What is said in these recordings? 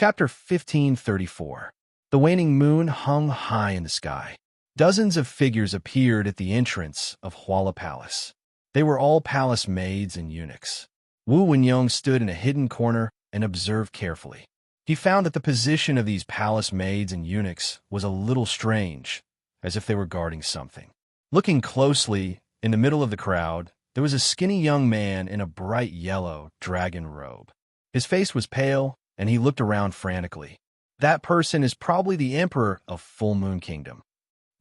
Chapter 1534. The waning moon hung high in the sky. Dozens of figures appeared at the entrance of Huala Palace. They were all palace maids and eunuchs. Wu Wenyong stood in a hidden corner and observed carefully. He found that the position of these palace maids and eunuchs was a little strange, as if they were guarding something. Looking closely, in the middle of the crowd, there was a skinny young man in a bright yellow dragon robe. His face was pale, and he looked around frantically. That person is probably the emperor of Full Moon Kingdom.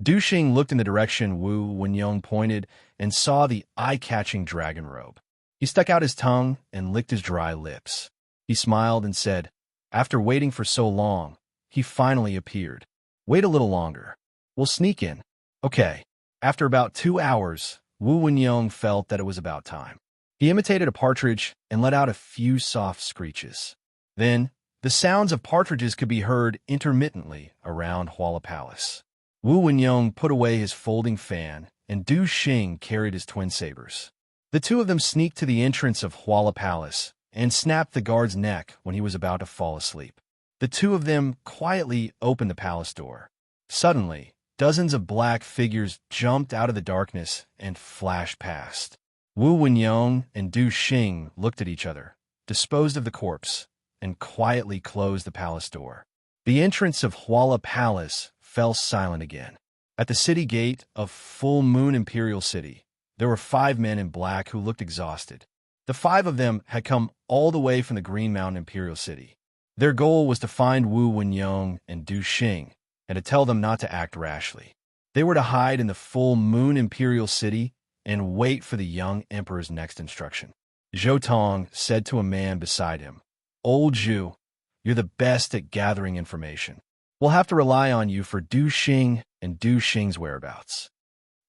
Du Xing looked in the direction Wu Wenyong pointed and saw the eye-catching dragon robe. He stuck out his tongue and licked his dry lips. He smiled and said, "After waiting for so long, he finally appeared. Wait a little longer. We'll sneak in." Okay. After about 2 hours, Wu Wenyong felt that it was about time. He imitated a partridge and let out a few soft screeches. Then, the sounds of partridges could be heard intermittently around Huala Palace. Wu Wenyong put away his folding fan, and Du Xing carried his twin sabers. The two of them sneaked to the entrance of Huala Palace and snapped the guard's neck when he was about to fall asleep. The two of them quietly opened the palace door. Suddenly, dozens of black figures jumped out of the darkness and flashed past. Wu Wenyong and Du Xing looked at each other, disposed of the corpse, and quietly closed the palace door. The entrance of Huala Palace fell silent again. At the city gate of Full Moon Imperial City, there were 5 men in black who looked exhausted. The 5 of them had come all the way from the Green Mountain Imperial City. Their goal was to find Wu Wenyong and Du Xing, and to tell them not to act rashly. They were to hide in the Full Moon Imperial City and wait for the young emperor's next instruction. Zhou Tong said to a man beside him, "Old Zhu, you're the best at gathering information. We'll have to rely on you for Du Xing and Du Xing's whereabouts."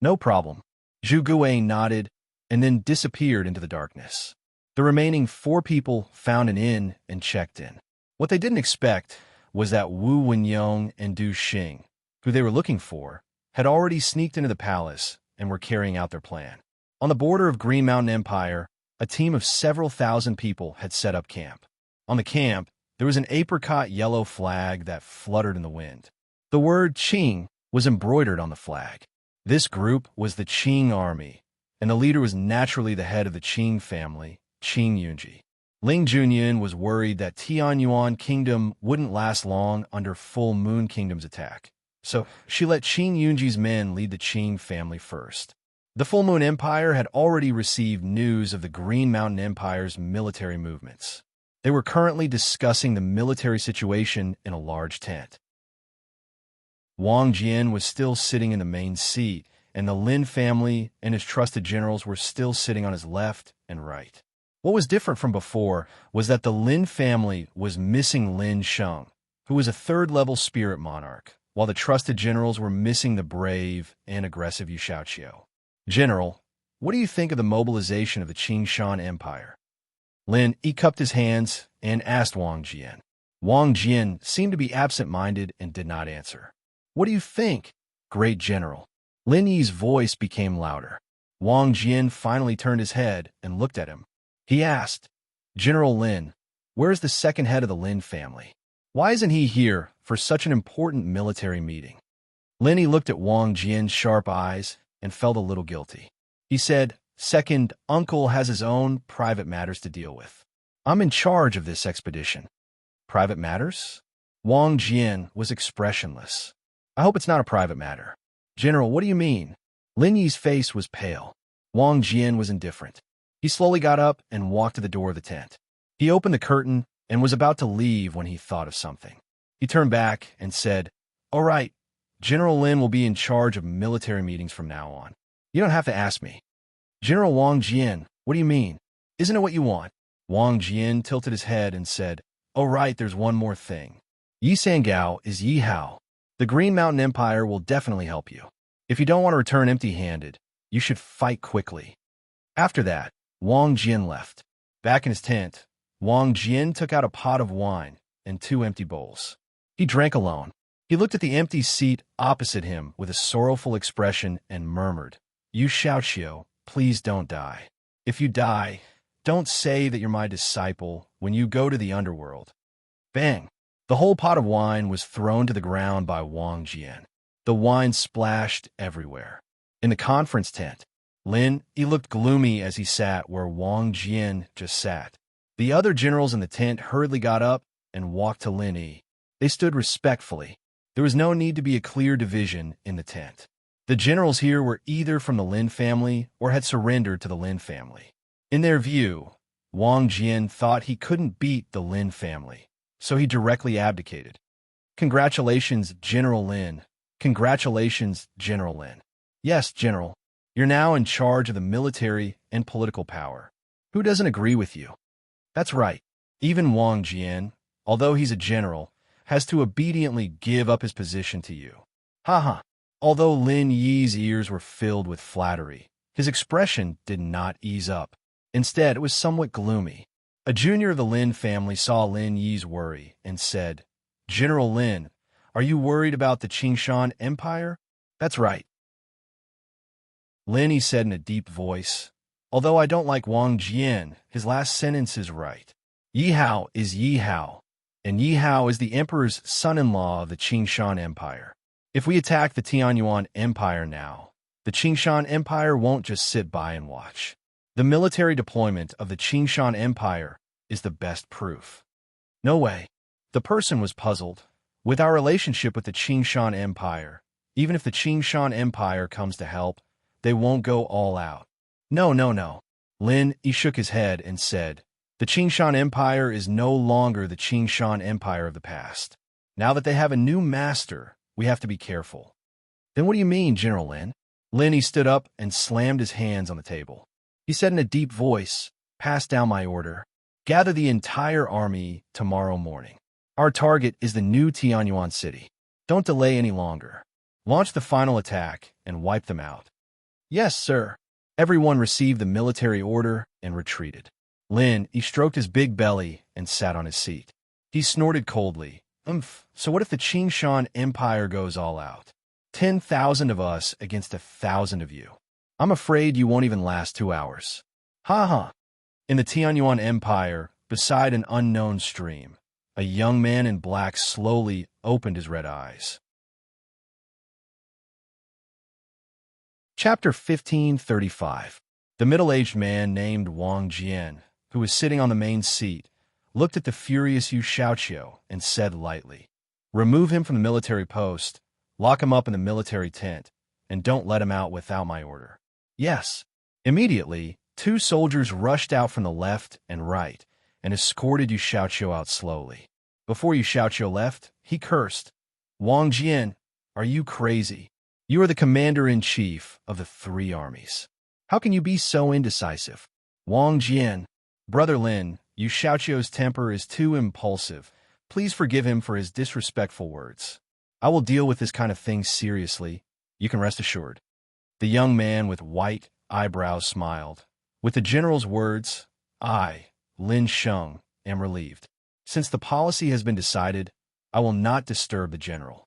"No problem." Zhu Guang nodded and then disappeared into the darkness. The remaining 4 people found an inn and checked in. What they didn't expect was that Wu Wenyong and Du Xing, who they were looking for, had already sneaked into the palace and were carrying out their plan. On the border of Green Mountain Empire, a team of several thousand people had set up camp. On the camp, there was an apricot yellow flag that fluttered in the wind. The word Qing was embroidered on the flag. This group was the Qing army, and the leader was naturally the head of the Qing family, Qing Yunji. Ling Junyan was worried that Tianyuan Kingdom wouldn't last long under Full Moon Kingdom's attack, so she let Qing Yunji's men lead the Qing family first. The Full Moon Empire had already received news of the Green Mountain Empire's military movements. They were currently discussing the military situation in a large tent. Wang Jian was still sitting in the main seat, and the Lin family and his trusted generals were still sitting on his left and right. What was different from before was that the Lin family was missing Lin Sheng, who was a 3rd-level spirit monarch, while the trusted generals were missing the brave and aggressive Yu Shaoqiu. "General, what do you think of the mobilization of the Qingshan Empire?" Lin cupped his hands and asked Wang Jian. Wang Jian seemed to be absent-minded and did not answer. "What do you think, great general?" Lin Yi's voice became louder. Wang Jian finally turned his head and looked at him. He asked, "General Lin, where is the second head of the Lin family? Why isn't he here for such an important military meeting?" Lin Yi looked at Wang Jian's sharp eyes and felt a little guilty. He said, "Second uncle has his own private matters to deal with. I'm in charge of this expedition." "Private matters?" Wang Jian was expressionless. "I hope it's not a private matter." "General, what do you mean?" Lin Yi's face was pale. Wang Jian was indifferent. He slowly got up and walked to the door of the tent. He opened the curtain and was about to leave when he thought of something. He turned back and said, "All right, General Lin will be in charge of military meetings from now on. You don't have to ask me." "General Wang Jian, what do you mean? Isn't it what you want?" Wang Jian tilted his head and said, "Oh right, there's one more thing. Yi Sangao is Yi Hao. The Green Mountain Empire will definitely help you. If you don't want to return empty-handed, you should fight quickly." After that, Wang Jian left. Back in his tent, Wang Jian took out a pot of wine and 2 empty bowls. He drank alone. He looked at the empty seat opposite him with a sorrowful expression and murmured, "Yu Shaoqiu, please don't die. If you die, don't say that you're my disciple when you go to the underworld." Bang! The whole pot of wine was thrown to the ground by Wang Jian. The wine splashed everywhere. In the conference tent, he looked gloomy as he sat where Wang Jian just sat. The other generals in the tent hurriedly got up and walked to Lin Yi. They stood respectfully. There was no need to be a clear division in the tent. The generals here were either from the Lin family or had surrendered to the Lin family. In their view, Wang Jian thought he couldn't beat the Lin family, so he directly abdicated. Congratulations, General Lin. Congratulations, General Lin. Yes, General. You're now in charge of the military and political power. Who doesn't agree with you? That's right. Even Wang Jian, although he's a general, has to obediently give up his position to you. Haha. Although Lin Yi's ears were filled with flattery, his expression did not ease up. Instead, it was somewhat gloomy. A junior of the Lin family saw Lin Yi's worry and said, General Lin, are you worried about the Qingshan Empire? That's right. Lin Yi said in a deep voice, although I don't like Wang Jian, his last sentence is right. Yi Hao is Yi Hao, and Yi Hao is the emperor's son-in-law of the Qingshan Empire. If we attack the Tianyuan Empire now, the Qingshan Empire won't just sit by and watch. The military deployment of the Qingshan Empire is the best proof. No way. The person was puzzled. With our relationship with the Qingshan Empire, even if the Qingshan Empire comes to help, they won't go all out. No. Lin Yi shook his head and said, the Qingshan Empire is no longer the Qingshan Empire of the past. Now that they have a new master, we have to be careful. Then what do you mean, General Lin? Lin Yi stood up and slammed his hands on the table. He said in a deep voice, pass down my order. Gather the entire army tomorrow morning. Our target is the new Tianyuan city. Don't delay any longer. Launch the final attack and wipe them out. Yes, sir. Everyone received the military order and retreated. Lin Yi stroked his big belly and sat on his seat. He snorted coldly. So what if the Qingshan Empire goes all out? 10,000 of us against 1,000 of you. I'm afraid you won't even last 2 hours. Ha. In the Tianyuan Empire, beside an unknown stream, a young man in black slowly opened his red eyes. Chapter 1535. The middle-aged man named Wang Jian, who was sitting on the main seat, looked at the furious Yu Shaoqiu and said lightly, remove him from the military post, lock him up in the military tent, and don't let him out without my order. Yes. Immediately, 2 soldiers rushed out from the left and right and escorted Yu Shaoqiu out slowly. Before Yu Shaoqiu left, he cursed, Wang Jian, are you crazy? You are the commander-in-chief of the 3 armies. How can you be so indecisive? Wang Jian, Brother Lin, Yu Shaoqiu's temper is too impulsive. Please forgive him for his disrespectful words. I will deal with this kind of thing seriously. You can rest assured. The young man with white eyebrows smiled. With the general's words, I, Lin Sheng, am relieved. Since the policy has been decided, I will not disturb the general.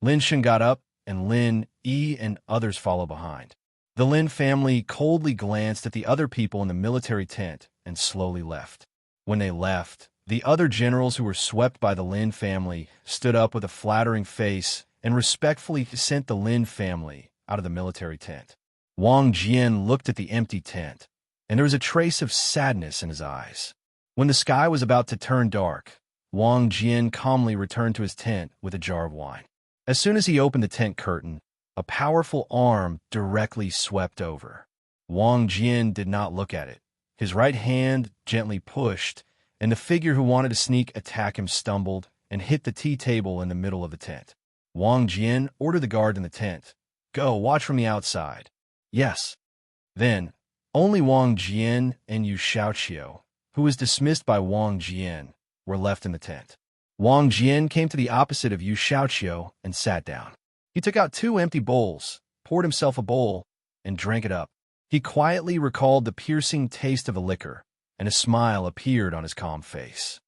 Lin Sheng got up, and Lin Yi and others followed behind. The Lin family coldly glanced at the other people in the military tent and slowly left. When they left, the other generals who were swept by the Lin family stood up with a flattering face and respectfully sent the Lin family out of the military tent. Wang Jian looked at the empty tent, and there was a trace of sadness in his eyes. When the sky was about to turn dark, Wang Jian calmly returned to his tent with a jar of wine. As soon as he opened the tent curtain, a powerful arm directly swept over. Wang Jian did not look at it. His right hand gently pushed, and the figure who wanted to sneak attack him stumbled and hit the tea table in the middle of the tent. Wang Jian ordered the guard in the tent, go, watch from the outside. Yes. Then, only Wang Jian and Yu Shaoqiu, who was dismissed by Wang Jian, were left in the tent. Wang Jian came to the opposite of Yu Shaoqiu and sat down. He took out 2 empty bowls, poured himself a bowl, and drank it up. He quietly recalled the piercing taste of a liquor, and a smile appeared on his calm face.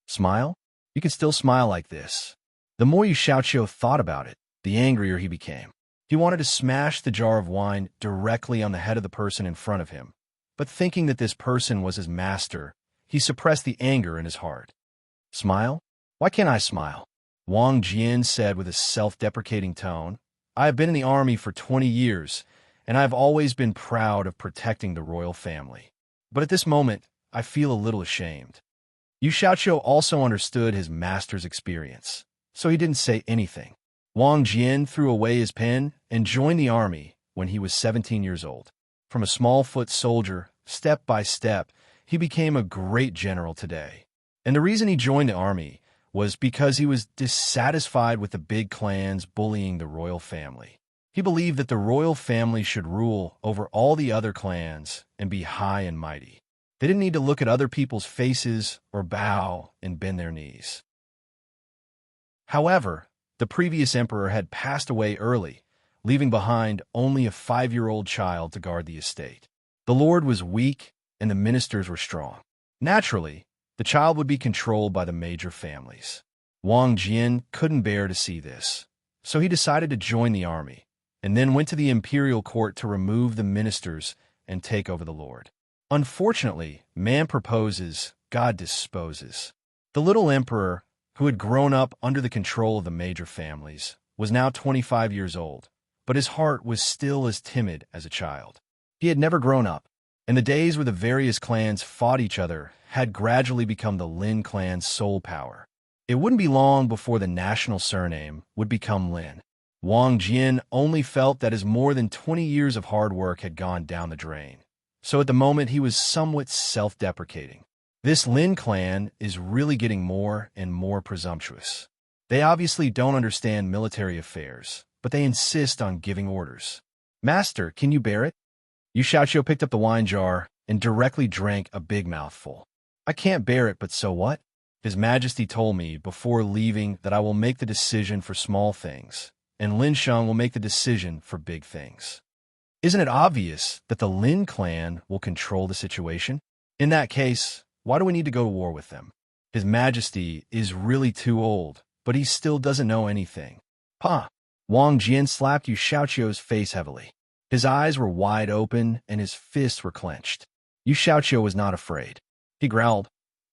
Smile? You can still smile like this. The more Yu Shaoqiu thought about it, the angrier he became. He wanted to smash the jar of wine directly on the head of the person in front of him, but thinking that this person was his master, he suppressed the anger in his heart. Smile? Why can't I smile? Wang Jian said with a self-deprecating tone. I have been in the army for 20 years, and I have always been proud of protecting the royal family. But at this moment, I feel a little ashamed. Yu Xiaoqiu also understood his master's experience, so he didn't say anything. Wang Jian threw away his pen and joined the army when he was 17 years old. From a small-foot soldier, step by step, he became a great general today. And the reason he joined the army was because he was dissatisfied with the big clans bullying the royal family. He believed that the royal family should rule over all the other clans and be high and mighty. They didn't need to look at other people's faces or bow and bend their knees. However, the previous emperor had passed away early, leaving behind only a 5-year-old child to guard the estate. The lord was weak and the ministers were strong. Naturally, the child would be controlled by the major families. Wang Jian couldn't bear to see this, so he decided to join the army, and then went to the imperial court to remove the ministers and take over the lord. Unfortunately, man proposes, God disposes. The little emperor, who had grown up under the control of the major families, was now 25 years old, but his heart was still as timid as a child. He had never grown up, and the days where the various clans fought each other had gradually become the Lin clan's sole power. It wouldn't be long before the national surname would become Lin. Wang Jian only felt that his more than 20 years of hard work had gone down the drain, so at the moment he was somewhat self-deprecating. This Lin clan is really getting more and more presumptuous. They obviously don't understand military affairs, but they insist on giving orders. Master, can you bear it? Yu Xiaoqiu picked up the wine jar and directly drank a big mouthful. I can't bear it, but so what? His Majesty told me before leaving that I will make the decision for small things, and Lin Sheng will make the decision for big things. Isn't it obvious that the Lin clan will control the situation? In that case, why do we need to go to war with them? His Majesty is really too old, but he still doesn't know anything. Pa! Wang Jian slapped Yu Xiaoqiu's face heavily. His eyes were wide open and his fists were clenched. Yu Xiaoqiu was not afraid. He growled,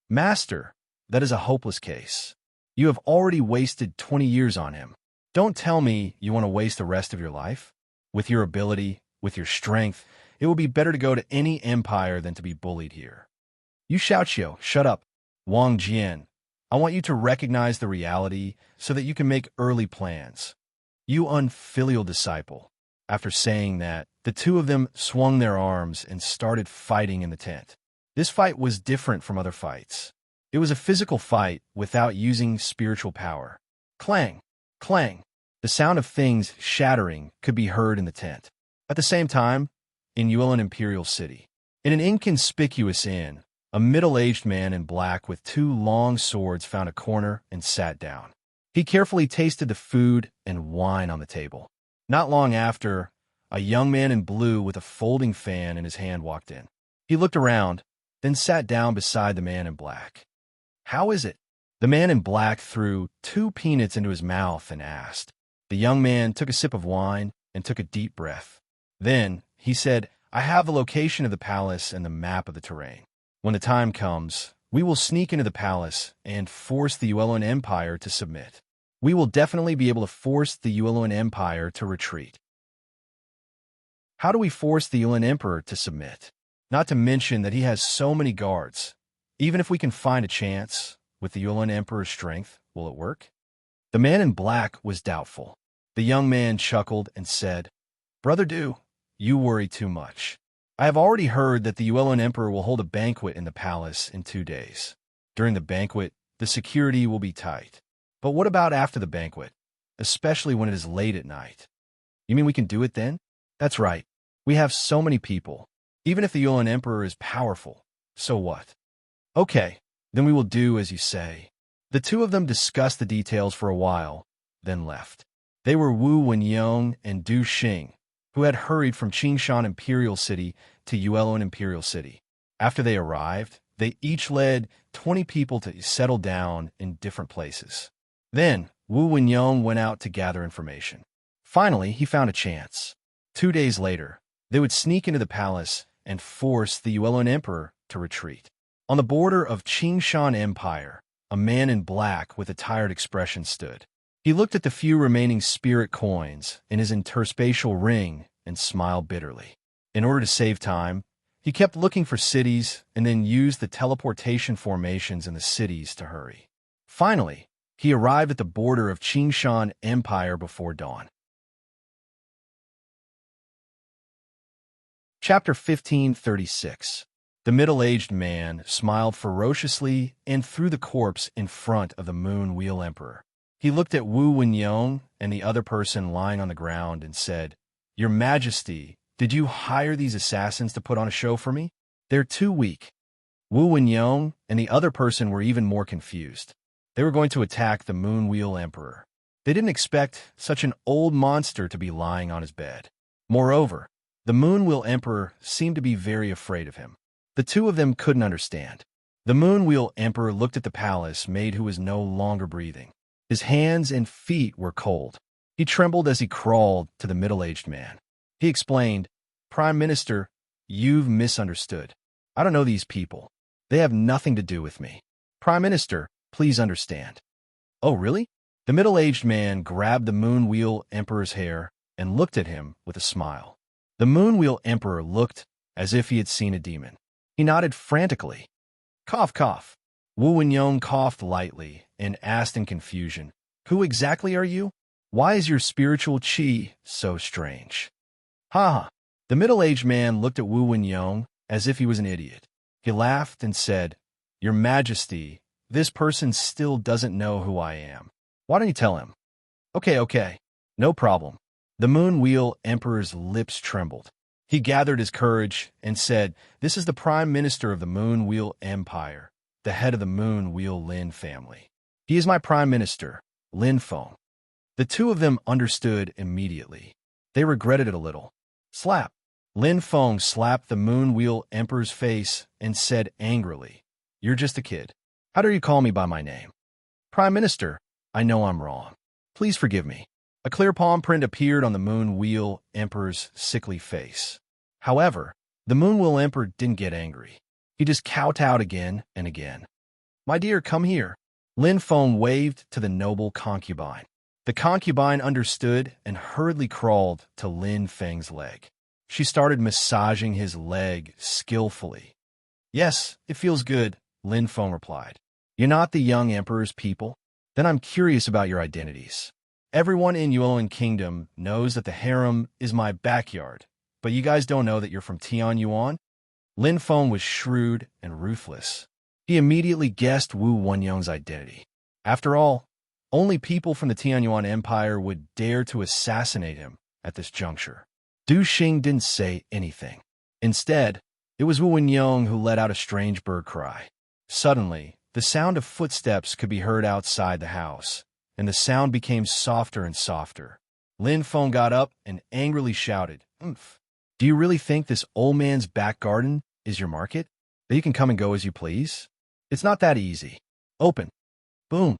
Master, that is a hopeless case. You have already wasted 20 years on him. Don't tell me you want to waste the rest of your life. With your ability, with your strength, it will be better to go to any empire than to be bullied here. Yu Xiaoqiu, shut up. Wang Jian, I want you to recognize the reality so that you can make early plans. You unfilial disciple. After saying that, the two of them swung their arms and started fighting in the tent. This fight was different from other fights. It was a physical fight without using spiritual power. Clang, clang. The sound of things shattering could be heard in the tent. At the same time, in Yuelin Imperial City, in an inconspicuous inn, a middle-aged man in black with 2 long swords found a corner and sat down. He carefully tasted the food and wine on the table. Not long after, a young man in blue with a folding fan in his hand walked in. He looked around, then sat down beside the man in black. How is it? The man in black threw 2 peanuts into his mouth and asked. The young man took a sip of wine and took a deep breath. Then he said, I have the location of the palace and the map of the terrain. When the time comes, we will sneak into the palace and force the Yuelin Empire to submit. We will definitely be able to force the Yuelin Empire to retreat. How do we force the Yuelin Emperor to submit? Not to mention that he has so many guards. Even if we can find a chance, with the Yuelin Emperor's strength, will it work? The man in black was doubtful. The young man chuckled and said, Brother Du, you worry too much. I have already heard that the Yuelin Emperor will hold a banquet in the palace in 2 days. During the banquet, the security will be tight. But what about after the banquet, especially when it is late at night? You mean we can do it then? That's right. We have so many people. Even if the Yuelin Emperor is powerful, so what? Okay, then we will do as you say. The two of them discussed the details for a while, then left. They were Wu Wenyong and Du Xing, who had hurried from Qingshan Imperial City to Yuelin Imperial City. After they arrived, they each led 20 people to settle down in different places. Then, Wu Wenyong went out to gather information. Finally, he found a chance. 2 days later, they would sneak into the palace and force the Yuelin Emperor to retreat. On the border of Qingshan Empire, a man in black with a tired expression stood. He looked at the few remaining spirit coins in his interspatial ring and smiled bitterly. In order to save time, he kept looking for cities and then used the teleportation formations in the cities to hurry. Finally, he arrived at the border of Qingshan Empire before dawn. Chapter 1536. The middle-aged man smiled ferociously and threw the corpse in front of the Moon Wheel Emperor. He looked at Wu Wenyong and the other person lying on the ground and said, "Your Majesty, did you hire these assassins to put on a show for me? They're too weak." Wu Wenyong and the other person were even more confused. They were going to attack the Moon Wheel Emperor. They didn't expect such an old monster to be lying on his bed. Moreover, the Moon Wheel Emperor seemed to be very afraid of him. The two of them couldn't understand. The Moon Wheel Emperor looked at the palace maid who was no longer breathing. His hands and feet were cold. He trembled as he crawled to the middle-aged man. He explained, "Prime Minister, you've misunderstood. I don't know these people. They have nothing to do with me. Prime Minister, please understand." "Oh, really?" The middle-aged man grabbed the Moon Wheel Emperor's hair and looked at him with a smile. The Moon Wheel Emperor looked as if he had seen a demon. He nodded frantically. "Cough, cough." Wu Wenyong coughed lightly and asked in confusion, "Who exactly are you? Why is your spiritual qi so strange?" "Ha ha." The middle-aged man looked at Wu Wenyong as if he was an idiot. He laughed and said, "Your Majesty, this person still doesn't know who I am. Why don't you tell him?" Okay, no problem." The Moon Wheel Emperor's lips trembled. He gathered his courage and said, "This is the Prime Minister of the Moon Wheel Empire, the head of the Moon Wheel Lin family. He is my Prime Minister, Lin Feng." The two of them understood immediately. They regretted it a little. Slap! Lin Feng slapped the Moon Wheel Emperor's face and said angrily, "You're just a kid. How dare you call me by my name?" "Prime Minister, I know I'm wrong. Please forgive me." A clear palm print appeared on the Moon Wheel Emperor's sickly face. However, the Moon Wheel Emperor didn't get angry. He just kowtowed again and again. "My dear, come here." Lin Feng waved to the noble concubine. The concubine understood and hurriedly crawled to Lin Feng's leg. She started massaging his leg skillfully. "Yes, it feels good," Lin Feng replied. "You're not the young emperor's people? Then I'm curious about your identities. Everyone in Yuan Kingdom knows that the harem is my backyard, but you guys don't know that you're from Tian Yuan?" Lin Feng was shrewd and ruthless. He immediately guessed Wu Wenyong's identity. After all, only people from the Tianyuan Empire would dare to assassinate him at this juncture. Du Xing didn't say anything. Instead, it was Wu Wenyong who let out a strange bird cry. Suddenly, the sound of footsteps could be heard outside the house, and the sound became softer and softer. Lin Feng got up and angrily shouted, "Oomph! Do you really think this old man's back garden is your market, that you can come and go as you please? It's not that easy. Open." Boom.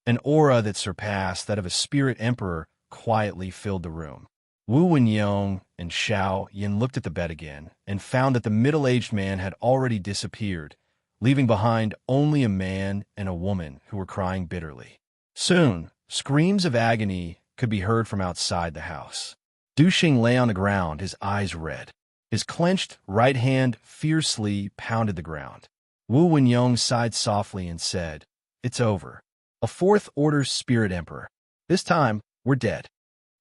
An aura that surpassed that of a spirit emperor quietly filled the room. Wu Wenyong and Xiao Yin looked at the bed again and found that the middle-aged man had already disappeared, leaving behind only a man and a woman who were crying bitterly. Soon, screams of agony could be heard from outside the house. Du Xing lay on the ground, his eyes red. His clenched right hand fiercely pounded the ground. Wu Wenyong sighed softly and said, "It's over. A fourth-order spirit emperor. This time, we're dead."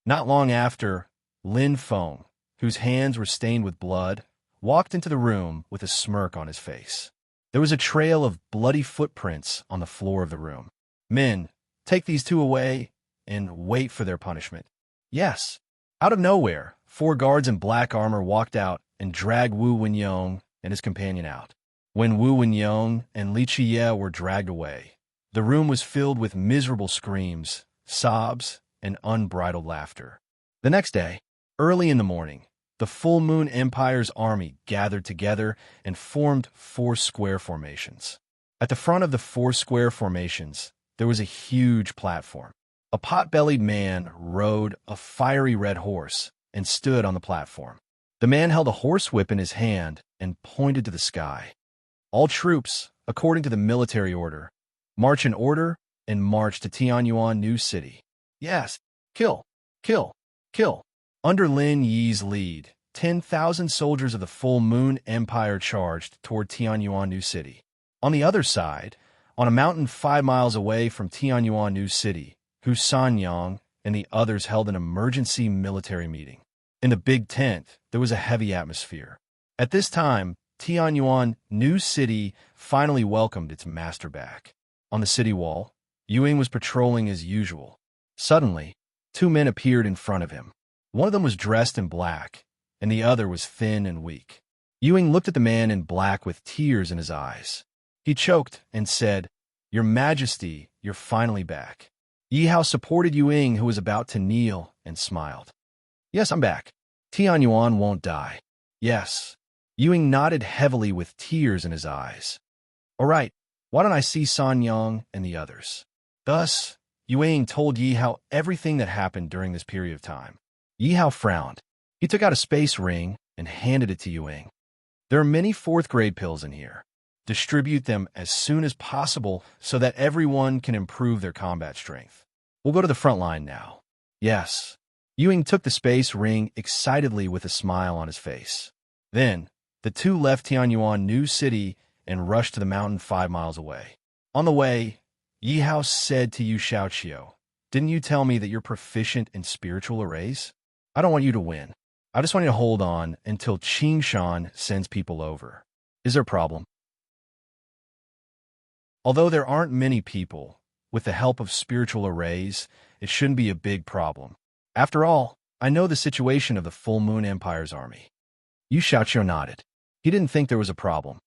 Not long after, Lin Feng, whose hands were stained with blood, walked into the room with a smirk on his face. There was a trail of bloody footprints on the floor of the room. "Men, take these two away and wait for their punishment." "Yes." Out of nowhere, 4 guards in black armor walked out and dragged Wu Wenyong and his companion out. When Wu Wenyong and Li Qiye were dragged away, the room was filled with miserable screams, sobs, and unbridled laughter. The next day, early in the morning, the Full Moon Empire's army gathered together and formed 4 square formations. At the front of the 4 square formations, there was a huge platform. A pot-bellied man rode a fiery red horse and stood on the platform. The man held a horsewhip in his hand and pointed to the sky. "All troops, according to the military order. March in order and march to Tianyuan New City. Yes, kill, kill, kill. Under Lin Yi's lead, 10,000 soldiers of the Full Moon Empire charged toward Tianyuan New City. On the other side, on a mountain 5 miles away from Tianyuan New City, Hu Sanyang and the others held an emergency military meeting. In the big tent, there was a heavy atmosphere. At this time, Tianyuan New City finally welcomed its master back. On the city wall, Ying was patrolling as usual. Suddenly, 2 men appeared in front of him. One of them was dressed in black, and the other was thin and weak. Ying looked at the man in black with tears in his eyes. He choked and said, "Your Majesty, you're finally back." Yi Hao supported Ying, who was about to kneel, and smiled. "Yes, I'm back. Tianyuan won't die." "Yes." Ying nodded heavily with tears in his eyes. "All right, why don't I see Sanyang and the others?" Thus, Ying told Yi Hao everything that happened during this period of time. Yi Hao frowned. He took out a space ring and handed it to Ying. "There are many 4th grade pills in here. Distribute them as soon as possible so that everyone can improve their combat strength. We'll go to the front line now." "Yes." Ying took the space ring excitedly with a smile on his face. Then, the two left Tianyuan New City and rushed to the mountain 5 miles away. On the way, Yi Hao said to Yu Xiaoqiu, "Didn't you tell me that you're proficient in spiritual arrays? I don't want you to win. I just want you to hold on until Qingshan sends people over. Is there a problem?" Although there aren't many people, with the help of spiritual arrays, it shouldn't be a big problem. After all, I know the situation of the Full Moon Empire's army. Yu Xiaoqiu nodded. He didn't think there was a problem.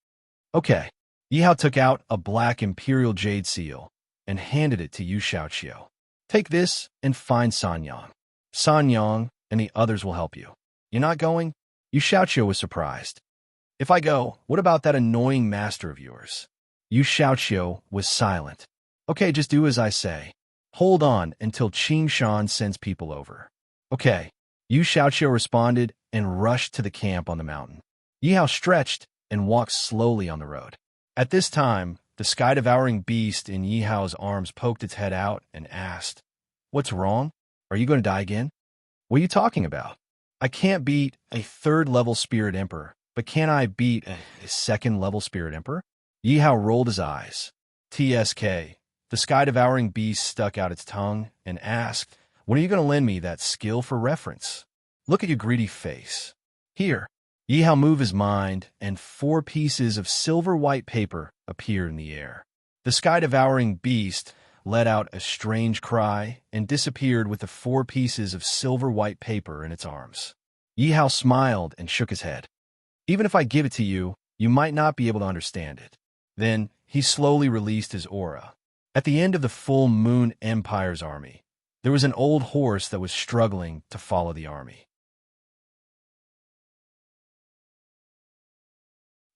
Okay. Yi Hao took out a black imperial jade seal and handed it to Yu Xiaoqiu. "Take this and find Sanyang. Sanyang and the others will help you." "You're not going?" Yu Xiaoqiu was surprised. "If I go, what about that annoying master of yours?" Yu Xiaoqiu was silent. "Okay, just do as I say. Hold on until Qingshan sends people over." "Okay." Yu Xiaoqiu responded and rushed to the camp on the mountain. Yi Hao stretched and walked slowly on the road. At this time, the sky-devouring beast in Yi Hao's arms poked its head out and asked, "What's wrong? Are you going to die again?" "What are you talking about? I can't beat a 3rd-level Spirit Emperor, but can I beat a 2nd-level Spirit Emperor?" Yi Hao rolled his eyes. "TSK." The sky-devouring beast stuck out its tongue and asked, "When are you going to lend me that skill for reference? Look at your greedy face." "Here." Yi Hao moved his mind, and 4 pieces of silver-white paper appeared in the air. The sky-devouring beast let out a strange cry and disappeared with the 4 pieces of silver-white paper in its arms. Yi Hao smiled and shook his head. "Even if I give it to you, you might not be able to understand it." Then he slowly released his aura. At the end of the Full Moon Empire's army, there was an old horse that was struggling to follow the army.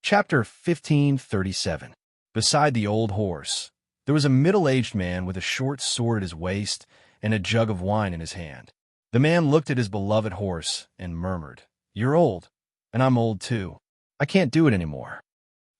Chapter 1537. Beside the old horse, there was a middle-aged man with a short sword at his waist and a jug of wine in his hand. The man looked at his beloved horse and murmured, "You're old, and I'm old too. I can't do it anymore.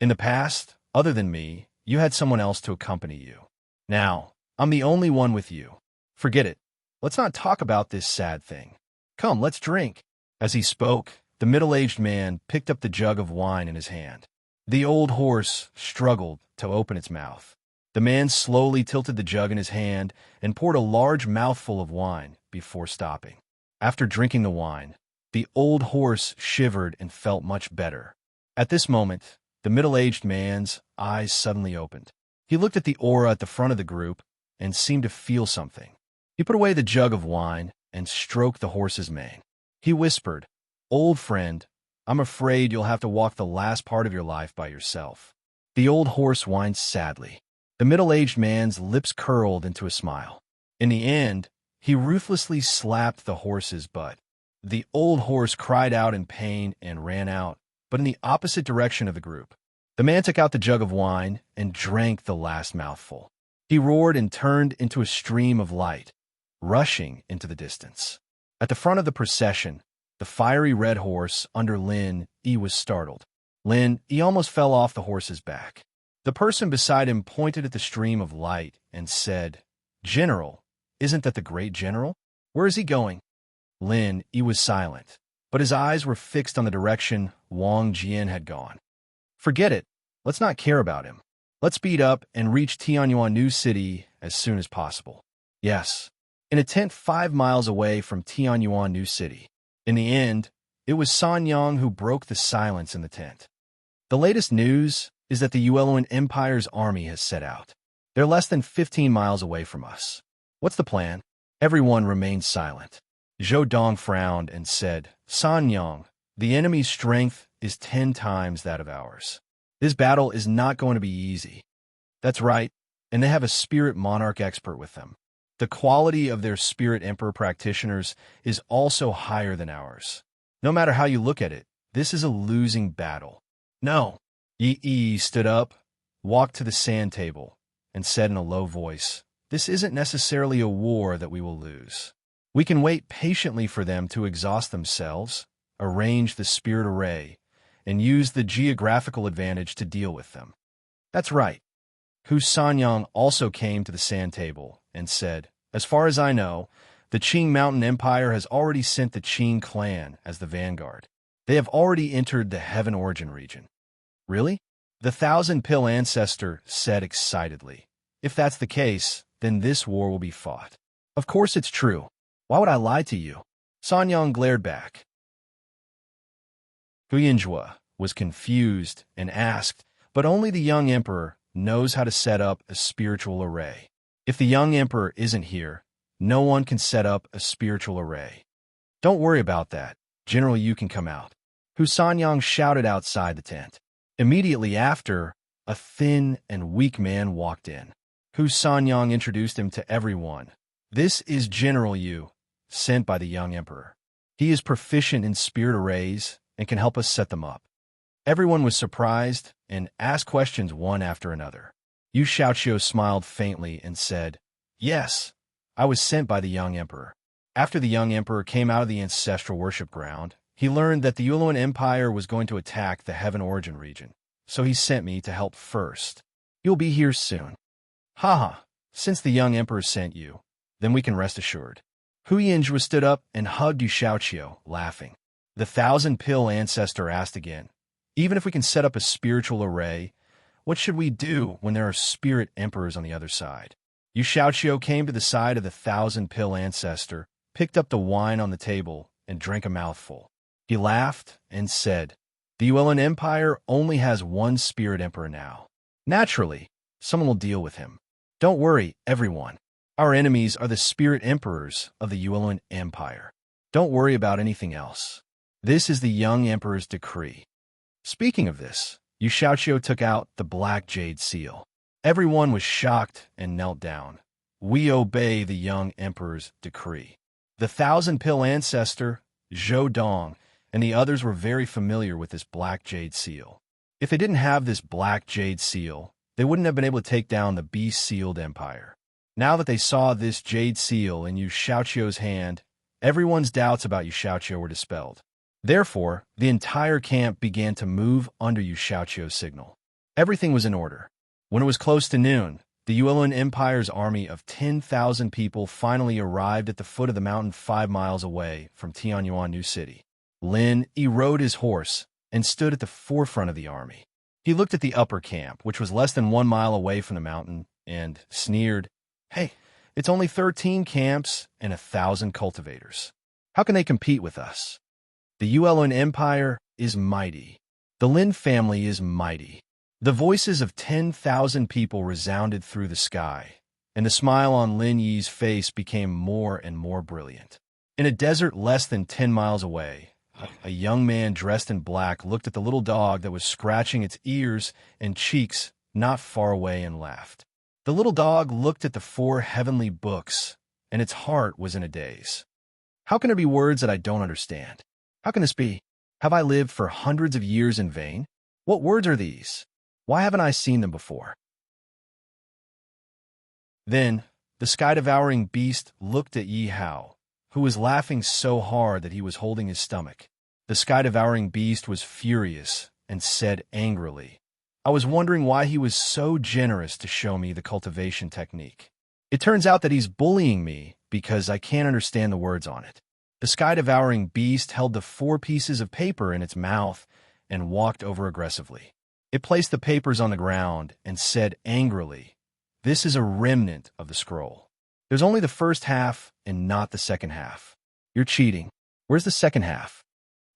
In the past, other than me, you had someone else to accompany you. Now, I'm the only one with you. Forget it. Let's not talk about this sad thing. Come, let's drink." As he spoke, the middle-aged man picked up the jug of wine in his hand. The old horse struggled to open its mouth. The man slowly tilted the jug in his hand and poured a large mouthful of wine before stopping. After drinking the wine, the old horse shivered and felt much better. At this moment, the middle-aged man's eyes suddenly opened. He looked at the aura at the front of the group and seemed to feel something. He put away the jug of wine and stroked the horse's mane. He whispered, "Old friend, I'm afraid you'll have to walk the last part of your life by yourself." The old horse whined sadly. The middle-aged man's lips curled into a smile. In the end, he ruthlessly slapped the horse's butt. The old horse cried out in pain and ran out, but in the opposite direction of the group. The man took out the jug of wine and drank the last mouthful. He roared and turned into a stream of light, rushing into the distance. At the front of the procession, the fiery red horse under Lin Yi was startled. Lin Yi almost fell off the horse's back. The person beside him pointed at the stream of light and said, "General, isn't that the great general? Where is he going?" He was silent, but his eyes were fixed on the direction Wang Jian had gone. "Forget it. Let's not care about him. Let's speed up and reach Tianyuan New City as soon as possible." Yes, in a tent 5 miles away from Tianyuan New City. In the end, it was San Yang who broke the silence in the tent. "The latest news is that the Yueluan Empire's army has set out. They're less than 15 miles away from us. What's the plan?" Everyone remained silent. Zhou Dong frowned and said, "San Yang, the enemy's strength is 10 times that of ours. This battle is not going to be easy." "That's right, and they have a spirit monarch expert with them. The quality of their spirit emperor practitioners is also higher than ours. No matter how you look at it, this is a losing battle." "No." Yi stood up, walked to the sand table, and said in a low voice, "This isn't necessarily a war that we will lose. We can wait patiently for them to exhaust themselves, arrange the spirit array, and use the geographical advantage to deal with them." "That's right." Hu Sanyang also came to the sand table and said, "As far as I know, the Qing Mountain Empire has already sent the Qing clan as the vanguard. They have already entered the Heaven Origin region." "Really?" the Thousand Pill ancestor said excitedly. "If that's the case, then this war will be fought." "Of course it's true. Why would I lie to you?" Sanyang glared back. Huyanjua was confused and asked, "But only the young emperor knows how to set up a spiritual array. If the young emperor isn't here, no one can set up a spiritual array." "Don't worry about that. General, you can come out." Hu Sanyang shouted outside the tent. Immediately after, a thin and weak man walked in. Hu Sanyang introduced him to everyone. "This is General Yu, sent by the young emperor. He is proficient in spirit arrays and can help us set them up." Everyone was surprised and asked questions one after another. Yu Xiaoqiu smiled faintly and said, "Yes, I was sent by the young emperor. After the young emperor came out of the ancestral worship ground, he learned that the Yueluan Empire was going to attack the Heaven Origin region, so he sent me to help first. You'll be here soon." "Haha, since the young emperor sent you, then we can rest assured." Hu Yinjue stood up and hugged Yu Xiaoqiu, laughing. The Thousand Pill ancestor asked again, "Even if we can set up a spiritual array, what should we do when there are spirit emperors on the other side?" Yu Xiaoqiu came to the side of the Thousand Pill ancestor, picked up the wine on the table, and drank a mouthful. He laughed and said, "The Yueluan Empire only has one spirit emperor now. Naturally, someone will deal with him. Don't worry, everyone. Our enemies are the spirit emperors of the Yueluan Empire. Don't worry about anything else. This is the young emperor's decree." Speaking of this, Yu Xiaoqiu took out the black jade seal. Everyone was shocked and knelt down. "We obey the young emperor's decree." The Thousand Pill ancestor, Zhou Dong, and the others were very familiar with this black jade seal. If they didn't have this black jade seal, they wouldn't have been able to take down the beast-sealed empire. Now that they saw this jade seal in Yu Xiaoqiu's hand, everyone's doubts about Yu Xiaoqiu were dispelled. Therefore, the entire camp began to move under Yu Xiaoqiu's signal. Everything was in order. When it was close to noon, the Yueluan Empire's army of 10,000 people finally arrived at the foot of the mountain 5 miles away from Tianyuan New City. He rode his horse and stood at the forefront of the army. He looked at the upper camp, which was less than 1 mile away from the mountain, and sneered, "Hey, it's only 13 camps and 1,000 cultivators. How can they compete with us? The Yueluan Empire is mighty. The Lin family is mighty." The voices of 10,000 people resounded through the sky, and the smile on Lin Yi's face became more and more brilliant. In a desert less than 10 miles away, a young man dressed in black looked at the little dog that was scratching its ears and cheeks not far away and laughed. The little dog looked at the 4 heavenly books, and its heart was in a daze. "How can there be words that I don't understand? How can this be? Have I lived for hundreds of years in vain? What words are these? Why haven't I seen them before?" Then, the sky-devouring beast looked at Yi Hao, who was laughing so hard that he was holding his stomach. The sky-devouring beast was furious and said angrily, I was wondering why he was so generous to show me the cultivation technique. It turns out that he's bullying me because I can't understand the words on it. The sky-devouring beast held the 4 pieces of paper in its mouth and walked over aggressively. It placed the papers on the ground and said angrily, "This is a remnant of the scroll. There's only the first half and not the second half. You're cheating. Where's the second half?"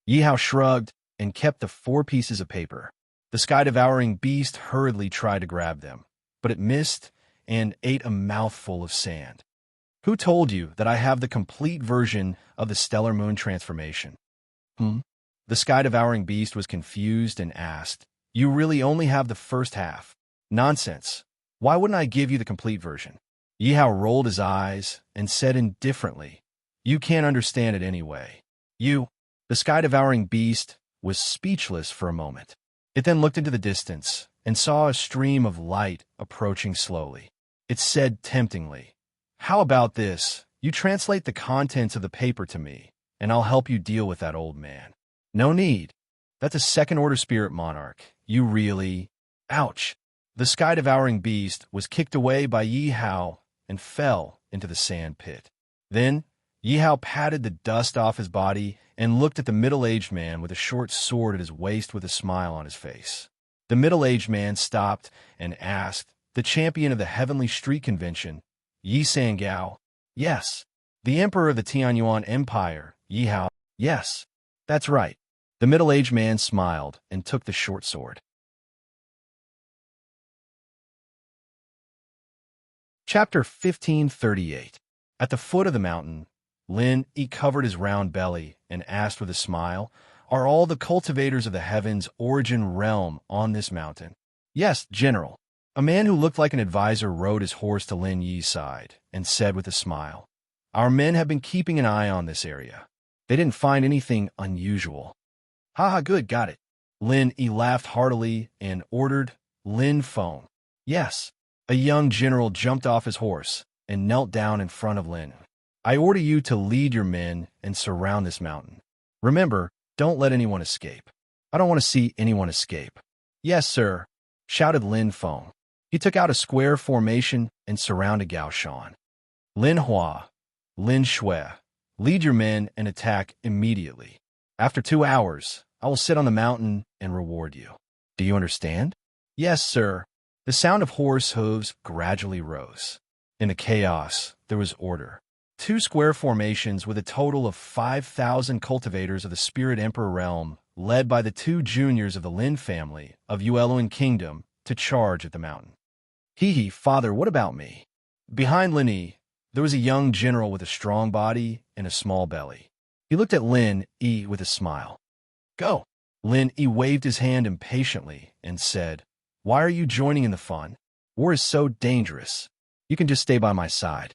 Yihao shrugged and kept the 4 pieces of paper. The sky-devouring beast hurriedly tried to grab them, but it missed and ate a mouthful of sand. "Who told you that I have the complete version of the stellar moon transformation?" The sky-devouring beast was confused and asked, "You really only have the first half?" "Nonsense. Why wouldn't I give you the complete version?" Yihao rolled his eyes and said indifferently, "You can't understand it anyway. The sky-devouring beast was speechless for a moment. It then looked into the distance and saw a stream of light approaching slowly. It said temptingly, "How about this? You translate the contents of the paper to me, and I'll help you deal with that old man." "No need. That's a second-order spirit monarch. You really—" Ouch! The sky-devouring beast was kicked away by Yihao and fell into the sand pit. Then, Yihao patted the dust off his body and looked at the middle-aged man with a short sword at his waist with a smile on his face. The middle-aged man stopped and asked, "The champion of the Heavenly Street Convention, Yi Sangao?" "Yes." "The emperor of the Tianyuan Empire, Yihao?" "Yes, that's right." The middle-aged man smiled and took the short sword. Chapter 1538. At the foot of the mountain, Lin Yi covered his round belly and asked with a smile, "Are all the cultivators of the heavens' origin realm on this mountain?" "Yes, General." A man who looked like an advisor rode his horse to Lin Yi's side and said with a smile, "Our men have been keeping an eye on this area. They didn't find anything unusual." "Haha, good, got it." Lin Yi laughed heartily and ordered, "Lin Feng." "Yes." A young general jumped off his horse and knelt down in front of Lin. "I order you to lead your men and surround this mountain. Remember, don't let anyone escape." "I don't want to see anyone escape." "Yes, sir," shouted Lin Feng. He took out a square formation and surrounded Gao Shan. "Lin Hua, Lin Shui, lead your men and attack immediately. After 2 hours, I will sit on the mountain and reward you. Do you understand?" "Yes, sir." The sound of horse hooves gradually rose. In the chaos, there was order. 2 square formations with a total of 5,000 cultivators of the Spirit Emperor realm, led by the 2 juniors of the Lin family of Yueluan Kingdom, to charge at the mountain. "Hee, father, what about me?" Behind Lin Yi, there was a young general with a strong body and a small belly. He looked at Lin Yi with a smile. "Go." Lin Yi waved his hand impatiently and said, "Why are you joining in the fun? War is so dangerous. You can just stay by my side."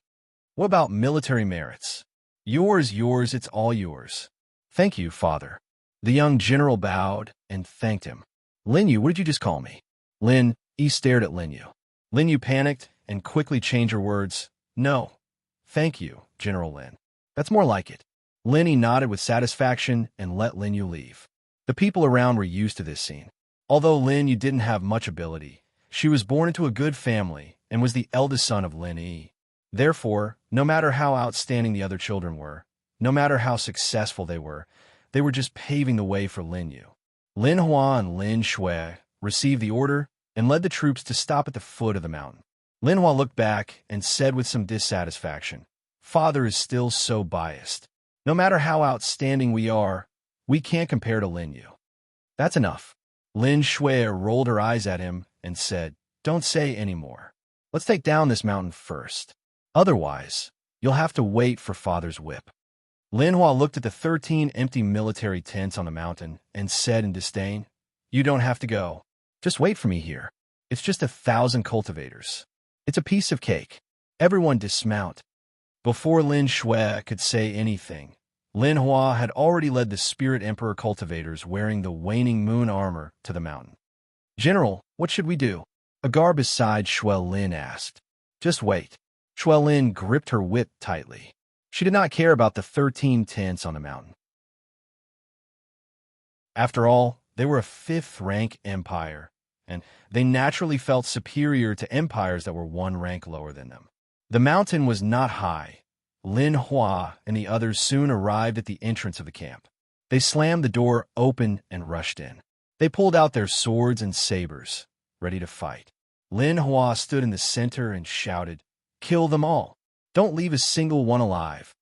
"What about military merits?" Yours, it's all yours." "Thank you, father." The young general bowed and thanked him. "Lin Yu, what did you just call me?" Lin Yi stared at Lin Yu. Lin Yu panicked and quickly changed her words. "No, thank you, General Lin. That's more like it." Lin Yi nodded with satisfaction and let Lin Yu leave. The people around were used to this scene. Although Lin Yu didn't have much ability, she was born into a good family and was the eldest son of Lin Yi. Therefore, no matter how outstanding the other children were, no matter how successful they were just paving the way for Lin Yu. Lin Hua and Lin Shui received the order and led the troops to stop at the foot of the mountain. Lin Hua looked back and said with some dissatisfaction, "Father is still so biased. No matter how outstanding we are, we can't compare to Lin Yu." "That's enough." Lin Shui rolled her eyes at him and said, "Don't say any more. Let's take down this mountain first. Otherwise, you'll have to wait for father's whip." Lin Hua looked at the 13 empty military tents on the mountain and said in disdain, "You don't have to go. Just wait for me here. It's just 1,000 cultivators. It's a piece of cake. Everyone dismount." Before Lin Shui could say anything, Lin Hua had already led the Spirit Emperor cultivators wearing the waning moon armor to the mountain. "General, what should we do?" A guard beside Shui Lin asked. "Just wait." Shui Lin gripped her whip tightly. She did not care about the 13 tents on the mountain. After all, they were a 5th-rank empire, and they naturally felt superior to empires that were one rank lower than them. The mountain was not high. Lin Hua and the others soon arrived at the entrance of the camp. They slammed the door open and rushed in. They pulled out their swords and sabers, ready to fight. Lin Hua stood in the center and shouted, "Kill them all! Don't leave a single one alive!"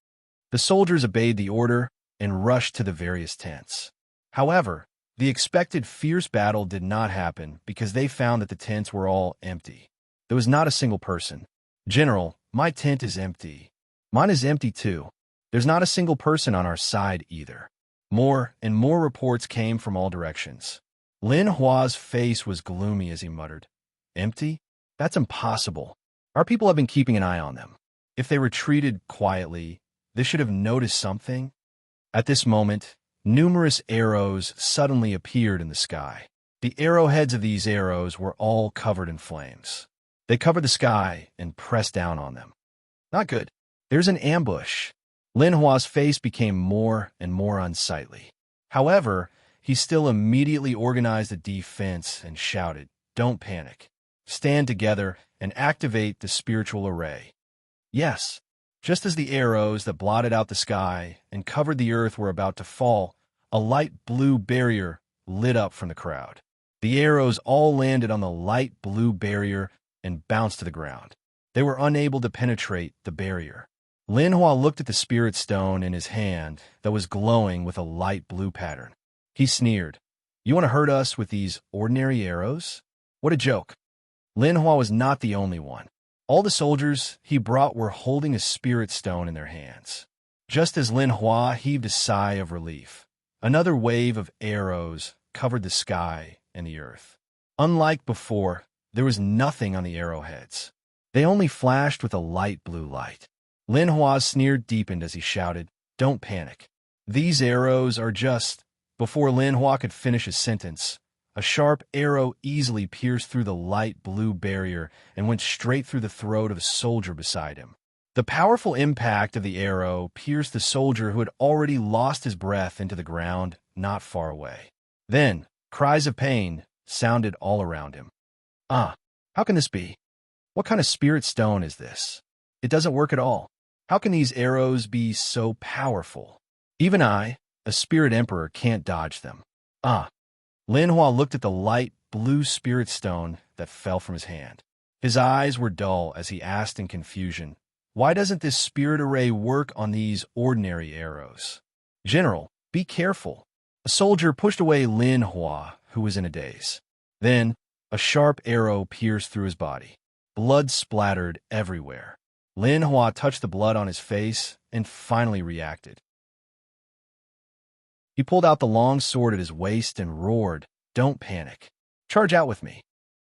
The soldiers obeyed the order and rushed to the various tents. However, the expected fierce battle did not happen because they found that the tents were all empty. There was not a single person. "General, my tent is empty." "Mine is empty too." "There's not a single person on our side either." More and more reports came from all directions. Lin Hua's face was gloomy as he muttered, "Empty? That's impossible. Our people have been keeping an eye on them. If they retreated quietly, they should have noticed something." At this moment, numerous arrows suddenly appeared in the sky. The arrowheads of these arrows were all covered in flames. They covered the sky and pressed down on them. "Not good. There's an ambush." Lin Hua's face became more and more unsightly. However, he still immediately organized a defense and shouted, "Don't panic. Stand together and activate the spiritual array." Yes, just as the arrows that blotted out the sky and covered the earth were about to fall, a light blue barrier lit up from the crowd. The arrows all landed on the light blue barrier and bounced to the ground. They were unable to penetrate the barrier. Lin Hua looked at the spirit stone in his hand that was glowing with a light blue pattern. He sneered, "You want to hurt us with these ordinary arrows? What a joke." Lin Hua was not the only one. All the soldiers he brought were holding a spirit stone in their hands. Just as Lin Hua heaved a sigh of relief, another wave of arrows covered the sky and the earth. Unlike before, there was nothing on the arrowheads. They only flashed with a light blue light. Lin Hua's sneer deepened as he shouted, "Don't panic. These arrows are just—" Before Lin Hua could finish his sentence, a sharp arrow easily pierced through the light blue barrier and went straight through the throat of a soldier beside him. The powerful impact of the arrow pierced the soldier who had already lost his breath into the ground not far away. Then, cries of pain sounded all around him. "Ah, how can this be? What kind of spirit stone is this? It doesn't work at all. How can these arrows be so powerful? Even I, a spirit emperor, can't dodge them." "Ah." Lin Hua looked at the light blue spirit stone that fell from his hand. His eyes were dull as he asked in confusion, "Why doesn't this spirit array work on these ordinary arrows?" "General, be careful." A soldier pushed away Lin Hua, who was in a daze. Then, a sharp arrow pierced through his body. Blood splattered everywhere. Lin Hua touched the blood on his face and finally reacted. He pulled out the long sword at his waist and roared, "Don't panic. Charge out with me."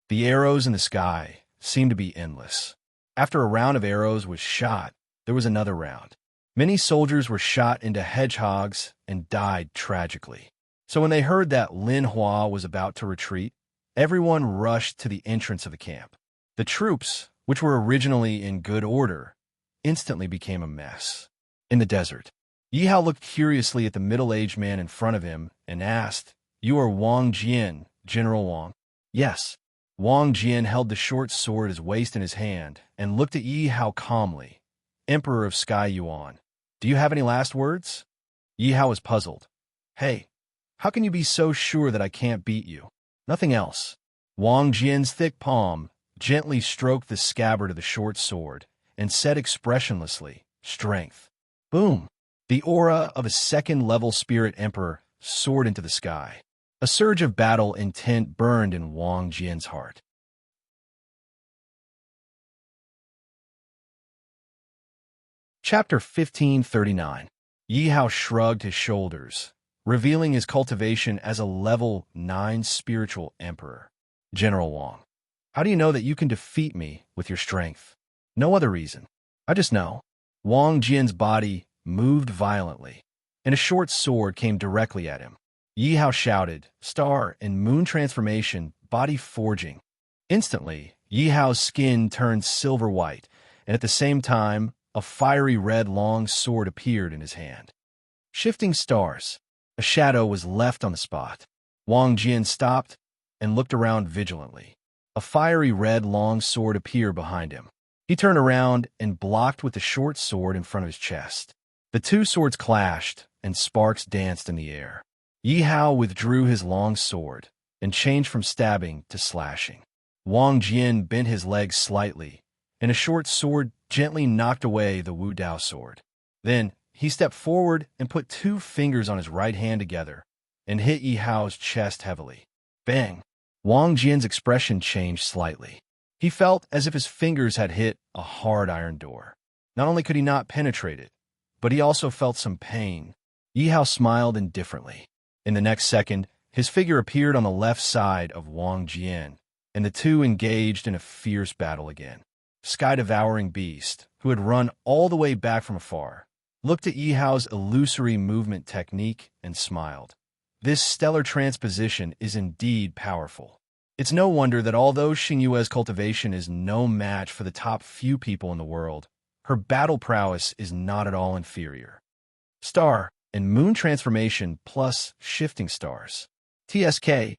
The arrows in the sky seemed to be endless. After a round of arrows was shot, there was another round. Many soldiers were shot into hedgehogs and died tragically. So when they heard that Lin Hua was about to retreat, everyone rushed to the entrance of the camp. The troops, which were originally in good order, instantly became a mess. In the desert, Yi Hao looked curiously at the middle-aged man in front of him and asked, "You are Wang Jian, General Wang?" "Yes." Wang Jian held the short sword at his waist in his hand and looked at Yi Hao calmly. "Emperor of Sky Yuan, do you have any last words?" Yi Hao was puzzled. "Hey, how can you be so sure that I can't beat you?" "Nothing else." Wang Jian's thick palm gently stroked the scabbard of the short sword and said expressionlessly, "Strength." Boom! The aura of a second-level spirit emperor soared into the sky. A surge of battle intent burned in Wang Jian's heart. Chapter 1539. Yi Hao shrugged his shoulders, revealing his cultivation as a level 9 spiritual emperor. "General Wang, how do you know that you can defeat me with your strength?" "No other reason. I just know." Wang Jian's body moved violently, and a short sword came directly at him. Yi Hao shouted, "Star and moon transformation, body forging." Instantly, Yi Hao's skin turned silver white, and at the same time, a fiery red long sword appeared in his hand. Shifting stars. A shadow was left on the spot. Wang Jian stopped, and looked around vigilantly. A fiery red long sword appeared behind him. He turned around and blocked with the short sword in front of his chest. The two swords clashed, and sparks danced in the air. Yi Hao withdrew his long sword and changed from stabbing to slashing. Wang Jian bent his legs slightly, and a short sword gently knocked away the Wu Dao sword. Then he stepped forward and put two fingers on his right hand together and hit Yi Hao's chest heavily. Bang! Wang Jian's expression changed slightly. He felt as if his fingers had hit a hard iron door. Not only could he not penetrate it, but he also felt some pain. Yi Hao smiled indifferently. In the next second, his figure appeared on the left side of Wang Jian, and the two engaged in a fierce battle again. Sky-devouring beast, who had run all the way back from afar, looked at Yi Hao's illusory movement technique and smiled. This stellar transposition is indeed powerful. It's no wonder that although Xing Yue's cultivation is no match for the top few people in the world, her battle prowess is not at all inferior. Star and moon transformation plus shifting stars. TSK.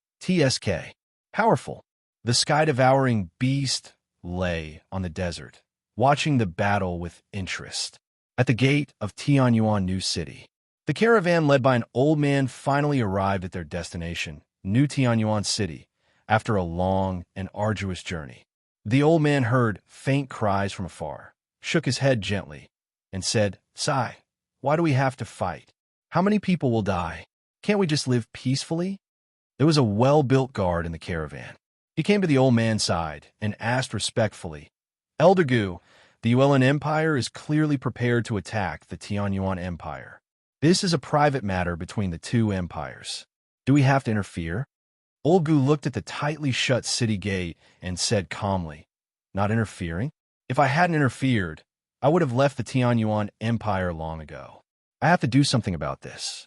Powerful. The sky-devouring beast lay on the desert, watching the battle with interest. At the gate of Tianyuan New City, the caravan led by an old man finally arrived at their destination, New Tianyuan City, after a long and arduous journey. The old man heard faint cries from afar, shook his head gently, and said, "Sai, why do we have to fight? How many people will die? Can't we just live peacefully?" There was a well-built guard in the caravan. He came to the old man's side and asked respectfully, "Elder Gu, the Yuan Empire is clearly prepared to attack the Tianyuan Empire. This is a private matter between the two empires. Do we have to interfere?" Old Gu looked at the tightly shut city gate and said calmly, "Not interfering? If I hadn't interfered, I would have left the Tianyuan Empire long ago. I have to do something about this."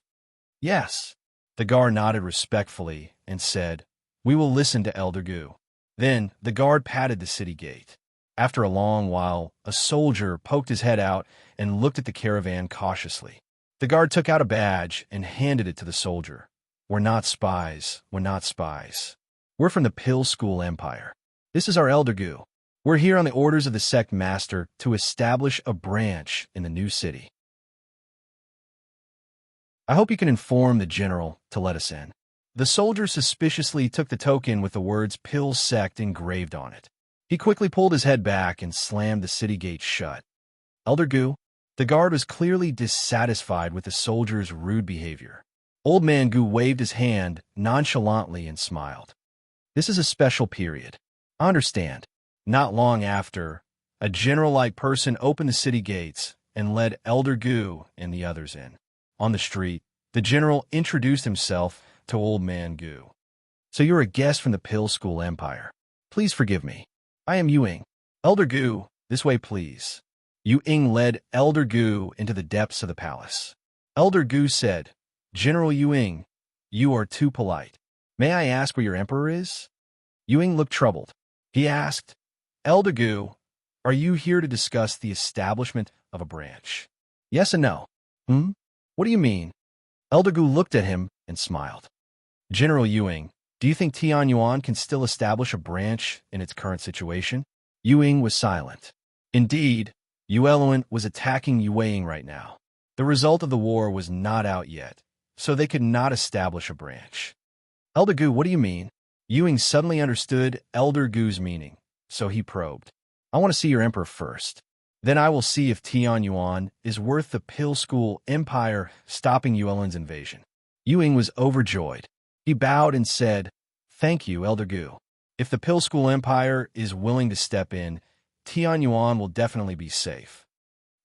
"Yes." The guard nodded respectfully and said, "We will listen to Elder Gu." Then the guard patted the city gate. After a long while, a soldier poked his head out and looked at the caravan cautiously. The guard took out a badge and handed it to the soldier. "We're not spies. We're not spies. We're from the Pill School Empire. This is our Elder Gu. We're here on the orders of the sect master to establish a branch in the new city. I hope you can inform the general to let us in." The soldier suspiciously took the token with the words Pill Sect engraved on it. He quickly pulled his head back and slammed the city gate shut. "Elder Gu." The guard was clearly dissatisfied with the soldier's rude behavior. Old Man Gu waved his hand nonchalantly and smiled. "This is a special period. I understand." Not long after, a general-like person opened the city gates and led Elder Gu and the others in. On the street, the general introduced himself to Old Man Gu. "So you're a guest from the Pill School Empire. Please forgive me. I am Yuing." "Elder Gu, this way please." Yuing led Elder Gu into the depths of the palace. Elder Gu said, "General Yuing, you are too polite. May I ask where your emperor is?" Yuing looked troubled. He asked, "Elder Gu, are you here to discuss the establishment of a branch?" "Yes and no." What do you mean?" Elder Gu looked at him and smiled. "General Yuing, do you think Tianyuan can still establish a branch in its current situation?" Yuing was silent. Indeed, Yueluan was attacking Yueying right now. The result of the war was not out yet, so they could not establish a branch. "Elder Gu, what do you mean?" Yuing suddenly understood Elder Gu's meaning, so he probed. "I want to see your emperor first. Then I will see if Tianyuan is worth the Pill School Empire stopping Yuelin's invasion." Yuing was overjoyed. He bowed and said, "Thank you, Elder Gu. If the Pill School Empire is willing to step in, Tianyuan will definitely be safe.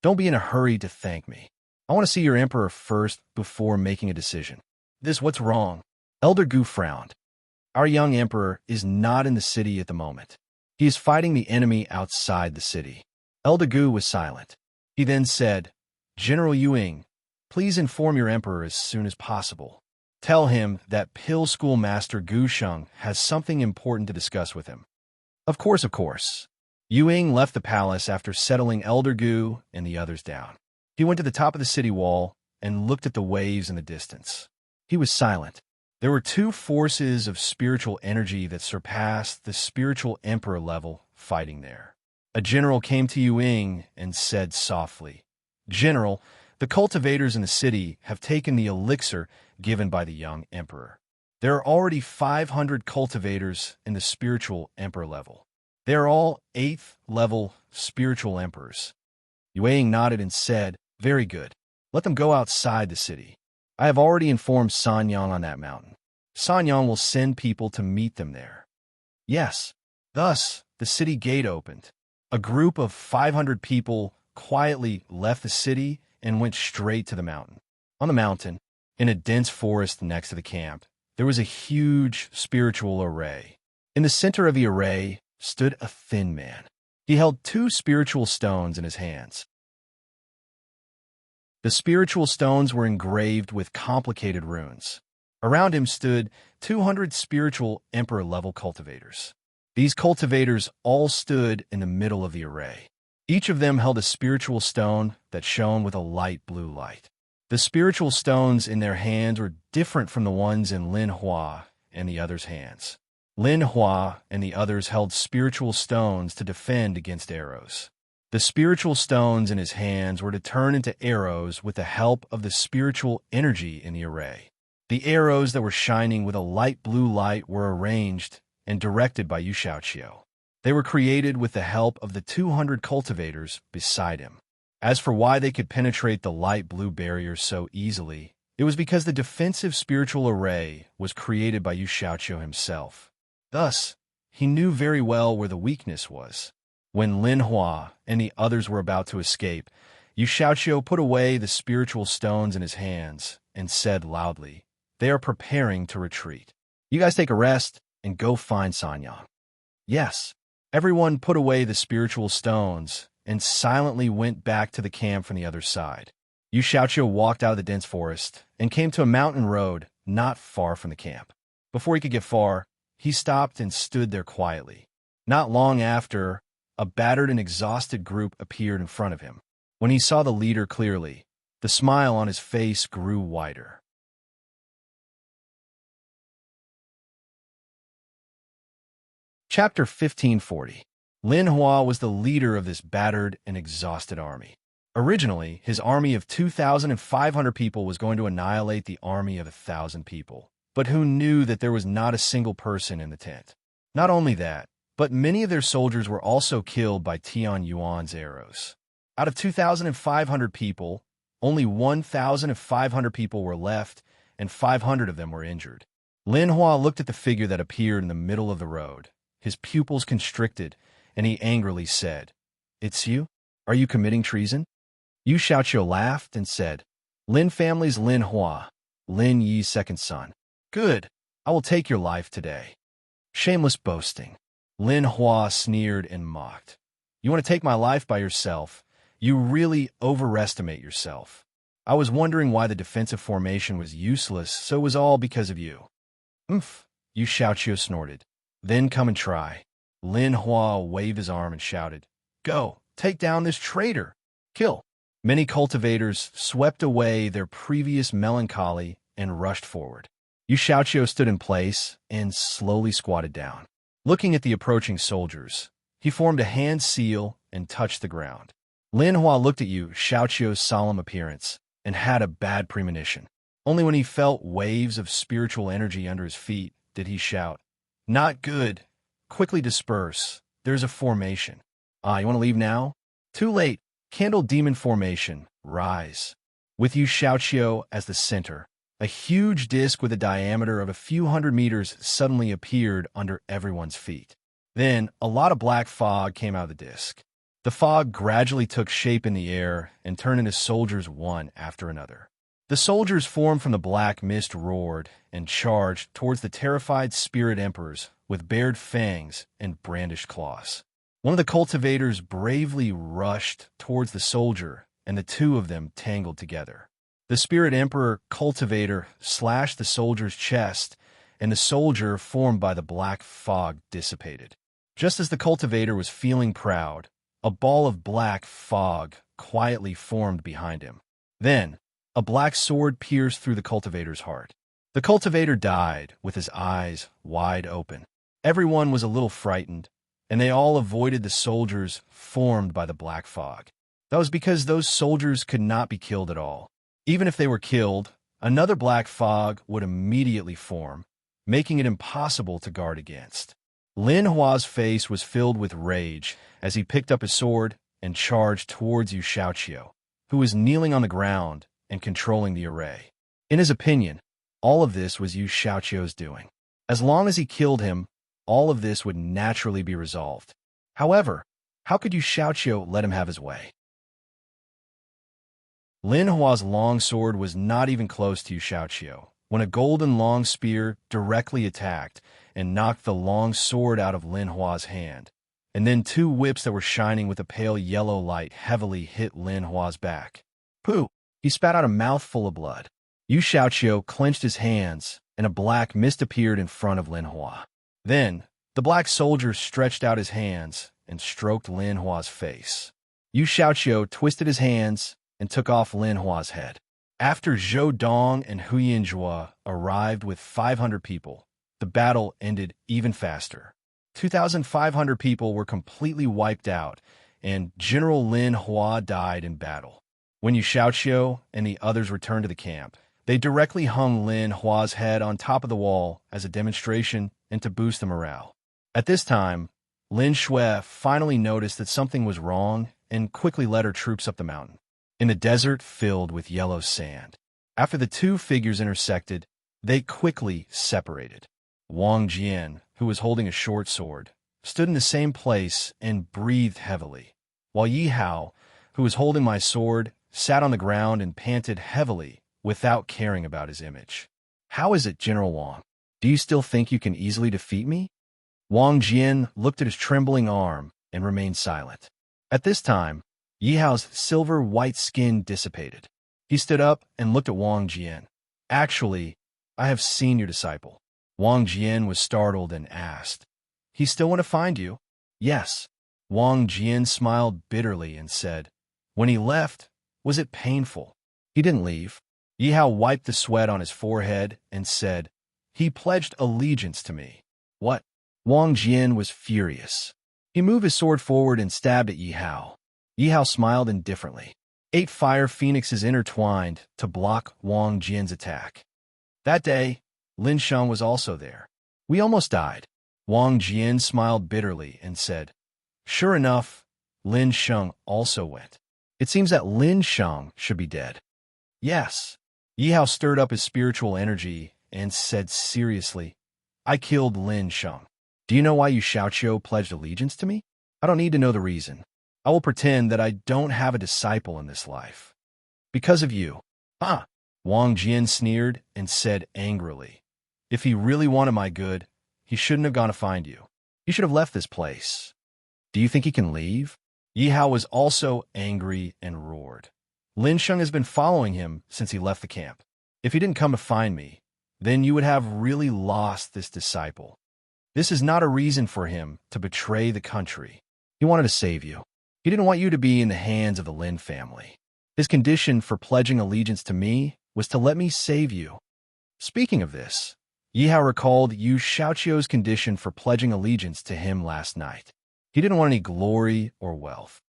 Don't be in a hurry to thank me. I want to see your emperor first before making a decision." What's wrong?" Elder Gu frowned. "Our young emperor is not in the city at the moment. He is fighting the enemy outside the city." Elder Gu was silent. He then said, "General Yuing, please inform your emperor as soon as possible. Tell him that Pill School Master Gu Sheng has something important to discuss with him." Of course. Yuing left the palace after settling Elder Gu and the others down. He went to the top of the city wall and looked at the waves in the distance. He was silent. There were two forces of spiritual energy that surpassed the spiritual emperor level fighting there. A general came to Yu Ying and said softly, "General, the cultivators in the city have taken the elixir given by the young emperor. There are already 500 cultivators in the spiritual emperor level. They are all 8th level spiritual emperors." Yu Ying nodded and said, "Very good. Let them go outside the city. I have already informed Sanyang on that mountain. Sanyang will send people to meet them there." Yes. Thus, the city gate opened. A group of 500 people quietly left the city and went straight to the mountain. On the mountain, in a dense forest next to the camp, there was a huge spiritual array. In the center of the array stood a thin man. He held 2 spiritual stones in his hands. The spiritual stones were engraved with complicated runes. Around him stood 200 spiritual emperor-level cultivators. These cultivators all stood in the middle of the array. Each of them held a spiritual stone that shone with a light blue light. The spiritual stones in their hands were different from the ones in Lin Hua and the others' hands. Lin Hua and the others held spiritual stones to defend against arrows. The spiritual stones in his hands were to turn into arrows with the help of the spiritual energy in the array. The arrows that were shining with a light blue light were arranged and directed by Yu Xiaoqiu. They were created with the help of the 200 cultivators beside him. As for why they could penetrate the light blue barrier so easily, it was because the defensive spiritual array was created by Yu Xiaoqiu himself. Thus, he knew very well where the weakness was. When Lin Hua and the others were about to escape, Yu Xiaoqiu put away the spiritual stones in his hands and said loudly, "They are preparing to retreat. You guys take a rest and go find Sanyang." Yes, everyone put away the spiritual stones and silently went back to the camp from the other side. Yu Xiaoqiu walked out of the dense forest and came to a mountain road not far from the camp. Before he could get far, he stopped and stood there quietly. Not long after, a battered and exhausted group appeared in front of him. When he saw the leader clearly, the smile on his face grew wider. Chapter 1540. Lin Hua was the leader of this battered and exhausted army. Originally, his army of 2,500 people was going to annihilate the army of 1,000 people. But who knew that there was not a single person in the tent? Not only that, but many of their soldiers were also killed by Tian Yuan's arrows. Out of 2,500 people, only 1,500 people were left, and 500 of them were injured. Lin Hua looked at the figure that appeared in the middle of the road. His pupils constricted, and he angrily said, "It's you? Are you committing treason?" Yu Xiaoqiu laughed and said, "Lin family's Lin Hua, Lin Yi's second son. Good, I will take your life today." Shameless boasting. Lin Hua sneered and mocked. "You want to take my life by yourself? You really overestimate yourself. I was wondering why the defensive formation was useless, so it was all because of you." "Umph," Yu Xiaoqiu snorted. "Then come and try." Lin Hua waved his arm and shouted, "Go, take down this traitor. Kill." Many cultivators swept away their previous melancholy and rushed forward. Yu Xiaoqiu stood in place and slowly squatted down. Looking at the approaching soldiers, he formed a hand seal and touched the ground. Lin Hua looked at Yu Xiaoqiu's solemn appearance and had a bad premonition. Only when he felt waves of spiritual energy under his feet did he shout, "Not good. Quickly disperse. There's a formation." "Ah, you want to leave now?" "Too late. Candle demon formation. Rise." With Yu Xiaoqiu as the center, a huge disc with a diameter of a few hundred meters suddenly appeared under everyone's feet. Then, a lot of black fog came out of the disc. The fog gradually took shape in the air and turned into soldiers one after another. The soldiers formed from the black mist roared and charged towards the terrified spirit emperors with bared fangs and brandished claws. One of the cultivators bravely rushed towards the soldier, and the two of them tangled together. The spirit emperor cultivator slashed the soldier's chest, and the soldier formed by the black fog dissipated. Just as the cultivator was feeling proud, a ball of black fog quietly formed behind him. Then, a black sword pierced through the cultivator's heart. The cultivator died with his eyes wide open. Everyone was a little frightened, and they all avoided the soldiers formed by the black fog. That was because those soldiers could not be killed at all. Even if they were killed, another black fog would immediately form, making it impossible to guard against. Lin Hua's face was filled with rage as he picked up his sword and charged towards Yu Shaoqiu, who was kneeling on the ground and controlling the array. In his opinion, all of this was Yu Shaoqiu's doing. As long as he killed him, all of this would naturally be resolved. However, how could Yu Shaoqiu let him have his way? Lin Hua's long sword was not even close to Yu Shaoqiu when a golden long spear directly attacked and knocked the long sword out of Lin Hua's hand. And then two whips that were shining with a pale yellow light heavily hit Lin Hua's back. Pooh! He spat out a mouthful of blood. Yu Shaoqiu clenched his hands, and a black mist appeared in front of Lin Hua. Then, the black soldier stretched out his hands and stroked Lin Hua's face. Yu Shaoqiu twisted his hands and took off Lin Hua's head. After Zhou Dong and Hu Yinzhua arrived with 500 people, the battle ended even faster. 2,500 people were completely wiped out, and General Lin Hua died in battle. When Yu Shaoqiu and the others returned to the camp, they directly hung Lin Hua's head on top of the wall as a demonstration and to boost the morale. At this time, Lin Shui finally noticed that something was wrong and quickly led her troops up the mountain. In the desert filled with yellow sand, after the two figures intersected, they quickly separated. Wang Jian, who was holding a short sword, stood in the same place and breathed heavily, while Yi Hao, who was holding my sword, sat on the ground and panted heavily without caring about his image. How is it, General Wang? Do you still think you can easily defeat me? Wang Jian looked at his trembling arm and remained silent. At this time, Yi Hao's silver-white skin dissipated. He stood up and looked at Wang Jian. Actually, I have seen your disciple. Wang Jian was startled and asked, "He still want to find you?" "Yes." Wang Jian smiled bitterly and said, "When he left, was it painful?" "He didn't leave." Yi Hao wiped the sweat on his forehead and said, "He pledged allegiance to me." "What?" Wang Jian was furious. He moved his sword forward and stabbed at Yi Hao. Yi Hao smiled indifferently. 8 fire phoenixes intertwined to block Wang Jian's attack. That day, Lin Sheng was also there. "We almost died." Wang Jian smiled bitterly and said, "Sure enough, Lin Sheng also went. It seems that Lin Sheng should be dead." "Yes." Yi Hao stirred up his spiritual energy and said seriously, "I killed Lin Sheng. Do you know why Yu Shaoqiu pledged allegiance to me? I don't need to know the reason. I will pretend that I don't have a disciple in this life. Because of you." "Ah!" Wang Jian sneered and said angrily, "If he really wanted my good, he shouldn't have gone to find you. He should have left this place. Do you think he can leave?" Yi Hao was also angry and roared. "Lin Sheng has been following him since he left the camp. If he didn't come to find me, then you would have really lost this disciple. This is not a reason for him to betray the country. He wanted to save you. He didn't want you to be in the hands of the Lin family. His condition for pledging allegiance to me was to let me save you." Speaking of this, Yi Hao recalled Yu Shaoqiu's condition for pledging allegiance to him last night. He didn't want any glory or wealth.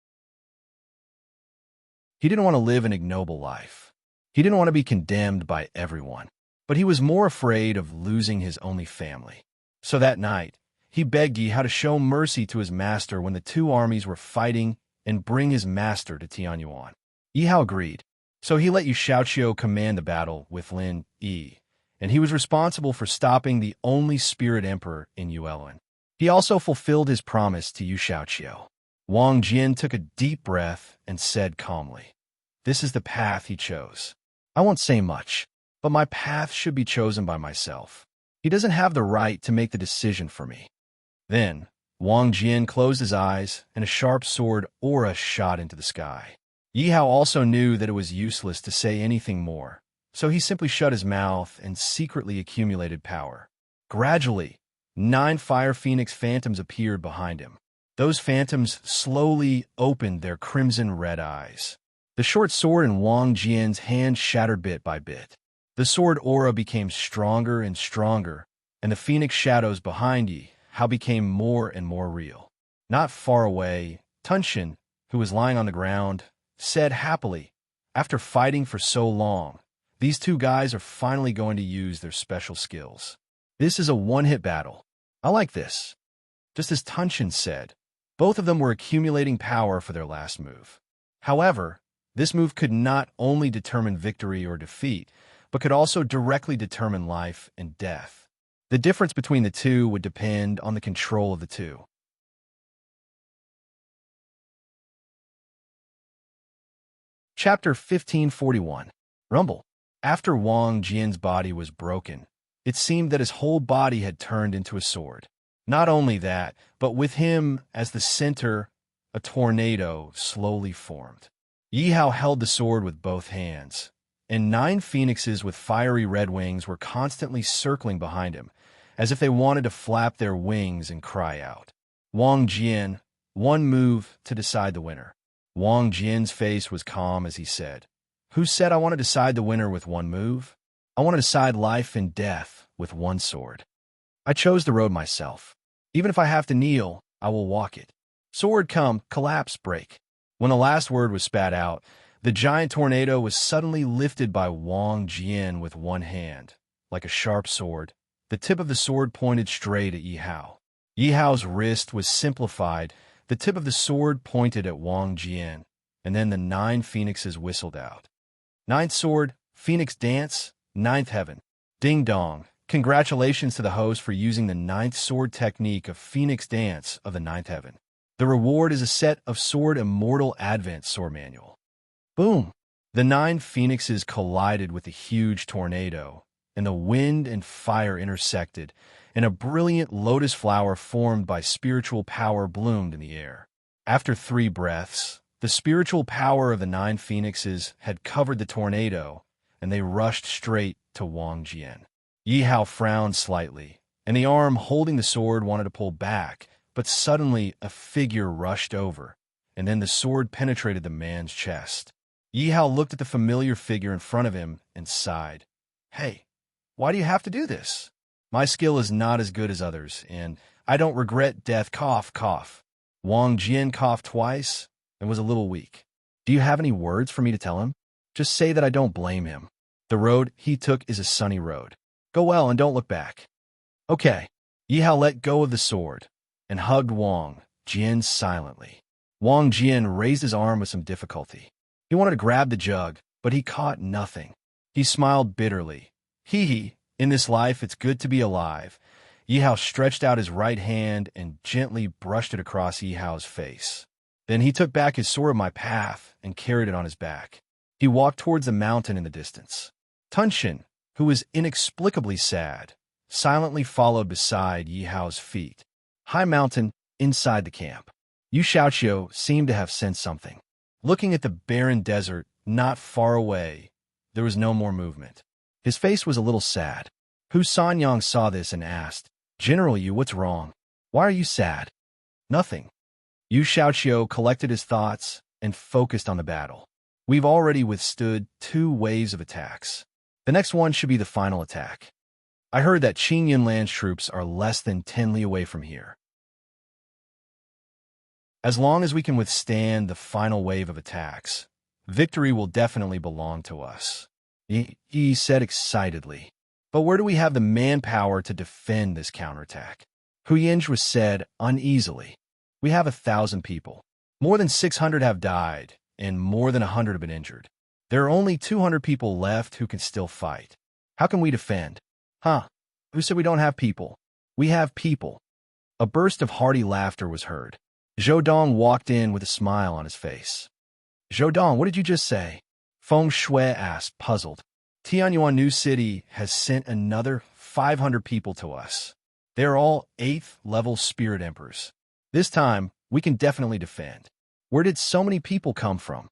He didn't want to live an ignoble life. He didn't want to be condemned by everyone. But he was more afraid of losing his only family. So that night, he begged Yi Hao to show mercy to his master when the two armies were fighting and bring his master to Tianyuan. Yi Hao agreed. So he let Yu Shaoqiu command the battle with Lin Yi, and he was responsible for stopping the only spirit emperor in Yuelun. He also fulfilled his promise to Yu Shaoqiu. Wang Jian took a deep breath and said calmly, "This is the path he chose. I won't say much, but my path should be chosen by myself. He doesn't have the right to make the decision for me." Then, Wang Jian closed his eyes, and a sharp sword aura shot into the sky. Yi Hao also knew that it was useless to say anything more, so he simply shut his mouth and secretly accumulated power. Gradually, 9 fire phoenix phantoms appeared behind him. Those phantoms slowly opened their crimson red eyes. The short sword in Wang Jian's hand shattered bit by bit. The sword aura became stronger and stronger, and the phoenix shadows behind Yi Hao became more and more real. Not far away, Tunshin, who was lying on the ground, said happily, "After fighting for so long, these two guys are finally going to use their special skills. This is a one-hit battle. I like this." Just as Tunshin said, both of them were accumulating power for their last move. However, this move could not only determine victory or defeat, but could also directly determine life and death. The difference between the two would depend on the control of the two. Chapter 1541. Rumble. After Wang Jian's body was broken, it seemed that his whole body had turned into a sword. Not only that, but with him as the center, a tornado slowly formed. Yi Hao held the sword with both hands, and 9 phoenixes with fiery red wings were constantly circling behind him, as if they wanted to flap their wings and cry out. Wang Jian, one move to decide the winner. Wang Jian's face was calm as he said, "Who said I want to decide the winner with one move? I want to decide life and death with one sword. I chose the road myself. Even if I have to kneel, I will walk it. Sword come, collapse, break." When the last word was spat out, the giant tornado was suddenly lifted by Wang Jian with one hand, like a sharp sword. The tip of the sword pointed straight at Yi Hao. Yi Hao's wrist was simplified. The tip of the sword pointed at Wang Jian, and then the 9 phoenixes whistled out. 9th sword, Phoenix dance, 9th heaven. Ding dong. Congratulations to the host for using the 9th sword technique of Phoenix dance of the 9th heaven. The reward is a set of Sword Immortal Advent Sword Manual. Boom! The 9 phoenixes collided with the huge tornado, and the wind and fire intersected, and a brilliant lotus flower formed by spiritual power bloomed in the air. After 3 breaths, the spiritual power of the 9 phoenixes had covered the tornado, and they rushed straight to Wang Jian. Yi Hao frowned slightly, and the arm holding the sword wanted to pull back, but suddenly a figure rushed over, and then the sword penetrated the man's chest. Yi Hao looked at the familiar figure in front of him and sighed. "Hey, why do you have to do this? My skill is not as good as others, and I don't regret death." Cough, cough. Wang Jian coughed twice and was a little weak. "Do you have any words for me to tell him? Just say that I don't blame him. The road he took is a sunny road. Go well and don't look back." "Okay." Yi Hao let go of the sword and hugged Wang Jian silently. Wang Jian raised his arm with some difficulty. He wanted to grab the jug, but he caught nothing. He smiled bitterly. Hee, in this life it's good to be alive." Yi Hao stretched out his right hand and gently brushed it across Yi Hao's face. Then he took back his sword of my path and carried it on his back. He walked towards the mountain in the distance. Tunshin, who was inexplicably sad, silently followed beside Yi Hao's feet. High mountain, inside the camp. Yu Xiaoqiu seemed to have sensed something. Looking at the barren desert not far away, there was no more movement. His face was a little sad. Hu Sanyang saw this and asked, "General Yu, what's wrong? Why are you sad?" "Nothing." Yu Xiaoqiu collected his thoughts and focused on the battle. "We've already withstood 2 waves of attacks. The next one should be the final attack. I heard that Qing Yunlan's troops are less than 10 li away from here. As long as we can withstand the final wave of attacks, victory will definitely belong to us," he said excitedly. "But where do we have the manpower to defend this counterattack?" Hu Yinj was said uneasily. "We have 1,000 people. More than 600 have died, and more than 100 have been injured. There are only 200 people left who can still fight. How can we defend?" "Huh? Who said we don't have people? We have people." A burst of hearty laughter was heard. Zhou Dong walked in with a smile on his face. "Zhou Dong, what did you just say?" Feng Shui asked, puzzled. "Tianyuan New City has sent another 500 people to us. They are all 8th level spirit emperors. This time, we can definitely defend. Where did so many people come from?"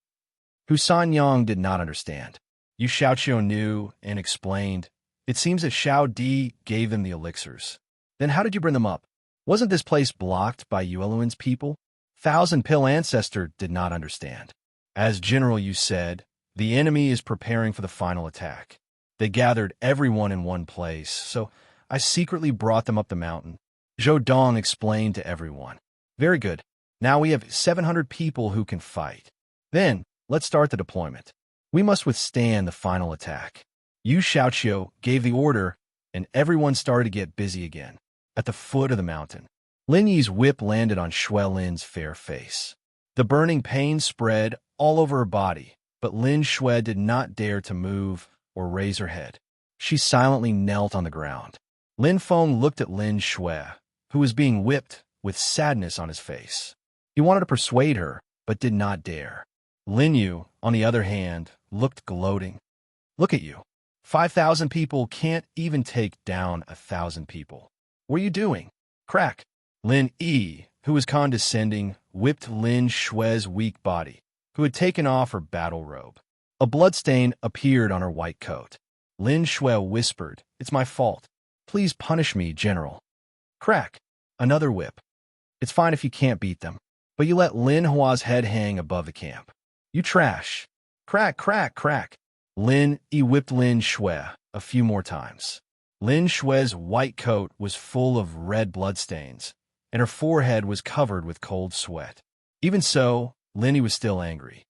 Hu Sanyang did not understand. Yu Xiaoqiu knew and explained. "It seems that Xiao Di gave them the elixirs." "Then how did you bring them up? Wasn't this place blocked by Yueluan's people?" Thousand Pill Ancestor did not understand. "As General Yu said, the enemy is preparing for the final attack. They gathered everyone in one place, so I secretly brought them up the mountain. Zhou Dong explained to everyone. Very good. Now we have 700 people who can fight. Then, let's start the deployment. We must withstand the final attack. Yu Xiaoqiu gave the order, and everyone started to get busy again. At the foot of the mountain, Lin Yi's whip landed on Xue Lin's fair face. The burning pain spread all over her body, but Lin Xue did not dare to move or raise her head. She silently knelt on the ground. Lin Feng looked at Lin Xue, who was being whipped, with sadness on his face. He wanted to persuade her, but did not dare. Lin Yu, on the other hand, looked gloating. Look at you. 5,000 people can't even take down 1,000 people. What are you doing? Crack. Lin Yi, who was condescending, whipped Lin Xue's weak body, who had taken off her battle robe. A bloodstain appeared on her white coat. Lin Xue whispered, "It's my fault. Please punish me, General." Crack. Another whip. It's fine if you can't beat them, but you let Lin Hua's head hang above the camp. You trash. Crack, crack, crack. Lin Yi whipped Lin Xue a few more times. Lin Xue's white coat was full of red bloodstains, and her forehead was covered with cold sweat. Even so, Lin Yi was still angry.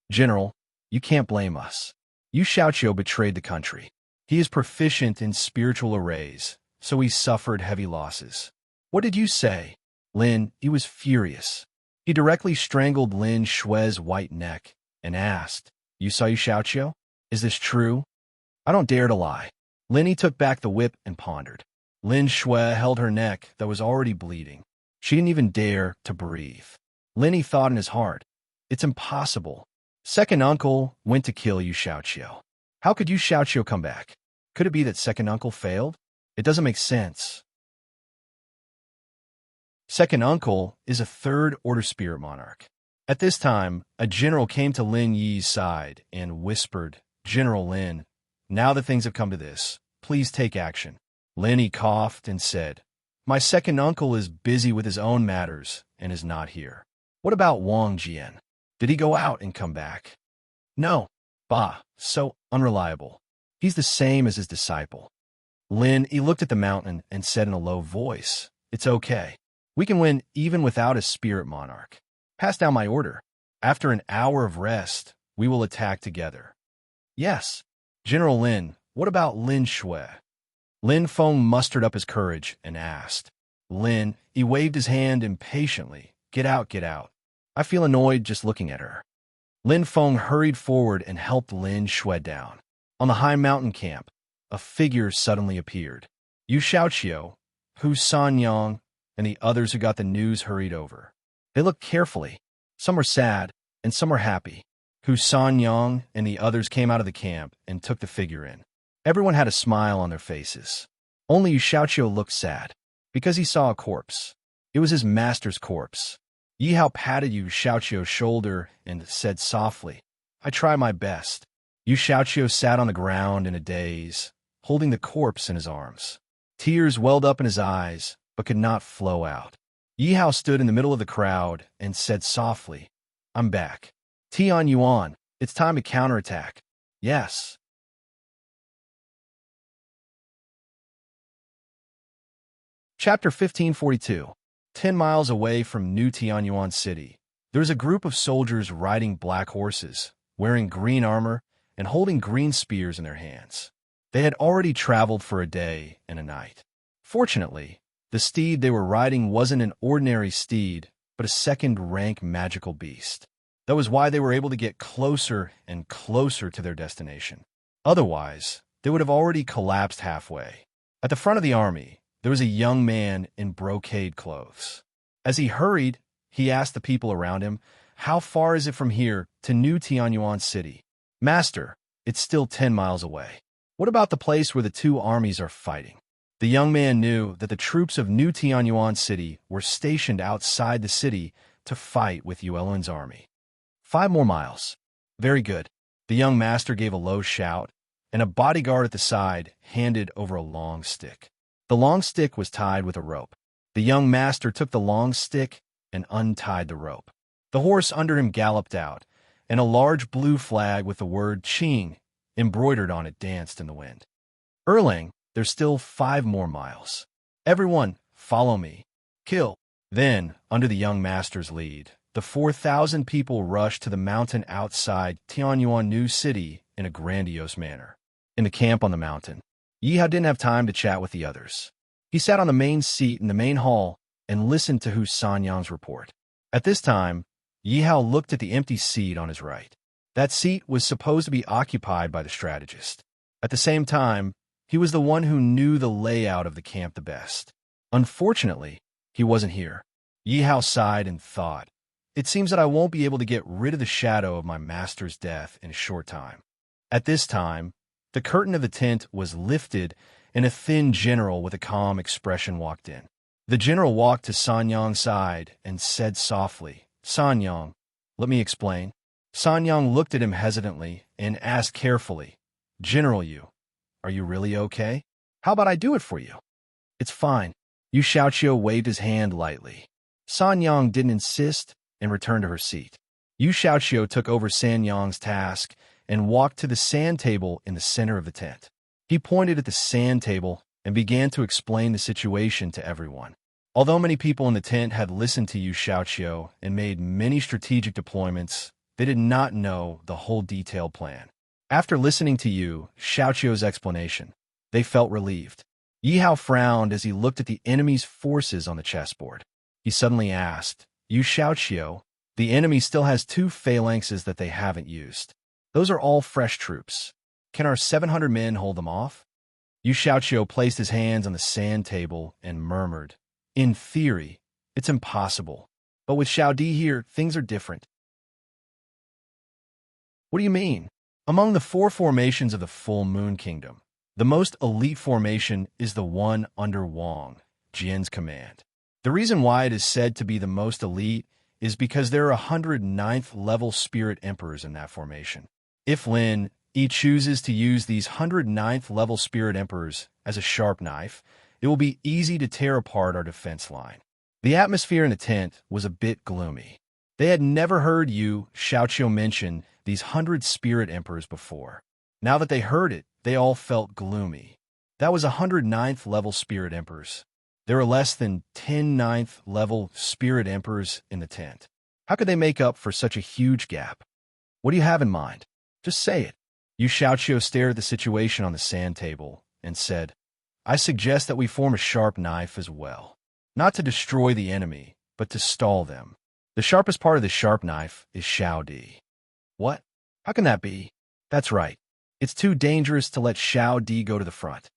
General, you can't blame us. Yu Xiaoqiu betrayed the country. He is proficient in spiritual arrays, so he suffered heavy losses. What did you say? Lin Yi was furious. He directly strangled Lin Xue's white neck and asked, "You saw Yu Xiaoqiu? Is this true?" "I don't dare to lie." Lin Yi took back the whip and pondered. Lin Xue held her neck that was already bleeding. She didn't even dare to breathe. Lin Yi thought in his heart, "It's impossible. Second uncle went to kill Yu Xiaoqiu. How could Yu Xiaoqiu come back? Could it be that second uncle failed? It doesn't make sense." Second uncle is a third-order spirit monarch. At this time, a general came to Lin Yi's side and whispered, "General Lin, now that things have come to this, please take action." Lin Yi coughed and said, "My second uncle is busy with his own matters and is not here." "What about Wang Jian? Did he go out and come back?" "No." "Bah, so unreliable. He's the same as his disciple." Lin Yi looked at the mountain and said in a low voice, "It's okay. We can win even without a spirit monarch. Pass down my order. After an hour of rest, we will attack together." "Yes." "General Lin, what about Lin Xue?" Lin Feng mustered up his courage and asked. Lin, he waved his hand impatiently. Get out, get out. I feel annoyed just looking at her." Lin Feng hurried forward and helped Lin Xue down. On the high mountain camp, a figure suddenly appeared. Yu Xiaoqiu, Hu Sanyang, and the others who got the news hurried over. They looked carefully. Some were sad, and some were happy. Hu Sanyang and the others came out of the camp and took the figure in. Everyone had a smile on their faces. Only Yu Xiaoqiu looked sad, because he saw a corpse. It was his master's corpse. Yi Hao patted Yu Xiaoqiu's shoulder and said softly, "I try my best." Yu Xiaoqiu sat on the ground in a daze, holding the corpse in his arms. Tears welled up in his eyes, but could not flow out. Yi Hao stood in the middle of the crowd and said softly, "I'm back. Tian Yuan, it's time to counterattack." "Yes." Chapter 1542. 10 miles away from New Tianyuan City, there is a group of soldiers riding black horses, wearing green armor, and holding green spears in their hands. They had already traveled for a day and a night. Fortunately, the steed they were riding wasn't an ordinary steed, but a second-rank magical beast. That was why they were able to get closer and closer to their destination. Otherwise, they would have already collapsed halfway. At the front of the army, there was a young man in brocade clothes. As he hurried, he asked the people around him, "How far is it from here to New Tianyuan City?" "Master, it's still 10 miles away." "What about the place where the two armies are fighting?" The young man knew that the troops of New Tianyuan City were stationed outside the city to fight with Yuelin's army. 5 more miles. Very good. The young master gave a low shout, and a bodyguard at the side handed over a long stick. The long stick was tied with a rope. The young master took the long stick and untied the rope. The horse under him galloped out, and a large blue flag with the word Qing embroidered on it danced in the wind. Erlang, there's still 5 more miles. Everyone, follow me. Kill. Then, under the young master's lead, the 4,000 people rushed to the mountain outside Tianyuan New City in a grandiose manner. In the camp on the mountain, Yihao didn't have time to chat with the others. He sat on the main seat in the main hall and listened to Hu Sanyang's report. At this time, Yihao looked at the empty seat on his right. That seat was supposed to be occupied by the strategist. At the same time, he was the one who knew the layout of the camp the best. Unfortunately, he wasn't here. Yihao sighed and thought, "It seems that I won't be able to get rid of the shadow of my master's death in a short time." At this time, the curtain of the tent was lifted and a thin general with a calm expression walked in. The general walked to Sanyang's side and said softly, "Sanyang, let me explain." Sanyang looked at him hesitantly and asked carefully, "General Yu, are you really okay? How about I do it for you?" "It's fine." Yu Xiaoqiu waved his hand lightly. Sanyang didn't insist and returned to her seat. Yu Xiaoqiu took over Sanyang's task and walked to the sand table in the center of the tent. He pointed at the sand table and began to explain the situation to everyone. Although many people in the tent had listened to Yu Xiaoqiu and made many strategic deployments, they did not know the whole detailed plan. After listening to Yu Xiaoqiu's explanation, they felt relieved. Yihao frowned as he looked at the enemy's forces on the chessboard. He suddenly asked, "Yu Xiaoqiu, the enemy still has 2 phalanxes that they haven't used. Those are all fresh troops. Can our 700 men hold them off?" Yu Xiaoqiu placed his hands on the sand table and murmured, "In theory, it's impossible. But with Xiao Di here, things are different." "What do you mean?" "Among the 4 formations of the Full Moon Kingdom, the most elite formation is the one under Wang Jian's command. The reason why it is said to be the most elite is because there are 109th level spirit emperors in that formation. If Lin Yi chooses to use these 109th level spirit emperors as a sharp knife, it will be easy to tear apart our defense line." The atmosphere in the tent was a bit gloomy. They had never heard Yu Xiaoqiu mention these 100 spirit emperors before. Now that they heard it, they all felt gloomy. That was 109th level spirit emperors. There were less than 10 9th level spirit emperors in the tent. How could they make up for such a huge gap? "What do you have in mind? Just say it." Yu Xiaoqiu stared at the situation on the sand table and said, "I suggest that we form a sharp knife as well. Not to destroy the enemy, but to stall them. The sharpest part of the sharp knife is Xiao Di." "What? How can that be?" "That's right. It's too dangerous to let Xiao Di go to the front."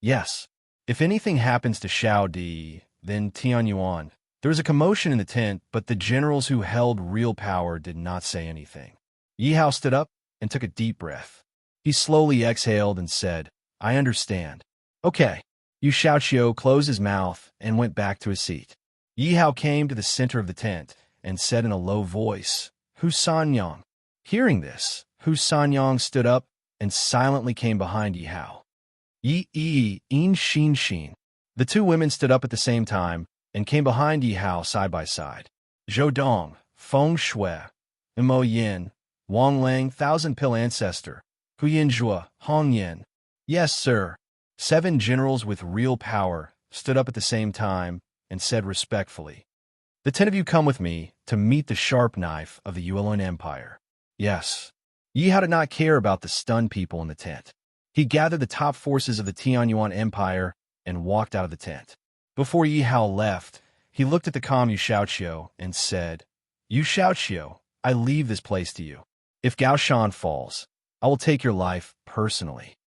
"Yes. If anything happens to Xiao Di, then Tianyuan." There was a commotion in the tent, but the generals who held real power did not say anything. Yihao stood up and took a deep breath. He slowly exhaled and said, "I understand." "Okay." Yu Xiaoqiu closed his mouth and went back to his seat. Yihao came to the center of the tent and said in a low voice, "Hu Sanyang." Hearing this, Hu Sanyang stood up and silently came behind Yihao. "Yi in Xin Xin." The 2 women stood up at the same time and came behind Yihao side by side. "Zhou Dong, Feng Shui, Mo Yin, Wang Lang, Thousand Pill Ancestor, Hu Yinzhua, Hong Yin." "Yes, sir." 7 generals with real power stood up at the same time and said respectfully, "The 10 of you come with me to meet the sharp knife of the Yuelun Empire." "Yes." Yihao did not care about the stunned people in the tent. He gathered the top forces of the Tianyuan Empire and walked out of the tent. Before Yihao left, he looked at the calm Yu Xiaoqiu and said, "Yu Xiaoqiu, I leave this place to you. If Gaoshan falls, I will take your life personally."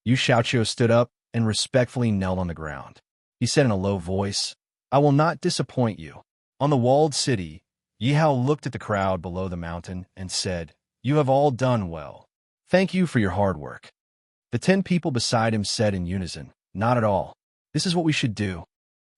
Yu Xiaoqiu stood up and respectfully knelt on the ground. He said in a low voice, "I will not disappoint you." On the walled city, Yihao looked at the crowd below the mountain and said, "You have all done well. Thank you for your hard work." The 10 people beside him said in unison, "Not at all. This is what we should do.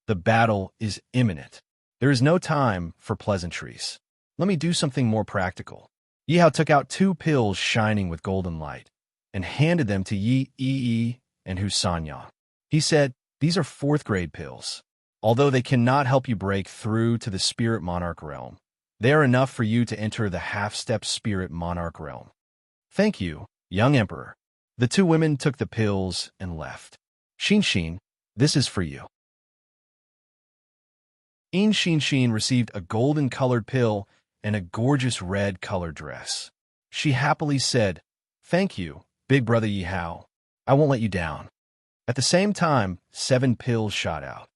The battle is imminent. There is no time for pleasantries. Let me do something more practical." Yihao took out 2 pills shining with golden light and handed them to Yi and Hu Sanyang. He said, "These are 4th grade pills. Although they cannot help you break through to the spirit monarch realm, they are enough for you to enter the half-step spirit monarch realm." "Thank you, young emperor." The two women took the pills and left. Xin, this is for you. Xin received a golden-colored pill and a gorgeous red-colored dress. She happily said, "Thank you, big brother Yi Hao. I won't let you down." At the same time, 7 pills shot out.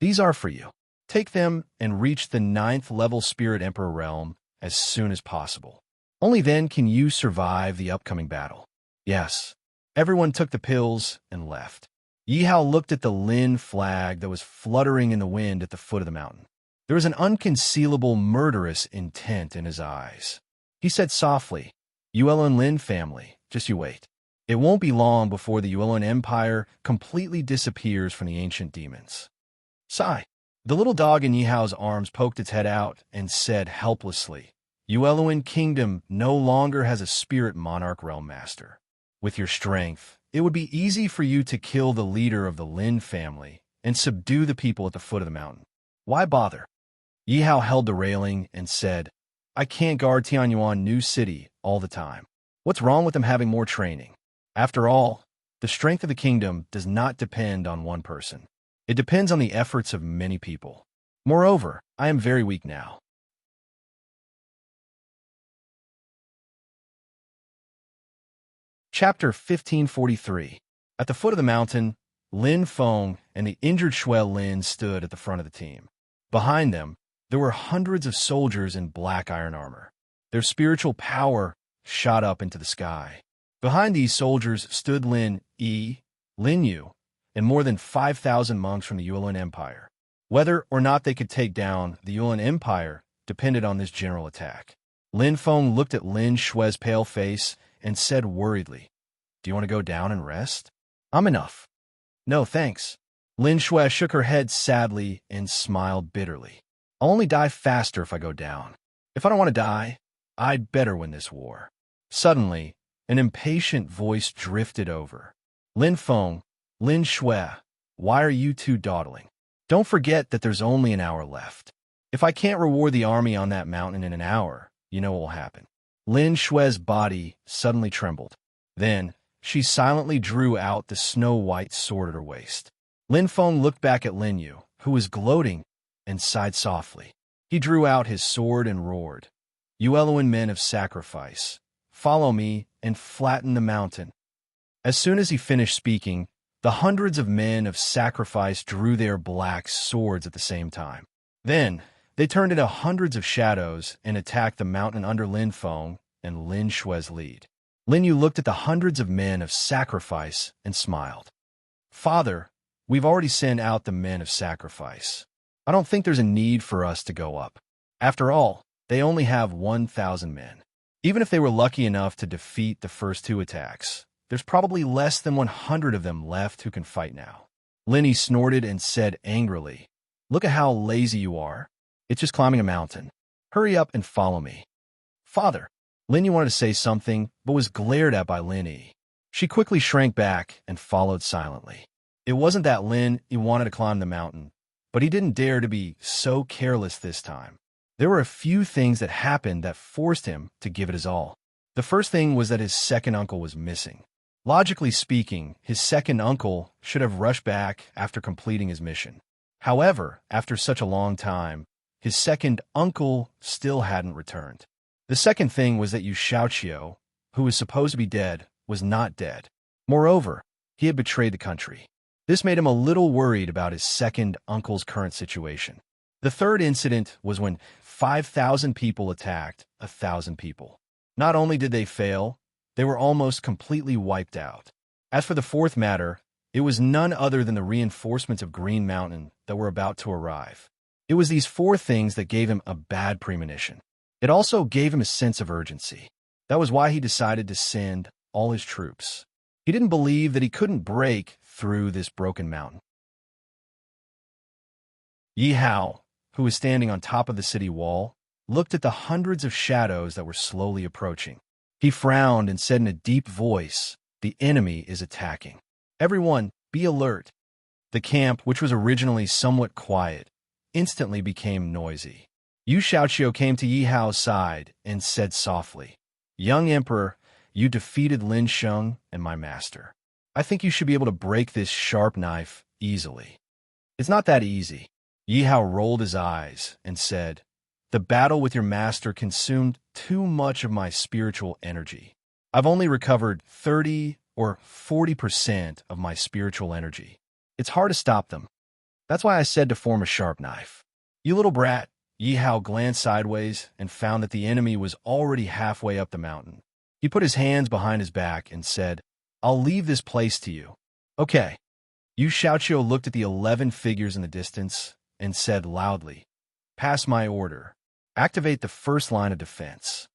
"These are for you. Take them and reach the 9th-level Spirit Emperor realm as soon as possible. Only then can you survive the upcoming battle." Yes. Everyone took the pills and left. Yi Hao looked at the Lin flag that was fluttering in the wind at the foot of the mountain. There was an unconcealable murderous intent in his eyes. He said softly, "Yuelun Lin family, just you wait. It won't be long before the Yuelun Empire completely disappears from the ancient demons." Sigh. The little dog in Yi Hao's arms poked its head out and said helplessly, "Yuelun Kingdom no longer has a spirit monarch realm master. With your strength, it would be easy for you to kill the leader of the Lin family and subdue the people at the foot of the mountain. Why bother?" Yi Hao held the railing and said, "I can't guard Tianyuan New City all the time. What's wrong with them having more training? After all, the strength of the kingdom does not depend on one person. It depends on the efforts of many people. Moreover, I am very weak now." Chapter 1543. At the foot of the mountain, Lin Feng and the injured Shui Lin stood at the front of the team. Behind them, there were hundreds of soldiers in black iron armor. Their spiritual power shot up into the sky. Behind these soldiers stood Lin Yi, Lin Yu, and more than 5,000 monks from the Yuelun Empire. Whether or not they could take down the Yuelun Empire depended on this general attack. Lin Feng looked at Lin Shui's pale face and said worriedly, "Do you want to go down and rest?" "I'm enough." "No, thanks." Lin Shui shook her head sadly and smiled bitterly. "I'll only die faster if I go down. If I don't want to die, I'd better win this war." Suddenly, an impatient voice drifted over. "Lin Feng, Lin Shui, why are you two dawdling? Don't forget that there's only an hour left. If I can't reward the army on that mountain in an hour, you know what will happen." Lin Shui's body suddenly trembled. Then, she silently drew out the snow-white sword at her waist. Lin Feng looked back at Lin Yu, who was gloating, and sighed softly. He drew out his sword and roared, "Yuelun men of sacrifice, follow me and flatten the mountain." As soon as he finished speaking, the hundreds of men of sacrifice drew their black swords at the same time. Then, they turned into hundreds of shadows and attacked the mountain under Lin Feng and Lin Shui's lead. Lin Yu looked at the hundreds of men of sacrifice and smiled. "Father, we've already sent out the men of sacrifice. I don't think there's a need for us to go up. After all, they only have 1,000 men. Even if they were lucky enough to defeat the first 2 attacks, there's probably less than 100 of them left who can fight now." Lin Yi snorted and said angrily, "Look at how lazy you are. It's just climbing a mountain. Hurry up and follow me." "Father." Lin Yi wanted to say something, but was glared at by Lin Yi. She quickly shrank back and followed silently. It wasn't that Lin Yi wanted to climb the mountain, but he didn't dare to be so careless this time. There were a few things that happened that forced him to give it his all. The first thing was that his second uncle was missing. Logically speaking, his second uncle should have rushed back after completing his mission. However, after such a long time, his second uncle still hadn't returned. The second thing was that Yu Shaoqiu, who was supposed to be dead, was not dead. Moreover, he had betrayed the country. This made him a little worried about his second uncle's current situation. The third incident was when 5,000 people attacked 1,000 people. Not only did they fail, they were almost completely wiped out. As for the fourth matter, it was none other than the reinforcements of Green Mountain that were about to arrive. It was these 4 things that gave him a bad premonition. It also gave him a sense of urgency. That was why he decided to send all his troops. He didn't believe that he couldn't break through this broken mountain. Yi Hao, who was standing on top of the city wall, looked at the hundreds of shadows that were slowly approaching. He frowned and said in a deep voice, "The enemy is attacking. Everyone, be alert." The camp, which was originally somewhat quiet, instantly became noisy. Yu Shaoqiu came to Yi Hao's side and said softly, "Young Emperor, You defeated Lin Sheng and my master. I think you should be able to break this sharp knife easily. It's not that easy. Yi Hao rolled his eyes and said, the battle with your master consumed too much of my spiritual energy. I've only recovered 30 or 40% of my spiritual energy. It's hard to stop them. That's why I said to form a sharp knife. You little brat. Yi Hao glanced sideways and found that the enemy was already halfway up the mountain. He put his hands behind his back and said, I'll leave this place to you. Okay. Yu Xiaoqiu looked at the 11 figures in the distance and said loudly, pass my order. Activate the first line of defense.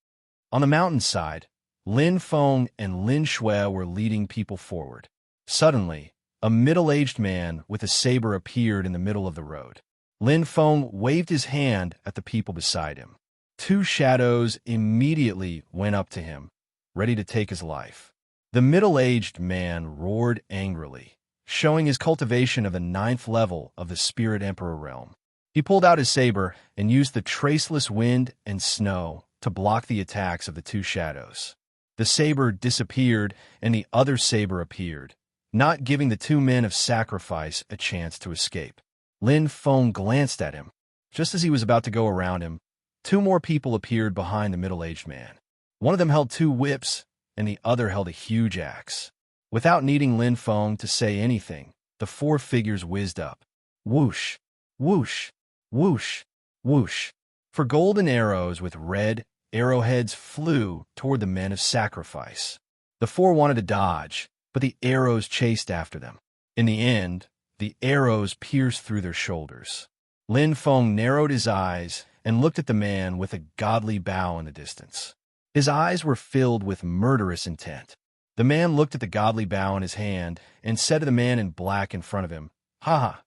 On the mountainside, Lin Feng and Lin Shui were leading people forward. Suddenly, a middle-aged man with a saber appeared in the middle of the road. Lin Feng waved his hand at the people beside him. 2 shadows immediately went up to him, ready to take his life. The middle-aged man roared angrily, showing his cultivation of the 9th level of the Spirit Emperor realm. He pulled out his saber and used the traceless wind and snow to block the attacks of the 2 shadows. The saber disappeared and the other saber appeared, not giving the 2 men of sacrifice a chance to escape. Lin Feng glanced at him. Just as he was about to go around him, 2 more people appeared behind the middle-aged man. One of them held 2 whips, and the other held a huge axe. Without needing Lin Feng to say anything, the 4 figures whizzed up. Whoosh, whoosh, whoosh, whoosh. 4 golden arrows with red arrowheads flew toward the men of sacrifice. The 4 wanted to dodge, but the arrows chased after them. In the end, the arrows pierced through their shoulders. Lin Feng narrowed his eyes and looked at the man with a godly bow in the distance. His eyes were filled with murderous intent. The man looked at the godly bow in his hand and said to the man in black in front of him, ha,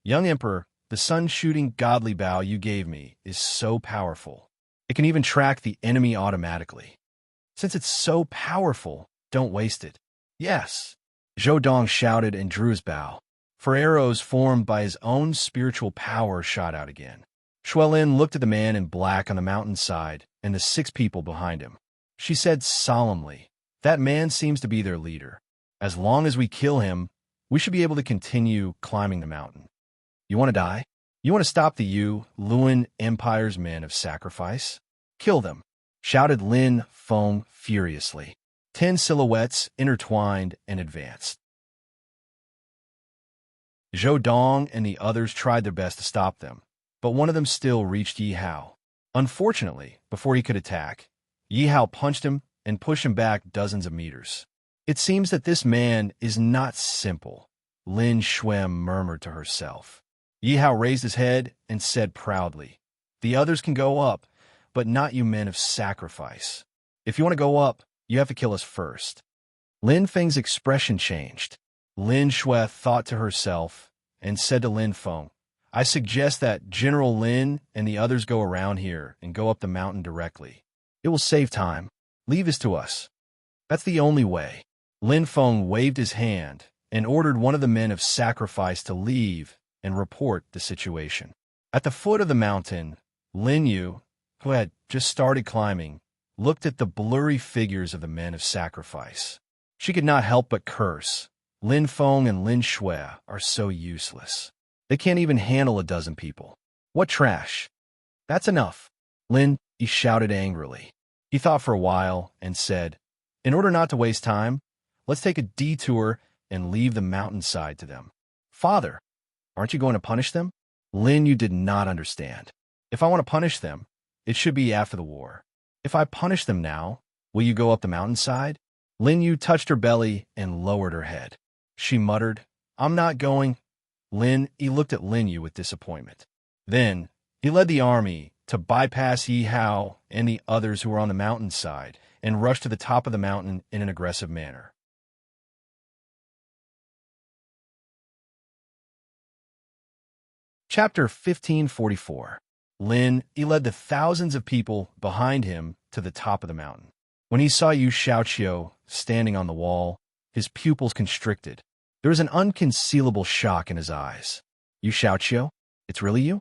young emperor, the sun-shooting godly bow you gave me is so powerful. It can even track the enemy automatically. Since it's so powerful, don't waste it. Yes. Zhou Dong shouted and drew his bow. 4 arrows formed by his own spiritual power shot out again. Shuelin looked at the man in black on the mountainside and the 6 people behind him. She said solemnly, that man seems to be their leader. As long as we kill him, we should be able to continue climbing the mountain. You want to die? You want to stop the Yu Luan Empire's men of sacrifice? Kill them, shouted Lin Feng furiously. 10 silhouettes intertwined and advanced. Zhou Dong and the others tried their best to stop them, but one of them still reached Yi Hao. Unfortunately, before he could attack, Yi Hao punched him and pushed him back dozens of meters. It seems that this man is not simple, Lin Shuem murmured to herself. Yi Hao raised his head and said proudly, the others can go up, but not you men of sacrifice. If you want to go up, you have to kill us first. Lin Feng's expression changed. Lin Shui thought to herself and said to Lin Feng, I suggest that General Lin and the others go around here and go up the mountain directly. It will save time. Leave this to us. That's the only way. Lin Feng waved his hand and ordered one of the men of sacrifice to leave and report the situation. At the foot of the mountain, Lin Yu, who had just started climbing, looked at the blurry figures of the men of sacrifice. She could not help but curse. Lin Feng and Lin Shui are so useless. They can't even handle a dozen people. What trash. That's enough. Lin, he shouted angrily. He thought for a while and said, in order not to waste time, let's take a detour and leave the mountainside to them. Father, aren't you going to punish them? Lin, you did not understand. If I want to punish them, it should be after the war. If I punish them now, will you go up the mountainside? Lin Yu touched her belly and lowered her head. She muttered, I'm not going. He looked at Lin Yu with disappointment. Then, he led the army to bypass Yi Hao and the others who were on the mountainside and rushed to the top of the mountain in an aggressive manner. Chapter 1544. He led the thousands of people behind him to the top of the mountain. When he saw Yu Xiaoqiu standing on the wall, his pupils constricted. There was an unconcealable shock in his eyes. Yu Xiaoqiu? It's really you?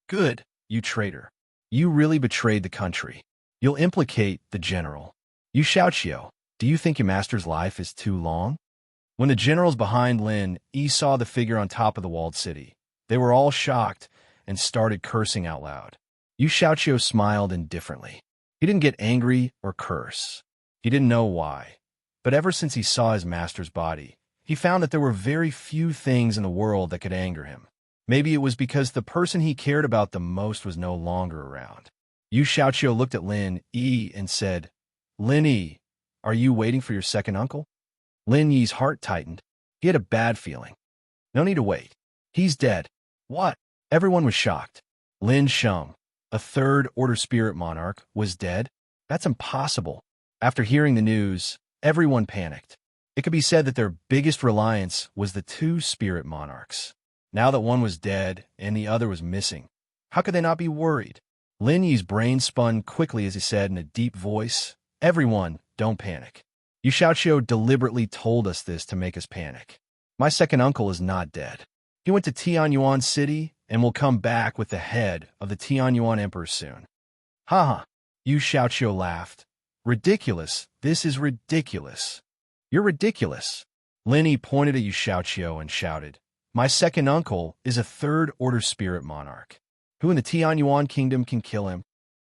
Good, you traitor. You really betrayed the country. You'll implicate the general. Yu Xiaoqiu, Do you think your master's life is too long? When the generals behind Lin Yi saw the figure on top of the walled city, they were all shocked and started cursing out loud. Yu Xiaoqiu smiled indifferently. He didn't get angry or curse. He didn't know why. But ever since he saw his master's body, he found that there were very few things in the world that could anger him. Maybe it was because the person he cared about the most was no longer around. Yu Xiaoqiu looked at Lin Yi and said, "Lin Yi, are you waiting for your second uncle?" Lin Yi's heart tightened. He had a bad feeling. No need to wait. He's dead. What? Everyone was shocked. Lin Sheng, a third-order spirit monarch, was dead? That's impossible. After hearing the news, everyone panicked. It could be said that their biggest reliance was the two spirit monarchs. Now that one was dead and the other was missing, how could they not be worried? Lin Yi's brain spun quickly as he said in a deep voice, "Everyone, don't panic. Yu Xiaoqiu deliberately told us this to make us panic. My second uncle is not dead. He went to Tianyuan City and will come back with the head of the Tianyuan Emperor soon." "Ha ha," Yu Xiaoqiu laughed. "Ridiculous. This is ridiculous." "You're ridiculous." Lin Yi pointed at Yu Xiaoqiu and shouted, "My second uncle is a third-order spirit monarch. Who in the Tianyuan kingdom can kill him?"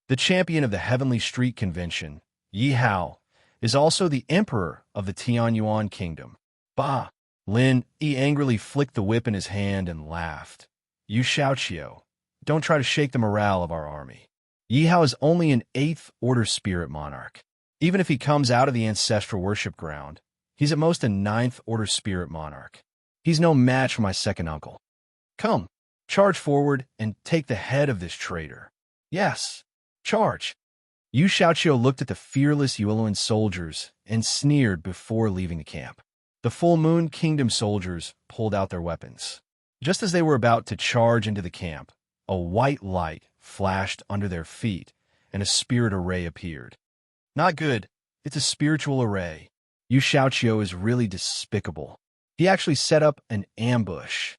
The champion of the Heavenly Street Convention, Yi Hao, is also the emperor of the Tianyuan kingdom. Bah! Lin Yi angrily flicked the whip in his hand and laughed. "Yu Xiaoqiu, don't try to shake the morale of our army. Yi Hao is only an 8th-order spirit monarch. Even if he comes out of the ancestral worship ground, he's at most a 9th-order spirit monarch. He's no match for my second uncle. Come, charge forward and take the head of this traitor. Yes, charge." Yu Xiaoqiu looked at the fearless Yueluan soldiers and sneered before leaving the camp. The Full Moon Kingdom soldiers pulled out their weapons. Just as they were about to charge into the camp, a white light flashed under their feet, and a spirit array appeared. Not good. It's a spiritual array. Yu Xiaoqiu is really despicable. He actually set up an ambush.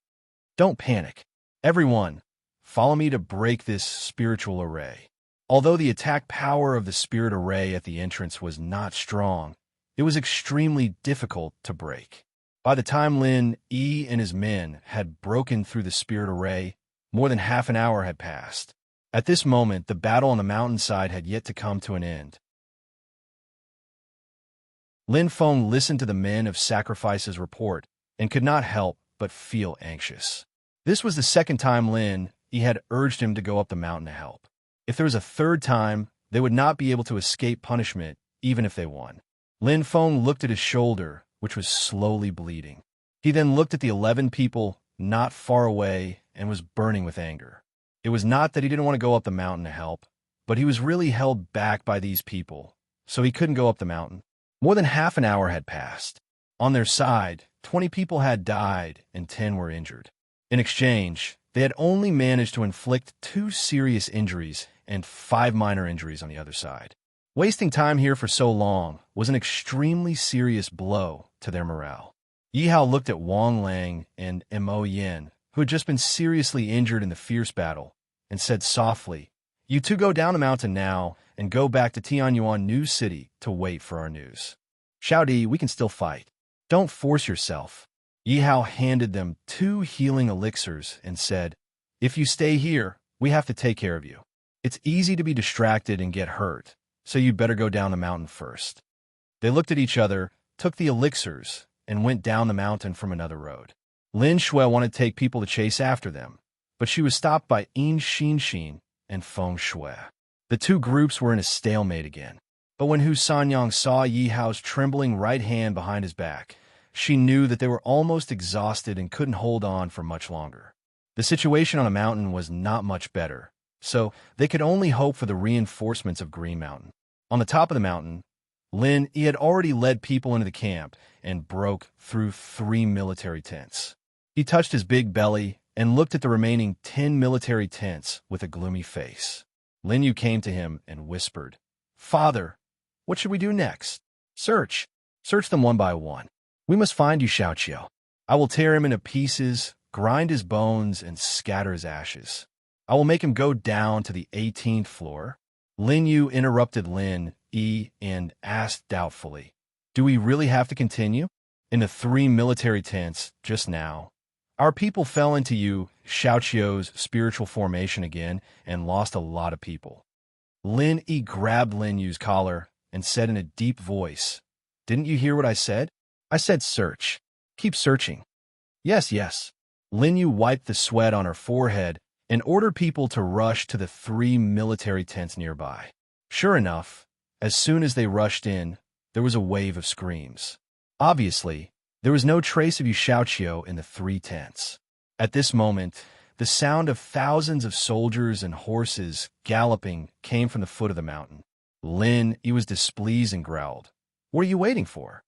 Don't panic. Everyone, follow me to break this spiritual array. Although the attack power of the spirit array at the entrance was not strong, it was extremely difficult to break. By the time Lin Yi and his men had broken through the spirit array, more than half an hour had passed. At this moment, the battle on the mountainside had yet to come to an end. Lin Feng listened to the men of Sacrifice's report and could not help but feel anxious. This was the second time Lin Yi had urged him to go up the mountain to help. If there was a third time, they would not be able to escape punishment, even if they won. Lin Feng looked at his shoulder, which was slowly bleeding. He then looked at the 11 people not far away and was burning with anger. It was not that he didn't want to go up the mountain to help, but he was really held back by these people, so he couldn't go up the mountain. More than half an hour had passed. On their side, 20 people had died and 10 were injured. In exchange, they had only managed to inflict 2 serious injuries and 5 minor injuries on the other side. Wasting time here for so long was an extremely serious blow to their morale. Yi Hao looked at Wang Lang and Mo Yin, who had just been seriously injured in the fierce battle, and said softly, "You two go down the mountain now and go back to Tianyuan New City to wait for our news. Xiaodi, we can still fight. Don't force yourself." Yi Hao handed them 2 healing elixirs and said, "If you stay here, we have to take care of you. It's easy to be distracted and get hurt, so you'd better go down the mountain first." They looked at each other, took the elixirs, and went down the mountain from another road. Lin Shui wanted to take people to chase after them, but she was stopped by Yin Xinxin and Feng Shui. The 2 groups were in a stalemate again. But when Hu Sanyang saw Yi Hao's trembling right hand behind his back, she knew that they were almost exhausted and couldn't hold on for much longer. The situation on the mountain was not much better, so they could only hope for the reinforcements of Green Mountain. On the top of the mountain, Lin Yi had already led people into the camp and broke through 3 military tents. He touched his big belly and looked at the remaining 10 military tents with a gloomy face. Lin Yu came to him and whispered, "Father, what should we do next?" Search them one by one. We must find Yu Xiaoqiu. I will tear him into pieces, grind his bones, and scatter his ashes. I will make him go down to the 18th floor. Lin Yu interrupted Lin Yi and asked doubtfully, Do we really have to continue? In the 3 military tents, just now, our people fell into Xiaoqiu's spiritual formation again and lost a lot of people. Lin Yi grabbed Lin Yu's collar and said in a deep voice, "Didn't you hear what I said? I said search. Keep searching." "Yes, yes." Lin Yu wiped the sweat on her forehead and ordered people to rush to the 3 military tents nearby. Sure enough, as soon as they rushed in, there was a wave of screams. Obviously, there was no trace of Xiaoqiu in the 3 tents. At this moment, the sound of thousands of soldiers and horses galloping came from the foot of the mountain. Lin Yi was displeased and growled, "What are you waiting for?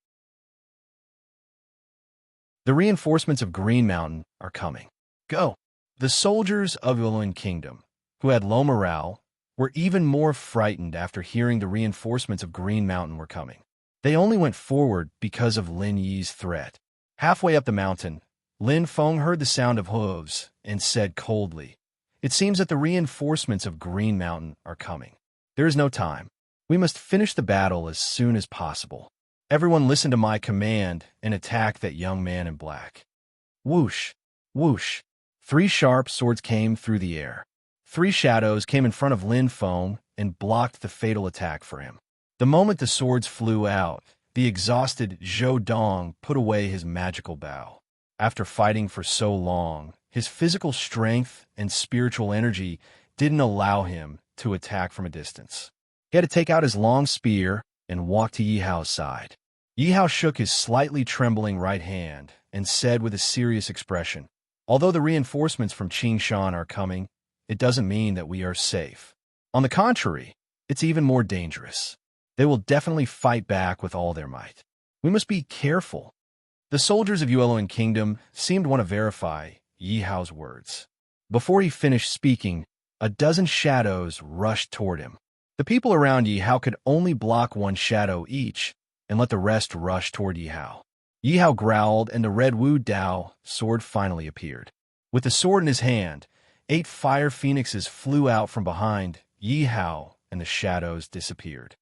The reinforcements of Green Mountain are coming. Go." The soldiers of Yuan Kingdom, who had low morale, were even more frightened after hearing the reinforcements of Green Mountain were coming. They only went forward because of Lin Yi's threat. Halfway up the mountain, Lin Feng heard the sound of hooves and said coldly, "It seems that the reinforcements of Green Mountain are coming. There is no time. We must finish the battle as soon as possible. Everyone listen to my command and attack that young man in black." Whoosh, whoosh. 3 sharp swords came through the air. 3 shadows came in front of Lin Feng and blocked the fatal attack for him. The moment the swords flew out, the exhausted Zhou Dong put away his magical bow. After fighting for so long, his physical strength and spiritual energy didn't allow him to attack from a distance. He had to take out his long spear and walk to Yi Hao's side. Yi Hao shook his slightly trembling right hand and said with a serious expression, "Although the reinforcements from Qingshan are coming, it doesn't mean that we are safe. On the contrary, it's even more dangerous. They will definitely fight back with all their might. We must be careful." The soldiers of Yuan Kingdom seemed to want to verify Yi Hao's words. Before he finished speaking, a dozen shadows rushed toward him. The people around Yi Hao could only block 1 shadow each and let the rest rush toward Yi Hao. Yi Hao growled, and the red Wu Dao sword finally appeared. With the sword in his hand, 8 fire phoenixes flew out from behind Yi Hao, and the shadows disappeared.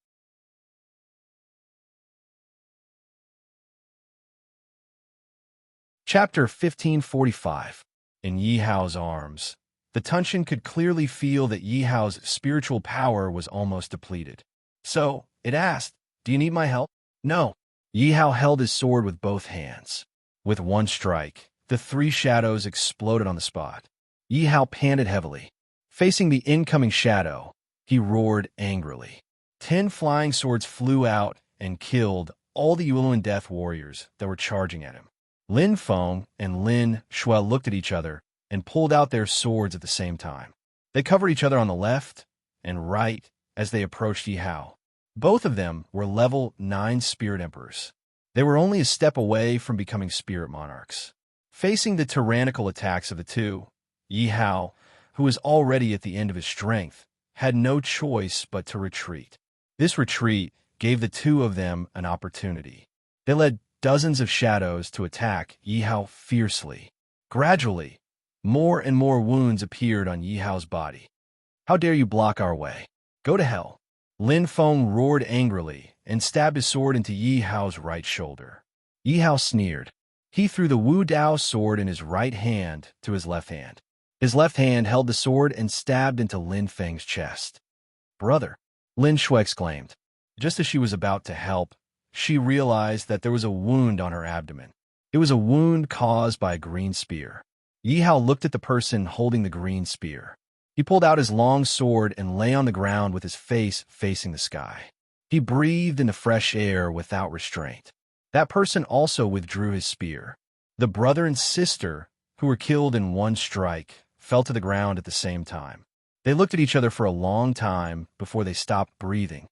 Chapter 1545. In Yi Hao's arms. The Tunshin could clearly feel that Yi Hao's spiritual power was almost depleted. So, it asked, "Do you need my help?" "No." Yi Hao held his sword with both hands. With one strike, the 3 shadows exploded on the spot. Yi Hao panted heavily. Facing the incoming shadow, he roared angrily. 10 flying swords flew out and killed all the Yuan death warriors that were charging at him. Lin Feng and Lin Shuai looked at each other and pulled out their swords at the same time. They covered each other on the left and right as they approached Yi Hao. Both of them were level 9 spirit emperors. They were only a step away from becoming spirit monarchs. Facing the tyrannical attacks of the two, Yi Hao, who was already at the end of his strength, had no choice but to retreat. This retreat gave the two of them an opportunity. They led dozens of shadows to attack Yi Hao fiercely. Gradually, more and more wounds appeared on Yi Hao's body. "How dare you block our way? Go to hell!" Lin Feng roared angrily and stabbed his sword into Yi Hao's right shoulder. Yi Hao sneered. He threw the Wu Dao sword in his right hand to his left hand. His left hand held the sword and stabbed into Lin Feng's chest. "Brother!" Lin Shui exclaimed. Just as she was about to help, she realized that there was a wound on her abdomen. It was a wound caused by a green spear. Yi Hao looked at the person holding the green spear. He pulled out his long sword and lay on the ground with his face facing the sky. He breathed in the fresh air without restraint. That person also withdrew his spear. The brother and sister, who were killed in one strike, fell to the ground at the same time. They looked at each other for a long time before they stopped breathing.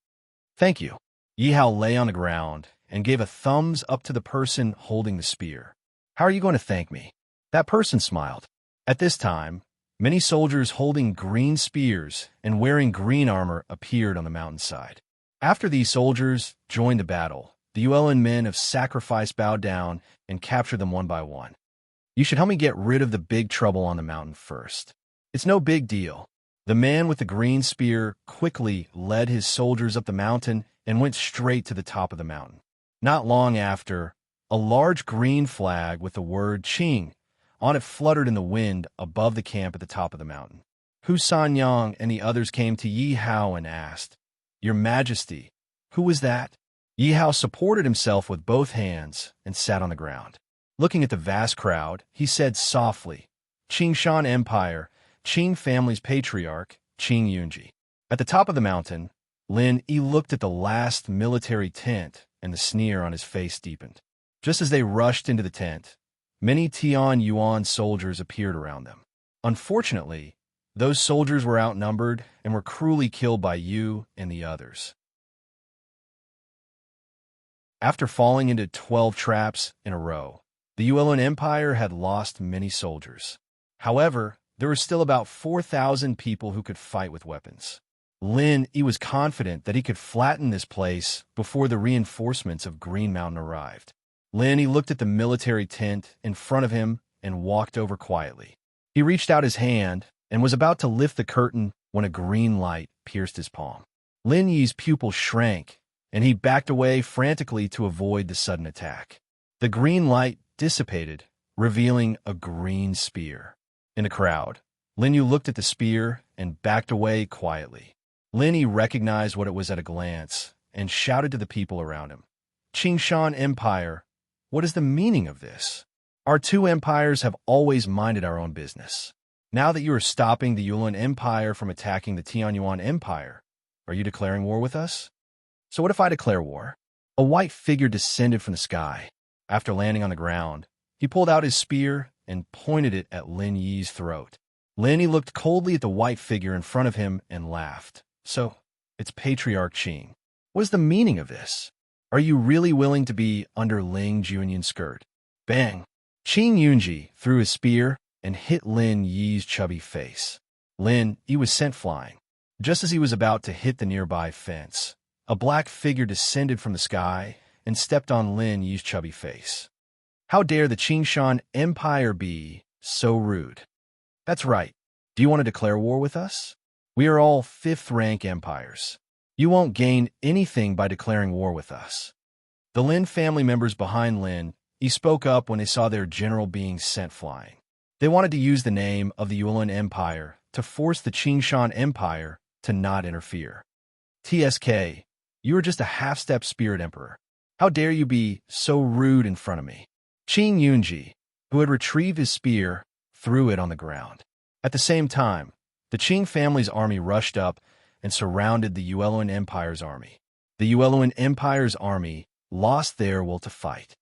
"Thank you." Yi Hao lay on the ground and gave a thumbs up to the person holding the spear. "How are you going to thank me?" That person smiled. At this time, many soldiers holding green spears and wearing green armor appeared on the mountainside. After these soldiers joined the battle, the Yuan men of sacrifice bowed down and captured them one by one. "You should help me get rid of the big trouble on the mountain first." "It's no big deal." The man with the green spear quickly led his soldiers up the mountain and went straight to the top of the mountain. Not long after, a large green flag with the word Qing on it fluttered in the wind above the camp at the top of the mountain. Hu Sanyang and the others came to Yi Hao and asked, "Your Majesty, who was that?" Yi Hao supported himself with both hands and sat on the ground. Looking at the vast crowd, he said softly, "Qingshan Empire, Qing family's patriarch, Qing Yunji." At the top of the mountain, Lin Yi looked at the last military tent, and the sneer on his face deepened. Just as they rushed into the tent, many Tian Yuan soldiers appeared around them. Unfortunately, those soldiers were outnumbered and were cruelly killed by Yu and the others. After falling into 12 traps in a row, the Yuan Empire had lost many soldiers. However, there were still about 4,000 people who could fight with weapons. Lin Yi was confident that he could flatten this place before the reinforcements of Green Mountain arrived. Lin Yi looked at the military tent in front of him and walked over quietly. He reached out his hand and was about to lift the curtain when a green light pierced his palm. Lin Yi's pupil shrank, and he backed away frantically to avoid the sudden attack. The green light dissipated, revealing a green spear. In the crowd, Lin Yu looked at the spear and backed away quietly. Lin Yi recognized what it was at a glance and shouted to the people around him, "Qingshan Empire, what is the meaning of this? Our two empires have always minded our own business. Now that you are stopping the Yuan Empire from attacking the Tianyuan Empire, are you declaring war with us?" "So what if I declare war?" A white figure descended from the sky. After landing on the ground, he pulled out his spear and pointed it at Lin Yi's throat. Lin Yi looked coldly at the white figure in front of him and laughed. "So, it's Patriarch Qing. What is the meaning of this? Are you really willing to be under Ling Junyun's skirt?" Bang! Qing Yunji threw his spear and hit Lin Yi's chubby face. Lin Yi was sent flying. Just as he was about to hit the nearby fence, a black figure descended from the sky and stepped on Lin Yi's chubby face. "How dare the Qingshan Empire be so rude?" "That's right. Do you want to declare war with us? We are all fifth-rank empires. You won't gain anything by declaring war with us." The Lin family members behind Lin Yi spoke up when they saw their general being sent flying. They wanted to use the name of the Yuan Empire to force the Qingshan Empire to not interfere. "TSK, you are just a half-step spirit emperor. How dare you be so rude in front of me?" Qing Yunji, who had retrieved his spear, threw it on the ground. At the same time, the Qing family's army rushed up and surrounded the Yuan Empire's army. The Yuan Empire's army lost their will to fight.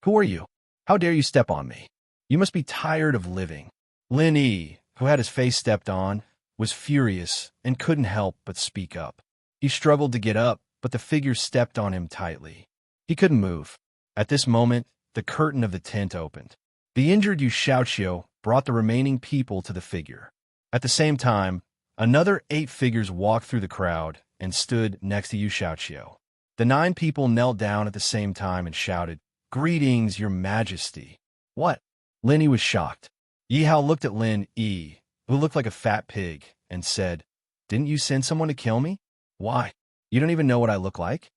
"Who are you? How dare you step on me? You must be tired of living." Lin Yi, who had his face stepped on, was furious and couldn't help but speak up. He struggled to get up, but the figure stepped on him tightly. He couldn't move. At this moment, the curtain of the tent opened. The injured Yu Xiaoqiu brought the remaining people to the figure. At the same time, another 8 figures walked through the crowd and stood next to Yu Xiaoqiu. The 9 people knelt down at the same time and shouted, "Greetings, Your Majesty." "What?" Lin Yi was shocked. Yi Hao looked at Lin Yi, who looked like a fat pig, and said, "Didn't you send someone to kill me? Why? You don't even know what I look like?"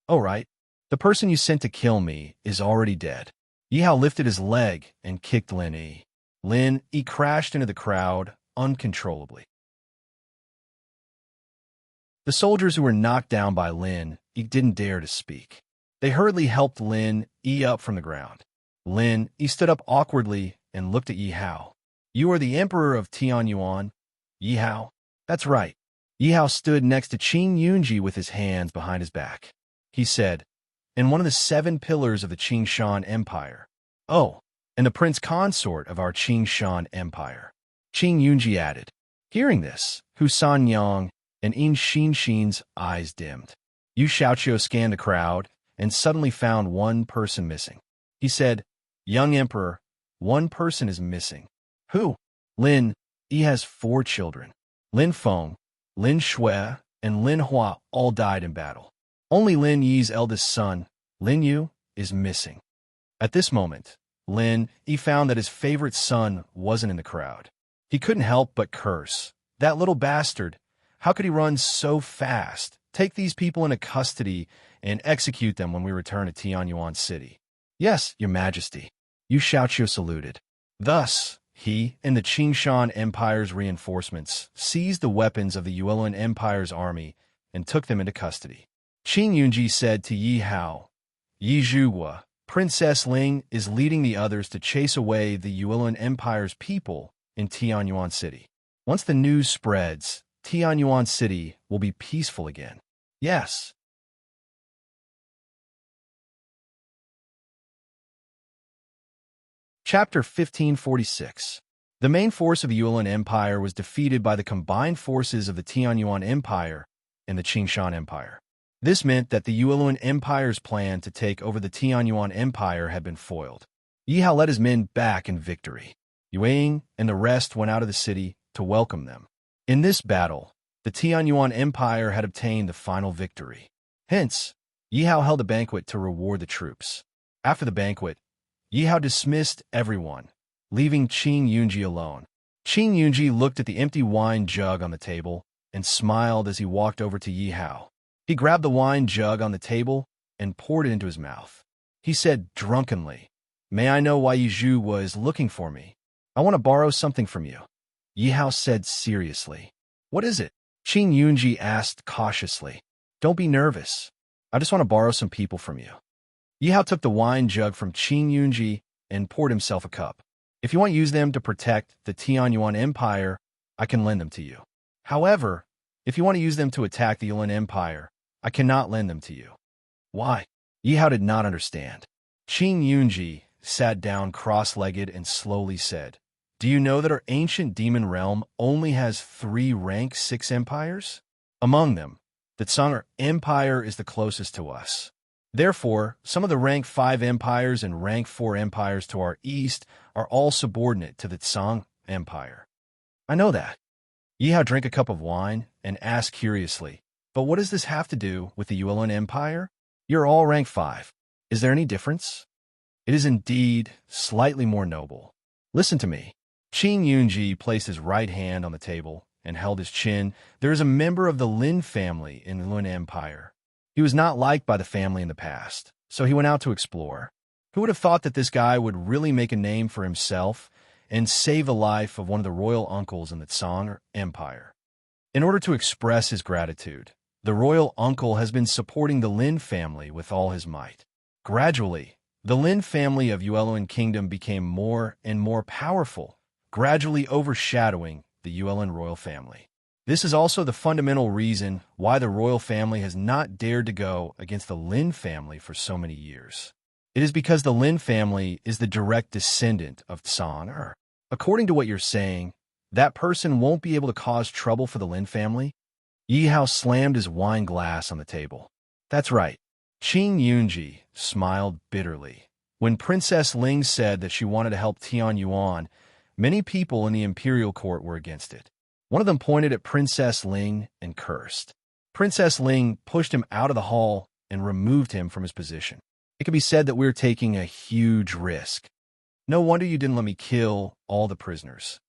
"Oh, right. The person you sent to kill me is already dead." Yi Hao lifted his leg and kicked Lin Yi. Lin Yi crashed into the crowd uncontrollably. The soldiers who were knocked down by Lin Yi didn't dare to speak. They hurriedly helped Lin Yi up from the ground. Lin Yi stood up awkwardly and looked at Yi Hao. "You are the Emperor of Tianyuan, Yi Hao?" "That's right." Yi Hao stood next to Qing Yunji with his hands behind his back. He said, "And one of the 7 pillars of the Qingshan Empire. Oh, and the prince consort of our Qingshan Empire." Qing Yunji added. Hearing this, Hu Sanyang and In Xinxin's eyes dimmed. Yu Xiaoqiu scanned the crowd and suddenly found one person missing. He said, "Young Emperor, one person is missing." "Who?" "Lin Yi has 4 children. Lin Feng, Lin Shui, and Lin Hua all died in battle. Only Lin Yi's eldest son, Lin Yu, is missing." At this moment, Lin Yi found that his favorite son wasn't in the crowd. He couldn't help but curse. That little bastard! How could he run so fast Take these people into custody and execute them when we return to Tianyuan City. Yes, your majesty. Yu Shaoqiu saluted. Thus, he and the Qingshan Empire's reinforcements seized the weapons of the Yuan Empire's army and took them into custody. Qin Yunji said to Yi Hao, Yi Zhuhua, Princess Ling is leading the others to chase away the Yuan Empire's people in Tianyuan City. Once the news spreads, Tianyuan City will be peaceful again. Yes. Chapter 1546. The main force of the Yuan Empire was defeated by the combined forces of the Tianyuan Empire and the Qingshan Empire. This meant that the Yuan Empire's plan to take over the Tianyuan Empire had been foiled. Yi Hao led his men back in victory. Yueying and the rest went out of the city to welcome them. In this battle, the Tianyuan Empire had obtained the final victory. Hence, Yi Hao held a banquet to reward the troops. After the banquet, Yi Hao dismissed everyone, leaving Qin Yunji alone. Qin Yunji looked at the empty wine jug on the table and smiled as he walked over to Yi Hao. He grabbed the wine jug on the table and poured it into his mouth. He said drunkenly, May I know why Yi Zhuhua is looking for me? I want to borrow something from you. Yi Hao said seriously. What is it? Qin Yunji asked cautiously. Don't be nervous. I just want to borrow some people from you. Yi Hao took the wine jug from Qin Yunji and poured himself a cup. If you want to use them to protect the Tianyuan Empire, I can lend them to you. However, if you want to use them to attack the Yuan Empire, I cannot lend them to you. Why? Yi Hao did not understand. Qin Yunji sat down cross-legged and slowly said, Do you know that our ancient demon realm only has 3 rank 6 empires? Among them, the Tsang Empire is the closest to us. Therefore, some of the rank 5 empires and rank 4 empires to our east are all subordinate to the Tsang Empire. I know that. Yi Hao drank a cup of wine and asked curiously, But what does this have to do with the Yuan Empire? You're all rank 5. Is there any difference? It is indeed slightly more noble. Listen to me. Qin Yunji placed his right hand on the table and held his chin. There is a member of the Lin family in the Yuan Empire. He was not liked by the family in the past, so he went out to explore. Who would have thought that this guy would really make a name for himself and save the life of one of the royal uncles in the Tsang Empire? In order to express his gratitude, the royal uncle has been supporting the Lin family with all his might. Gradually, the Lin family of Yuan Kingdom became more and more powerful, gradually overshadowing the Yuan royal family. This is also the fundamental reason why the royal family has not dared to go against the Lin family for so many years. It is because the Lin family is the direct descendant of Tsang. According to what you're saying, that person won't be able to cause trouble for the Lin family? Yi Hao slammed his wine glass on the table. That's right. Qin Yunji smiled bitterly. When Princess Ling said that she wanted to help Tianyuan, many people in the imperial court were against it. One of them pointed at Princess Ling and cursed. Princess Ling pushed him out of the hall and removed him from his position. It could be said that we're taking a huge risk. No wonder you didn't let me kill all the prisoners.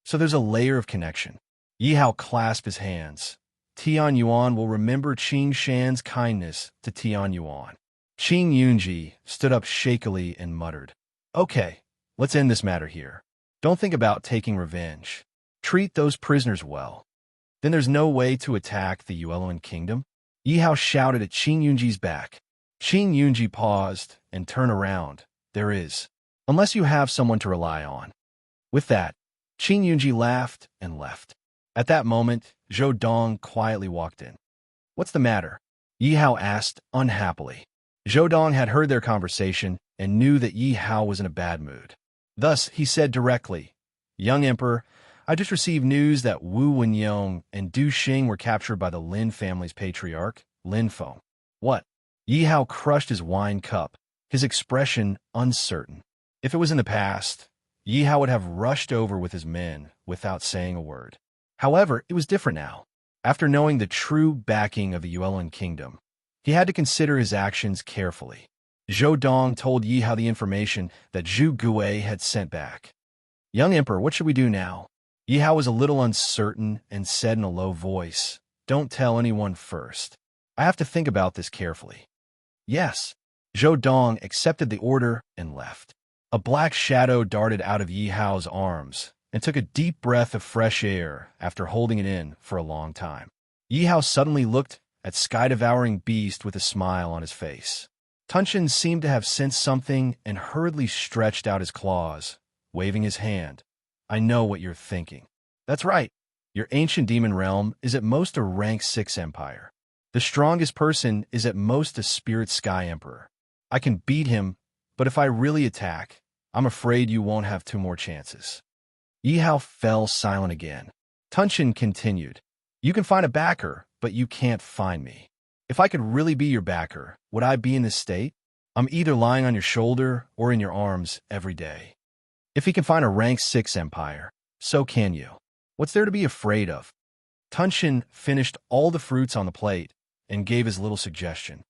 So there's a layer of connection. Yi Hao clasped his hands. Tianyuan will remember Qing Shan's kindness to Tianyuan. Qin Yunji stood up shakily and muttered, Okay, let's end this matter here. Don't think about taking revenge. Treat those prisoners well. Then there's no way to attack the Yuan Kingdom? Yi Hao shouted at Qin Yunji's back. Qin Yunji paused and turned around. There is. Unless you have someone to rely on. With that, Qin Yunji laughed and left. At that moment, Zhou Dong quietly walked in. What's the matter? Yi Hao asked unhappily. Zhou Dong had heard their conversation and knew that Yi Hao was in a bad mood. Thus, he said directly, Young Emperor, I just received news that Wu Wenyong and Du Xing were captured by the Lin family's patriarch, Lin Feng. What? Yi Hao crushed his wine cup, his expression uncertain. If it was in the past, Yi Hao would have rushed over with his men without saying a word. However, it was different now. After knowing the true backing of the Yuan Kingdom, he had to consider his actions carefully. Zhou Dong told Yi Hao the information that Zhu Gui had sent back. Young Emperor, what should we do now? Yi Hao was a little uncertain and said in a low voice, "Don't tell anyone first. I have to think about this carefully." "Yes." Zhou Dong accepted the order and left. A black shadow darted out of Yi Hao's arms and took a deep breath of fresh air after holding it in for a long time. Yi Hao suddenly looked at sky-devouring beast with a smile on his face. Tunshin seemed to have sensed something and hurriedly stretched out his claws, waving his hand. "I know what you're thinking. That's right. Your ancient demon realm is at most a rank 6 empire. The strongest person is at most a spirit sky emperor. I can beat him, but if I really attack, I'm afraid you won't have 2 more chances." Yi Hao fell silent again. Tunshin continued, "You can find a backer, but you can't find me. If I could really be your backer, would I be in this state? I'm either lying on your shoulder or in your arms every day. If he can find a rank 6 empire, so can you. What's there to be afraid of?" Tunshin finished all the fruits on the plate and gave his little suggestion.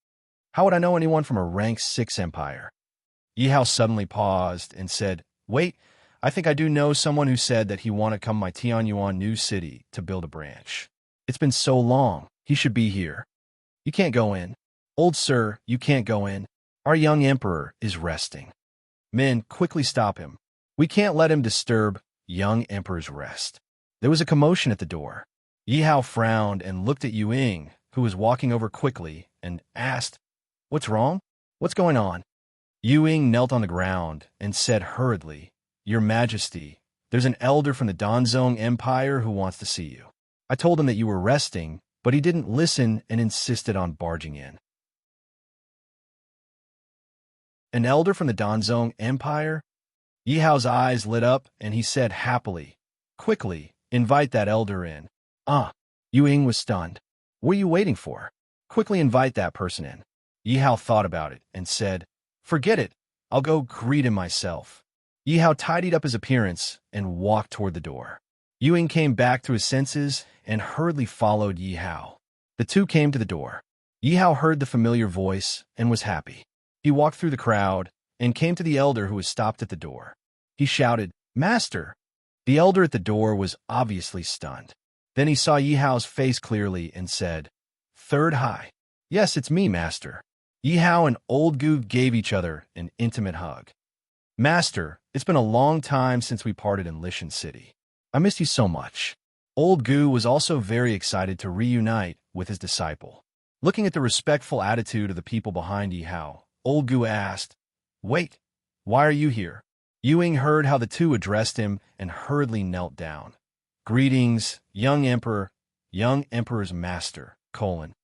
"How would I know anyone from a rank 6 empire?" Yi Hao suddenly paused and said, "Wait, I think I do know someone who said that he wanted to come to my Tianyuan new city to build a branch. It's been so long, he should be here." "You can't go in. Old sir, you can't go in. Our young emperor is resting." "Men, quickly stop him. We can't let him disturb young emperor's rest." There was a commotion at the door. Yi Hao frowned and looked at Yu Ying, who was walking over quickly, and asked, "What's wrong? What's going on?" Yu Ying knelt on the ground and said hurriedly, "Your Majesty, there's an elder from the Danzong Empire who wants to see you. I told him that you were resting, but he didn't listen and insisted on barging in." "An elder from the Danzong Empire?" Yi Hao's eyes lit up, and he said happily, "Quickly, invite that elder in." "Ah." Yu Ying was stunned. "What are you waiting for? Quickly invite that person in." Yi Hao thought about it and said, "Forget it. I'll go greet him myself." Yi Hao tidied up his appearance and walked toward the door. Yu Ying came back to his senses and hurriedly followed Yi Hao. The two came to the door. Yi Hao heard the familiar voice and was happy. He walked through the crowd and came to the elder who was stopped at the door. He shouted, "Master!" The elder at the door was obviously stunned. Then he saw Yi Hao's face clearly and said, "Third High." "Yes, it's me, Master." Yi Hao and Old Gu gave each other an intimate hug. "Master, it's been a long time since we parted in Lishan City. I missed you so much." Old Gu was also very excited to reunite with his disciple. Looking at the respectful attitude of the people behind Yi Hao, Old Gu asked, "Wait, why are you here?" Yu Ying heard how the two addressed him and hurriedly knelt down. "Greetings, young emperor, young emperor's master, colon."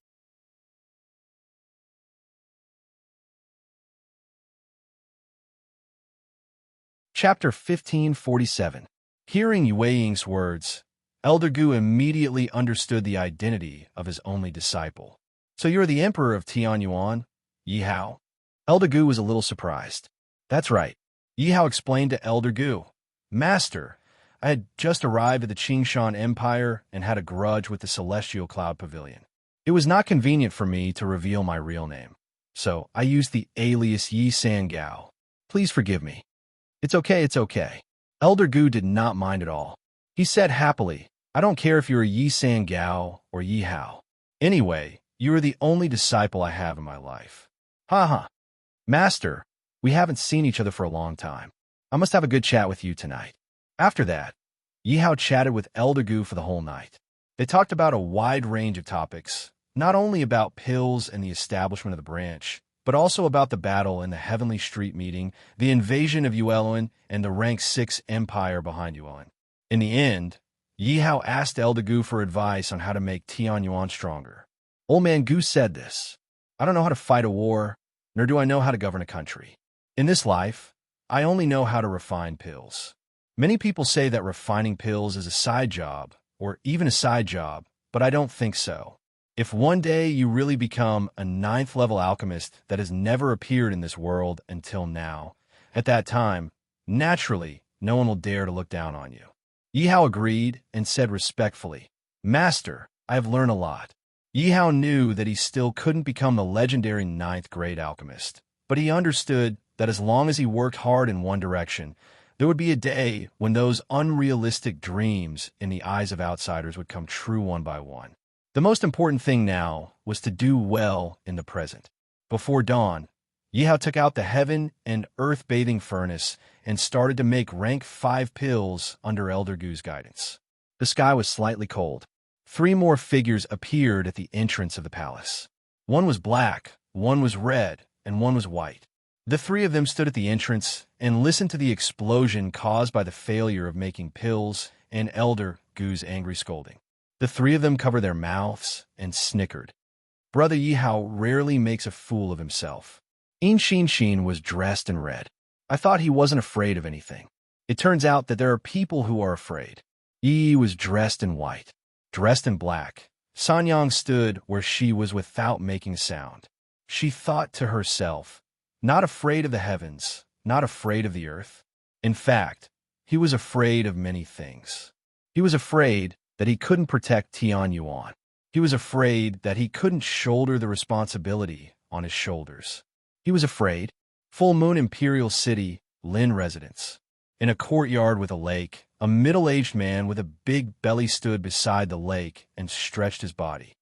Chapter 1547. Hearing Yu Ying's words, Elder Gu immediately understood the identity of his only disciple. "So you're the emperor of Tianyuan, Yi Hao?" Elder Gu was a little surprised. "That's right." Yi Hao explained to Elder Gu, "Master, I had just arrived at the Qingshan Empire and had a grudge with the Celestial Cloud Pavilion. It was not convenient for me to reveal my real name, so I used the alias Yi Sangao. Please forgive me." It's okay, it's okay." Elder Gu did not mind at all. He said happily, "I don't care if you're Yi Sangao or Yi Hao. Anyway, you are the only disciple I have in my life." "Ha ha. Master, we haven't seen each other for a long time. I must have a good chat with you tonight." After that, Yi Hao chatted with Elder Gu for the whole night. They talked about a wide range of topics, not only about pills and the establishment of the branch, but also about the battle in the Heavenly Street meeting, the invasion of Yuelin, and the rank 6 empire behind Yuelin. In the end, Yi Hao asked Elder Gu for advice on how to make Tianyuan stronger. "Old man Gu said this. I don't know how to fight a war, nor do I know how to govern a country. In this life, I only know how to refine pills. Many people say that refining pills is a side job, or even a side job, but I don't think so. If one day you really become a 9th level alchemist that has never appeared in this world until now, at that time, naturally, no one will dare to look down on you." Yi Hao agreed and said respectfully, "Master, I have learned a lot." Yi Hao knew that he still couldn't become the legendary 9th grade alchemist, but he understood that as long as he worked hard in one direction, There would be a day when those unrealistic dreams in the eyes of outsiders would come true one by one. The most important thing now was to do well in the present. Before dawn, Yihao took out the heaven and earth bathing furnace and started to make rank 5 pills under Elder Gu's guidance. The sky was slightly cold. 3 more figures appeared at the entrance of the palace. One was black, one was red, and one was white. The 3 of them stood at the entrance and listened to the explosion caused by the failure of making pills and Elder Gu's angry scolding. The 3 of them covered their mouths and snickered. Brother Yihao rarely makes a fool of himself. Shin was dressed in red. I thought he wasn't afraid of anything. It turns out that there are people who are afraid. Yi was dressed in white. Dressed in black, Sanyang stood where she was without making a sound. She thought to herself, not afraid of the heavens, not afraid of the earth. In fact, he was afraid of many things. He was afraid that he couldn't protect Tianyuan. He was afraid that he couldn't shoulder the responsibility on his shoulders. He was afraid. Full Moon Imperial City, Lin residence. In a courtyard with a lake, a middle-aged man with a big belly stood beside the lake and stretched his body.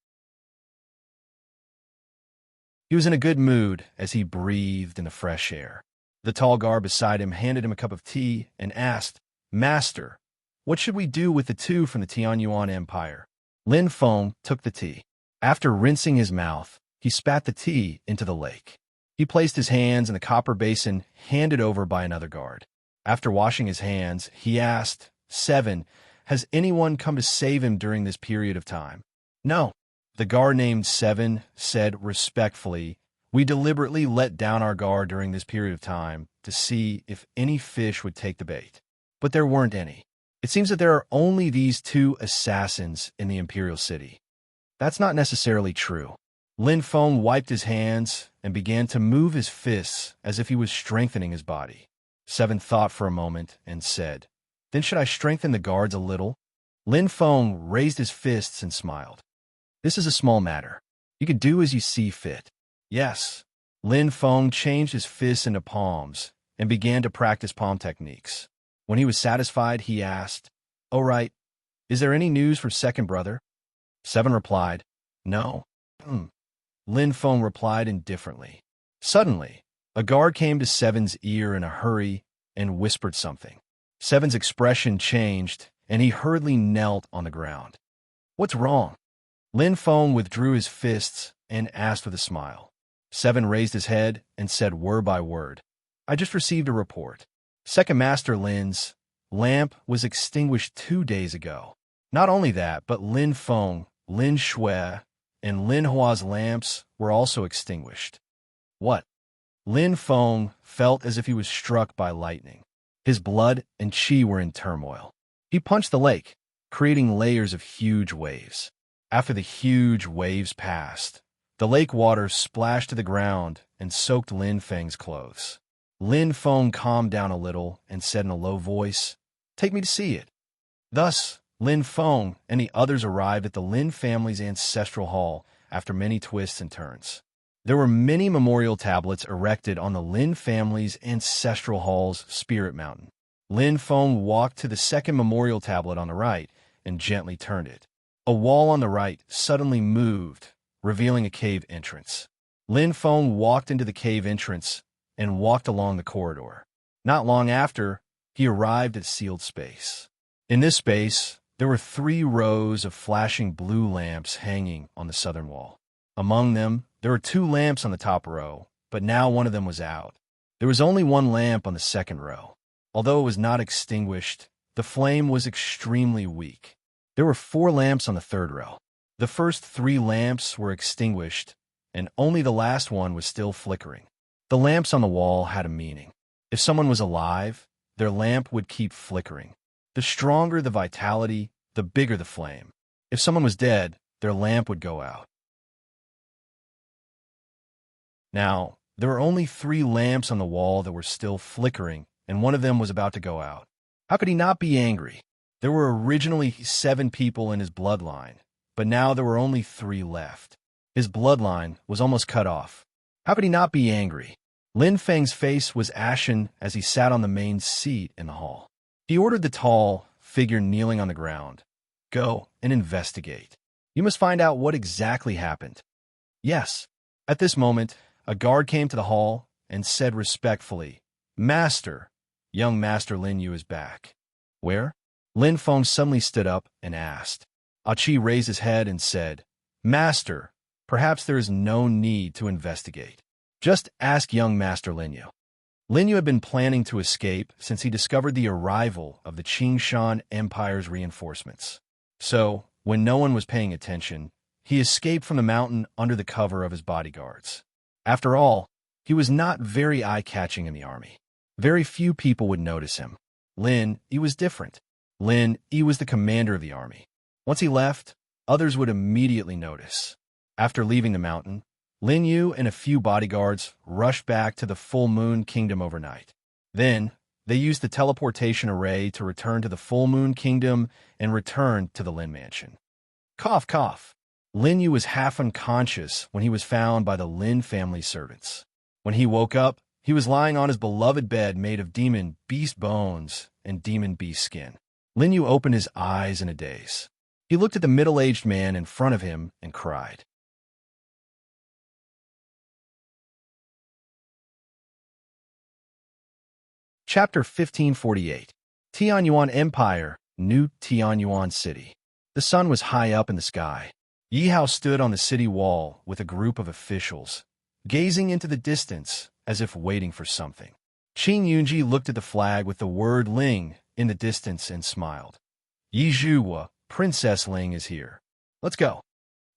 He was in a good mood as he breathed in the fresh air. The tall guard beside him handed him a cup of tea and asked, "Master, what should we do with the 2 from the Tianyuan Empire?" Lin Feng took the tea. After rinsing his mouth, he spat the tea into the lake. He placed his hands in the copper basin handed over by another guard. After washing his hands, he asked, 7, has anyone come to save him during this period of time? No. The guard named 7 said respectfully, we deliberately let down our guard during this period of time to see if any fish would take the bait. But there weren't any. It seems that there are only these 2 assassins in the Imperial City. That's not necessarily true. Lin Feng wiped his hands and began to move his fists as if he was strengthening his body. 7 thought for a moment and said, then should I strengthen the guards a little? Lin Feng raised his fists and smiled. This is a small matter. You can do as you see fit. Yes. Lin Feng changed his fists into palms and began to practice palm techniques. When he was satisfied, he asked, all right, is there any news for second brother? 7 replied, no. Lin Feng replied indifferently. Suddenly, a guard came to 7's ear in a hurry and whispered something. 7's expression changed, and he hurriedly knelt on the ground. What's wrong? Lin Feng withdrew his fists and asked with a smile. 7 raised his head and said word by word, I just received a report. Second Master Lin's lamp was extinguished 2 days ago. Not only that, but Lin Feng, Lin Shui, and Lin Hua's lamps were also extinguished. What? Lin Feng felt as if he was struck by lightning. His blood and qi were in turmoil. He punched the lake, creating layers of huge waves. After the huge waves passed, the lake water splashed to the ground and soaked Lin Feng's clothes. Lin Feng calmed down a little and said in a low voice, take me to see it. Thus, Lin Feng and the others arrived at the Lin family's ancestral hall after many twists and turns. There were many memorial tablets erected on the Lin family's ancestral hall's spirit mountain. Lin Feng walked to the second memorial tablet on the right and gently turned it. A wall on the right suddenly moved, revealing a cave entrance. Lin Feng walked into the cave entrance and walked along the corridor. Not long after, he arrived at sealed space. In this space, there were 3 rows of flashing blue lamps hanging on the southern wall. Among them, there were 2 lamps on the top row, but now one of them was out. There was only 1 lamp on the second row. Although it was not extinguished, the flame was extremely weak. There were 4 lamps on the third row. The first 3 lamps were extinguished, and only the last one was still flickering. The lamps on the wall had a meaning. If someone was alive, their lamp would keep flickering. The stronger the vitality, the bigger the flame. If someone was dead, their lamp would go out. Now, there were only 3 lamps on the wall that were still flickering, and one of them was about to go out. How could he not be angry? There were originally 7 people in his bloodline, but now there were only 3 left. His bloodline was almost cut off. How could he not be angry? Lin Feng's face was ashen as he sat on the main seat in the hall. He ordered the tall figure kneeling on the ground, "Go and investigate. You must find out what exactly happened." Yes. At this moment, a guard came to the hall and said respectfully, "Master, young Master Lin Yu is back." "Where?" Lin Feng suddenly stood up and asked. Achi raised his head and said, "Master, perhaps there is no need to investigate. Just ask young Master Lin Yu." Lin Yu had been planning to escape since he discovered the arrival of the Qingshan Empire's reinforcements. So, when no one was paying attention, he escaped from the mountain under the cover of his bodyguards. After all, he was not very eye-catching in the army. Very few people would notice him. Lin Yu was different. Lin Yu was the commander of the army. Once he left, others would immediately notice. After leaving the mountain, Lin Yu and a few bodyguards rushed back to the Full Moon Kingdom overnight. Then, they used the teleportation array to return to the Full Moon Kingdom and return to the Lin Mansion. Cough, cough. Lin Yu was half unconscious when he was found by the Lin family servants. When he woke up, he was lying on his beloved bed made of demon beast bones and demon beast skin. Lin Yu opened his eyes in a daze. He looked at the middle-aged man in front of him and cried. Chapter 1548. Tianyuan Empire, New Tianyuan City. The sun was high up in the sky. Yi Hao stood on the city wall with a group of officials, gazing into the distance as if waiting for something. Qin Yunji looked at the flag with the word Ling in the distance and smiled. "Yi Zhuwa, Princess Ling is here. Let's go."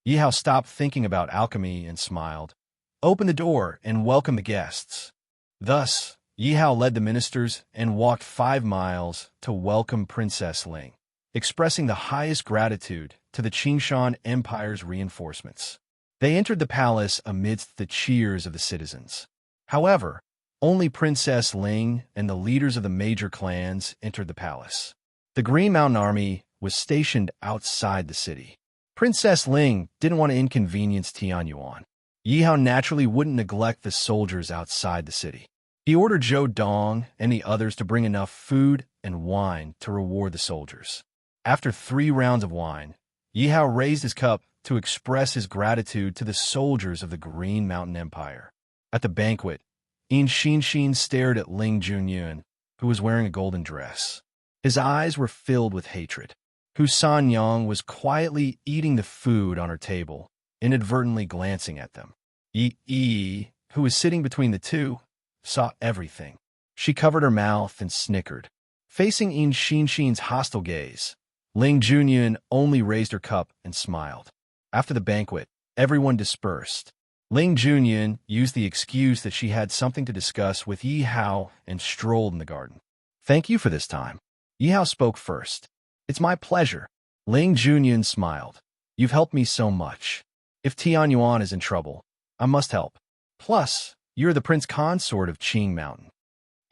Yi Hao stopped thinking about alchemy and smiled, opened the door, and welcomed the guests. Thus, Yi Hao led the ministers and walked 5 miles to welcome Princess Ling, expressing the highest gratitude to the Qingshan Empire's reinforcements. They entered the palace amidst the cheers of the citizens. However, only Princess Ling and the leaders of the major clans entered the palace. The Green Mountain Army was stationed outside the city. Princess Ling didn't want to inconvenience Tianyuan. Yi Hao naturally wouldn't neglect the soldiers outside the city. He ordered Zhou Dong and the others to bring enough food and wine to reward the soldiers. After 3 rounds of wine, Yi Hao raised his cup to express his gratitude to the soldiers of the Green Mountain Empire. At the banquet, Yin Xinxin stared at Ling Junyuan, who was wearing a golden dress. His eyes were filled with hatred. Hu Sanyang was quietly eating the food on her table, inadvertently glancing at them. Yi, who was sitting between the two, saw everything. She covered her mouth and snickered. Facing Yin Xinxin's hostile gaze, Ling Junyuan only raised her cup and smiled. After the banquet, everyone dispersed. Ling Junyuan used the excuse that she had something to discuss with Yi Hao and strolled in the garden. "Thank you for this time." Yi Hao spoke first. "It's my pleasure." Ling Junyuan smiled. "You've helped me so much. If Tianyuan is in trouble, I must help. Plus, you're the prince consort of Qing Mountain."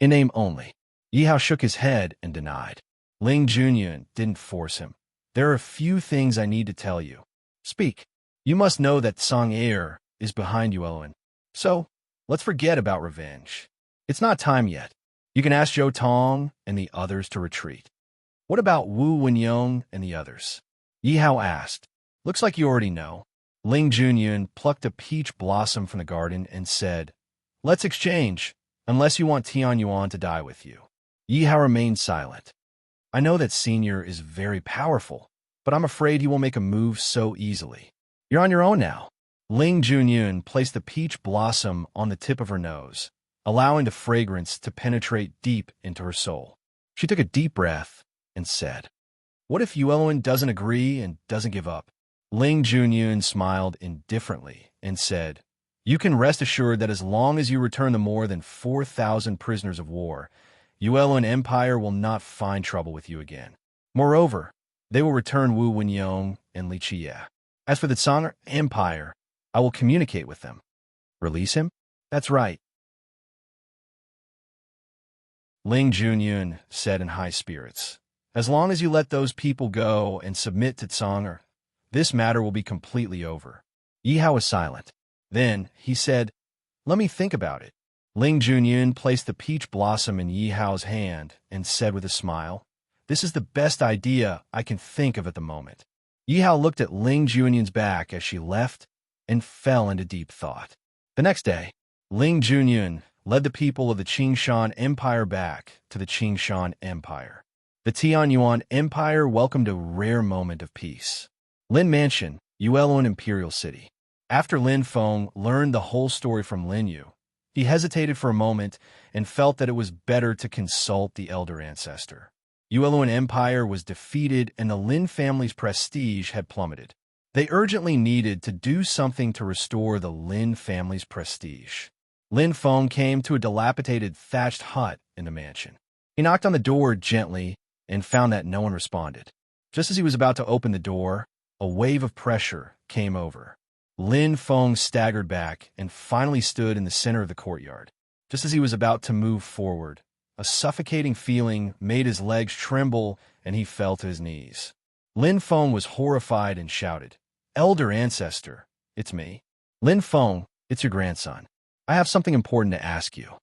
"In name only." Yi Hao shook his head and denied. Ling Junyuan didn't force him. "There are a few things I need to tell you." "Speak." "You must know that Song Heir is behind you, Owen. So, let's forget about revenge. It's not time yet. You can ask Zhou Tong and the others to retreat." "What about Wu Wenyong and the others?" Yi Hao asked. "Looks like you already know." Ling Junyuan plucked a peach blossom from the garden and said, "Let's exchange, unless you want Tianyuan to die with you." Yi Hao remained silent. "I know that Senior is very powerful, but I'm afraid he won't make a move so easily. You're on your own now." Ling Junyuan placed the peach blossom on the tip of her nose, allowing the fragrance to penetrate deep into her soul. She took a deep breath and said, "What if Yueluen doesn't agree and doesn't give up?" Ling Junyuan smiled indifferently and said, "You can rest assured that as long as you return the more than 4,000 prisoners of war, Yueluen Empire will not find trouble with you again. Moreover, they will return Wu Wenyong and Li Chiye. As for the Song Empire, I will communicate with them." "Release him?" "That's right." Ling Junyuan said in high spirits, "As long as you let those people go and submit to Tsonger, this matter will be completely over." Yi Hao was silent. Then he said, "Let me think about it." Ling Junyun placed the peach blossom in Yi Hao's hand and said with a smile, "This is the best idea I can think of at the moment." Yi Hao looked at Ling Junyun's back as she left and fell into deep thought. The next day, Ling Junyun led the people of the Qingshan Empire back to the Qingshan Empire. The Tianyuan Empire welcomed a rare moment of peace. Lin Mansion, Yuelun Imperial City. After Lin Feng learned the whole story from Lin Yu, he hesitated for a moment and felt that it was better to consult the elder ancestor. Yuelun Empire was defeated and the Lin family's prestige had plummeted. They urgently needed to do something to restore the Lin family's prestige. Lin Feng came to a dilapidated thatched hut in the mansion. He knocked on the door gently and found that no one responded. Just as he was about to open the door, a wave of pressure came over. Lin Feng staggered back and finally stood in the center of the courtyard. Just as he was about to move forward, a suffocating feeling made his legs tremble and he fell to his knees. Lin Feng was horrified and shouted, "Elder ancestor, it's me. Lin Feng, it's your grandson. I have something important to ask you."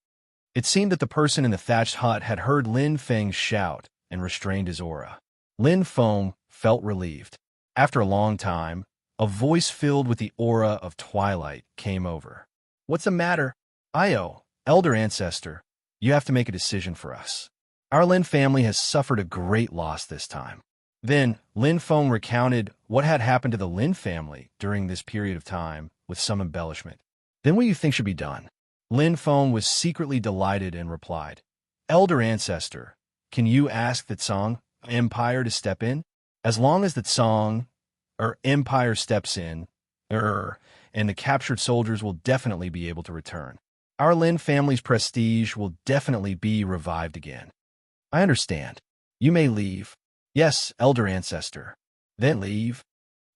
It seemed that the person in the thatched hut had heard Lin Feng's shout and restrained his aura. Lin Feng felt relieved. After a long time, a voice filled with the aura of twilight came over. "What's the matter?" "Io, elder ancestor, you have to make a decision for us. Our Lin family has suffered a great loss this time." Then Lin Feng recounted what had happened to the Lin family during this period of time with some embellishment. "Then what do you think should be done?" Lin Feng was secretly delighted and replied, "Elder ancestor, can you ask the Tsang Empire to step in? As long as the Tsang Empire steps in, and the captured soldiers will definitely be able to return. Our Lin family's prestige will definitely be revived again." "I understand. You may leave." "Yes, elder ancestor." "Then leave."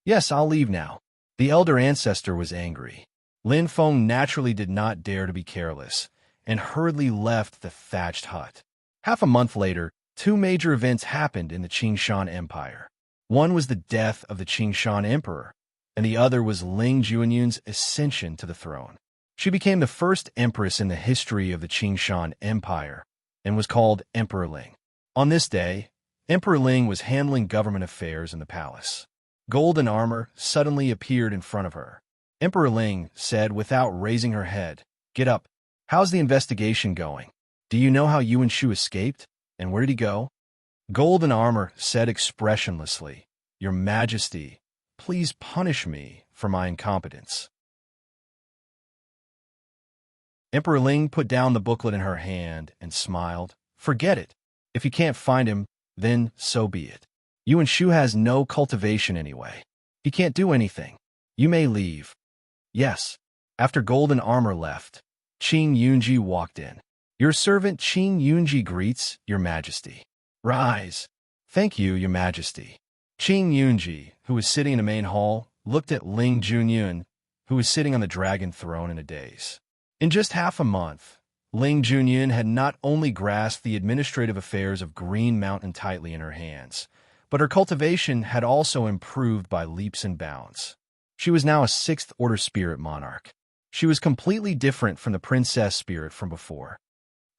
"Yes, I'll leave now." The elder ancestor was angry. Lin Feng naturally did not dare to be careless, and hurriedly left the thatched hut. Half a month later, two major events happened in the Qingshan Empire. One was the death of the Qingshan Emperor, and the other was Ling Junyun's ascension to the throne. She became the first empress in the history of the Qingshan Empire, and was called Emperor Ling. On this day, Emperor Ling was handling government affairs in the palace. Golden armor suddenly appeared in front of her. Emperor Ling said without raising her head, "Get up. How's the investigation going? Do you know how Yuan Shu escaped? And where did he go?" Golden armor said expressionlessly, "Your Majesty, please punish me for my incompetence." Emperor Ling put down the booklet in her hand and smiled. "Forget it. If you can't find him, then so be it. Yuan Shu has no cultivation anyway. He can't do anything. You may leave." "Yes." After Golden Armor left, Qing Yunji walked in. "Your servant Qing Yunji greets Your Majesty." "Rise." "Thank you, Your Majesty." Qing Yunji, who was sitting in the main hall, looked at Ling Junyun, who was sitting on the dragon throne in a daze. In just half a month, Ling Junyun had not only grasped the administrative affairs of Green Mountain tightly in her hands, but her cultivation had also improved by leaps and bounds. She was now a sixth-order spirit monarch. She was completely different from the princess spirit from before.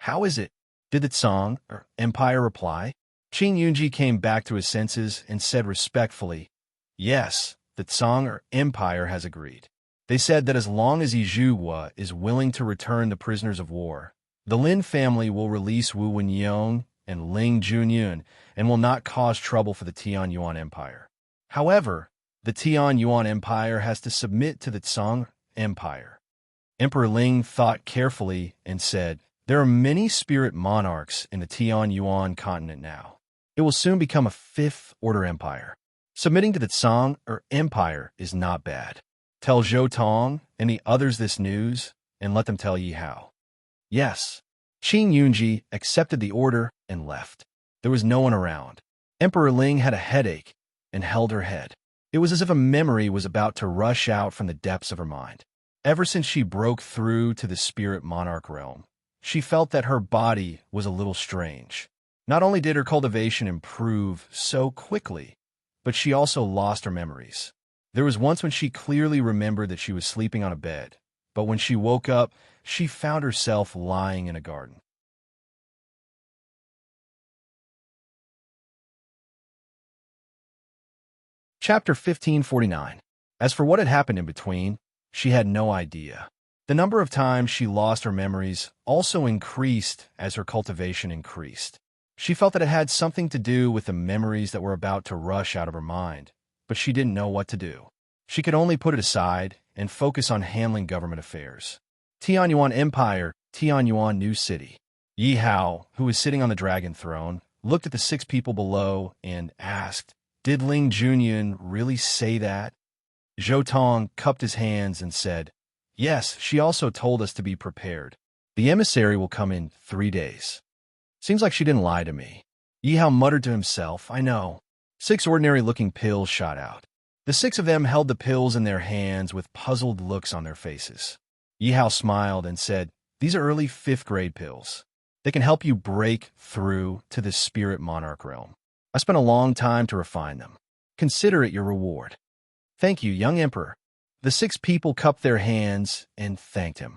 "How is it?" did the Tsang Empire reply. Qing Yunji came back to his senses and said respectfully, "Yes, the Tsang Empire has agreed. They said that as long as Yizhuwa is willing to return the prisoners of war, the Lin family will release Wu Wenyong and Ling Junyun and will not cause trouble for the Tianyuan Empire. However, the Tianyuan Empire has to submit to the Tsang Empire." Emperor Ling thought carefully and said, "There are many spirit monarchs in the Tianyuan continent now. It will soon become a fifth-order empire. Submitting to the Tsang Empire is not bad. Tell Zhou Tong and the others this news, and let them tell Yi Hao." "Yes." Qing Yunji accepted the order and left. There was no one around. Emperor Ling had a headache and held her head. It was as if a memory was about to rush out from the depths of her mind. Ever since she broke through to the spirit monarch realm, she felt that her body was a little strange. Not only did her cultivation improve so quickly, but she also lost her memories. There was once when she clearly remembered that she was sleeping on a bed, but when she woke up, she found herself lying in a garden. Chapter 1549. As for what had happened in between, she had no idea. The number of times she lost her memories also increased as her cultivation increased. She felt that it had something to do with the memories that were about to rush out of her mind, but she didn't know what to do. She could only put it aside and focus on handling government affairs. Tianyuan Empire, Tianyuan New City. Yi Hao, who was sitting on the dragon throne, looked at the 6 people below and asked, "Did Ling Junyun really say that?" Zhou Tong cupped his hands and said, "Yes, she also told us to be prepared. The emissary will come in 3 days." Seems like she didn't lie to me. Yi Hao muttered to himself, "I know." 6 ordinary-looking pills shot out. The 6 of them held the pills in their hands with puzzled looks on their faces. Yi Hao smiled and said, "These are early 5th grade pills. They can help you break through to the spirit monarch realm. I spent a long time to refine them. Consider it your reward." "Thank you, young emperor." The 6 people cupped their hands and thanked him.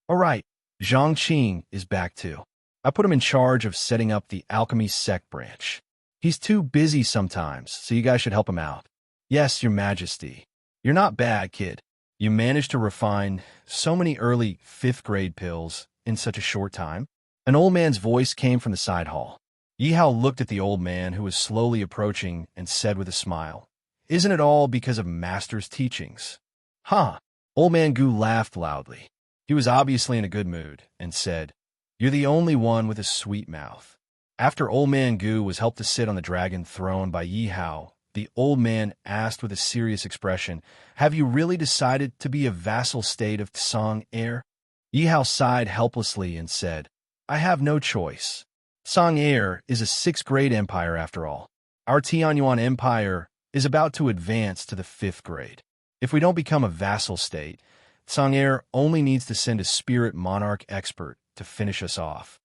"All right, Zhang Qing is back too. I put him in charge of setting up the alchemy sect branch. He's too busy sometimes, so you guys should help him out." "Yes, your majesty." "You're not bad, kid. You managed to refine so many early 5th grade pills in such a short time." An old man's voice came from the side hall. Yi Hao looked at the old man who was slowly approaching and said with a smile, "Isn't it all because of Master's teachings?" "Huh." Old man Gu laughed loudly. He was obviously in a good mood and said, "You're the only one with a sweet mouth." After Old Man Gu was helped to sit on the dragon throne by Yi Hao, the old man asked with a serious expression, "Have you really decided to be a vassal state of Tsang heir?" Yi Hao sighed helplessly and said, "I have no choice. Tsang heir is a 6th grade empire after all. Our Tianyuan Empire is about to advance to the 5th grade. If we don't become a vassal state, Tsang heir only needs to send a spirit monarch expert to finish us off."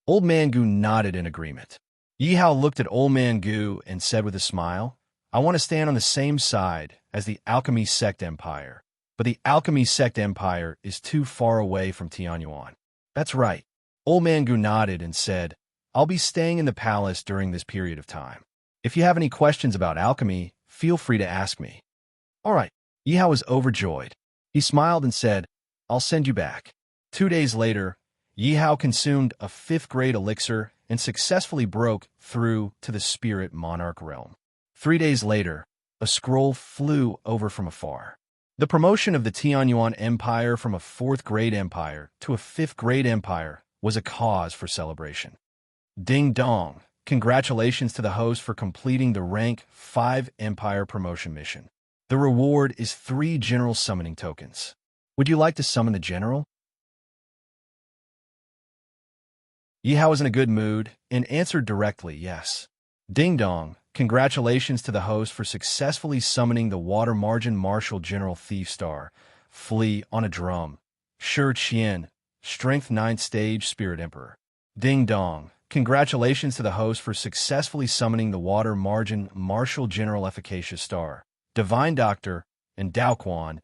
Old Man Gu nodded in agreement. Yi Hao looked at Old Man Gu and said with a smile, "I want to stand on the same side as the Alchemy Sect Empire, but the Alchemy Sect Empire is too far away from Tianyuan." "That's right." Old Man Gu nodded and said, "I'll be staying in the palace during this period of time. If you have any questions about alchemy, feel free to ask me." "All right." Yi Hao was overjoyed. He smiled and said, "I'll send you back." 2 days later, Yi Hao consumed a 5th grade elixir and successfully broke through to the spirit monarch realm. 3 days later, a scroll flew over from afar. The promotion of the Tianyuan Empire from a 4th grade empire to a 5th grade empire was a cause for celebration. Ding dong! Congratulations to the host for completing the rank 5 empire promotion mission. The reward is 3 general summoning tokens. Would you like to summon the general? Yi Hao was in a good mood and answered directly, "Yes." Ding dong! Congratulations to the host for successfully summoning the Water Margin Martial General Thief Star, Flea on a Drum, Shi Qian, Strength 9th Stage Spirit Emperor. Ding dong! Congratulations to the host for successfully summoning the Water Margin Martial General Efficacious Star, Divine Doctor, and Dao Quan,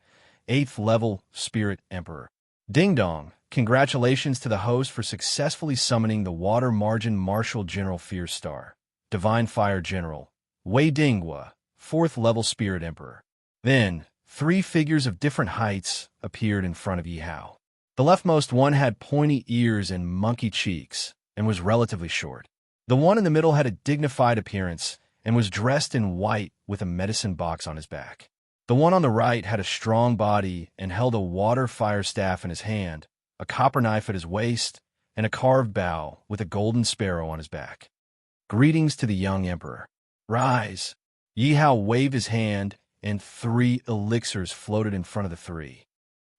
8th Level Spirit Emperor. Ding dong! Congratulations to the host for successfully summoning the Water Margin Martial General Fierce Star, Divine Fire General, Wei Dinghua, 4th Level Spirit Emperor. Then, 3 figures of different heights appeared in front of Yi Hao. The leftmost one had pointy ears and monkey cheeks, and was relatively short. The one in the middle had a dignified appearance, and was dressed in white with a medicine box on his back. The one on the right had a strong body and held a water fire staff in his hand, a copper knife at his waist, and a carved bow with a golden sparrow on his back. "Greetings to the young emperor. Rise." Yi Hao waved his hand, and 3 elixirs floated in front of the 3.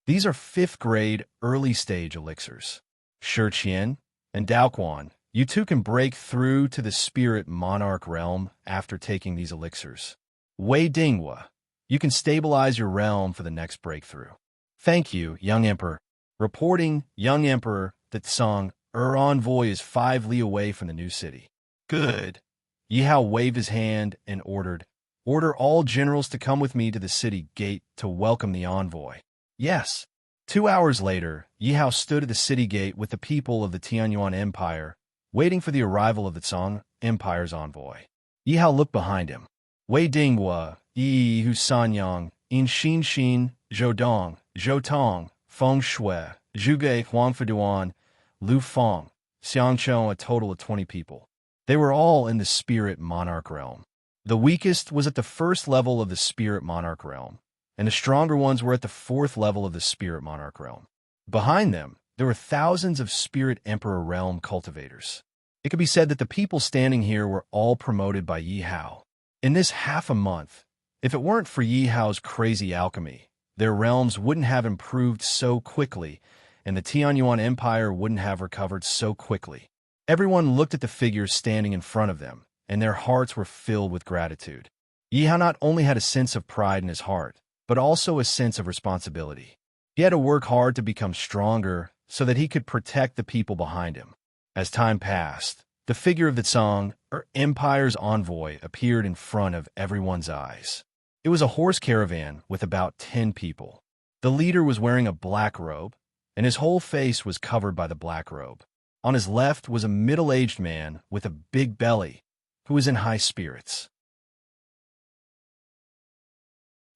These are 5th grade early stage elixirs. Shi Qian and Dao Quan, you 2 can break through to the spirit monarch realm after taking these elixirs. Wei Dinghua, you can stabilize your realm for the next breakthrough. "Thank you, young emperor." Reporting, young emperor, that Tsang envoy is 5 li away from the new city. "Good." Yi Hao waved his hand and ordered, "Order all generals to come with me to the city gate to welcome the envoy." "Yes." 2 hours later, Yi Hao stood at the city gate with the people of the Tianyuan Empire, waiting for the arrival of the Song Empire's envoy. Yi Hao looked behind him. Wei Dinghua, Yi Hu Sanyang, In Xin Xin, Zhou Dong, Zhou Tong, Feng Shui, Zhuge Huangfuduan, Lu Feng, Xiangqiu, a total of 20 people. They were all in the spirit monarch realm. The weakest was at the first level of the spirit monarch realm, and the stronger ones were at the fourth level of the spirit monarch realm. Behind them, there were thousands of spirit emperor realm cultivators. It could be said that the people standing here were all promoted by Yi Hao. In this half a month, if it weren't for Yi Hao's crazy alchemy, their realms wouldn't have improved so quickly, and the Tianyuan Empire wouldn't have recovered so quickly. Everyone looked at the figures standing in front of them, and their hearts were filled with gratitude. Yi Hao not only had a sense of pride in his heart, but also a sense of responsibility. He had to work hard to become stronger so that he could protect the people behind him. As time passed, the figure of the Song, or Empire's envoy, appeared in front of everyone's eyes. It was a horse caravan with about 10 people. The leader was wearing a black robe, and his whole face was covered by the black robe. On his left was a middle-aged man with a big belly, who was in high spirits.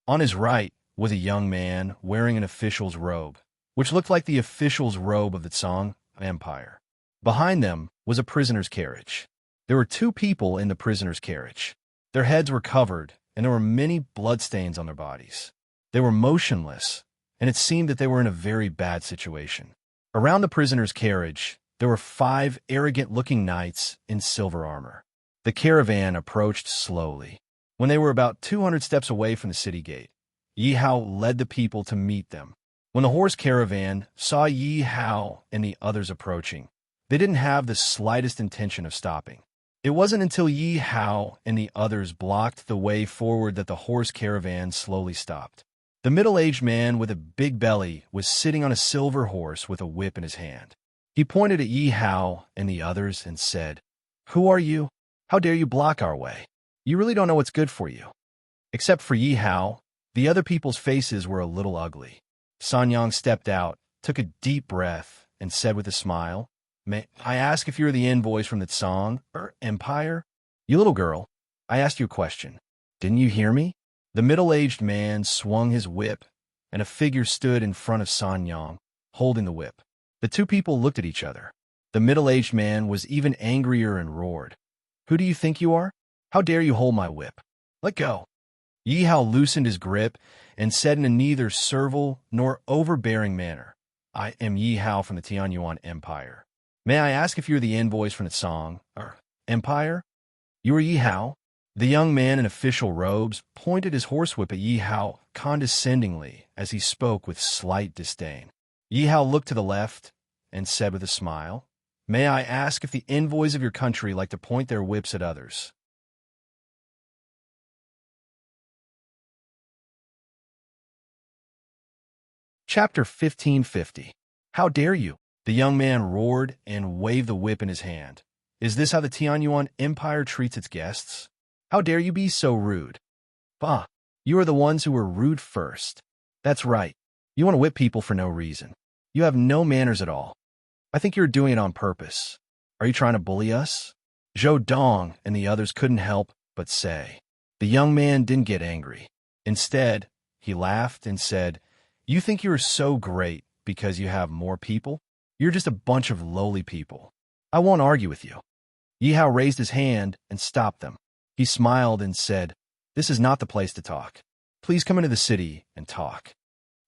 On his right was a young man wearing an official's robe, which looked like the official's robe of the Song Empire. Behind them was a prisoner's carriage. There were 2 people in the prisoner's carriage. Their heads were covered, and there were many bloodstains on their bodies. They were motionless, and it seemed that they were in a very bad situation. Around the prisoner's carriage, there were 5 arrogant-looking knights in silver armor. The caravan approached slowly. When they were about 200 steps away from the city gate, Yi Hao led the people to meet them. When the horse caravan saw Yi Hao and the others approaching, they didn't have the slightest intention of stopping. It wasn't until Yi Hao and the others blocked the way forward that the horse caravan slowly stopped. The middle-aged man with a big belly was sitting on a silver horse with a whip in his hand. He pointed at Yi Hao and the others and said, "Who are you? How dare you block our way? You really don't know what's good for you." Except for Yi Hao, the other people's faces were a little ugly. Sanyang stepped out, took a deep breath, and said with a smile, "May I ask if you're the envoys from the Song or Empire?" "You little girl, I asked you a question. Didn't you hear me?" The middle-aged man swung his whip, and a figure stood in front of Sanyang, holding the whip. The 2 people looked at each other. The middle-aged man was even angrier and roared, "Who do you think you are? How dare you hold my whip? Let go." Yi Hao loosened his grip and said in a neither servile nor overbearing manner, "I am Yi Hao from the Tianyuan Empire. May I ask if you're the envoys from the Song or Empire?" "You are Yi Hao?" The young man in official robes pointed his horsewhip at Yi Hao condescendingly as he spoke with slight disdain. Yi Hao looked to the left and said with a smile, "May I ask if the envoys of your country like to point their whips at others?" Chapter 1550. How dare you? The young man roared and waved the whip in his hand. "Is this how the Tianyuan Empire treats its guests? How dare you be so rude?" "Bah, you are the ones who were rude first." "That's right. You want to whip people for no reason. You have no manners at all. I think you're doing it on purpose. Are you trying to bully us?" Zhou Dong and the others couldn't help but say. The young man didn't get angry. Instead, he laughed and said, "You think you are so great because you have more people? You're just a bunch of lowly people. I won't argue with you." Yi Hao raised his hand and stopped them. He smiled and said, "This is not the place to talk. Please come into the city and talk."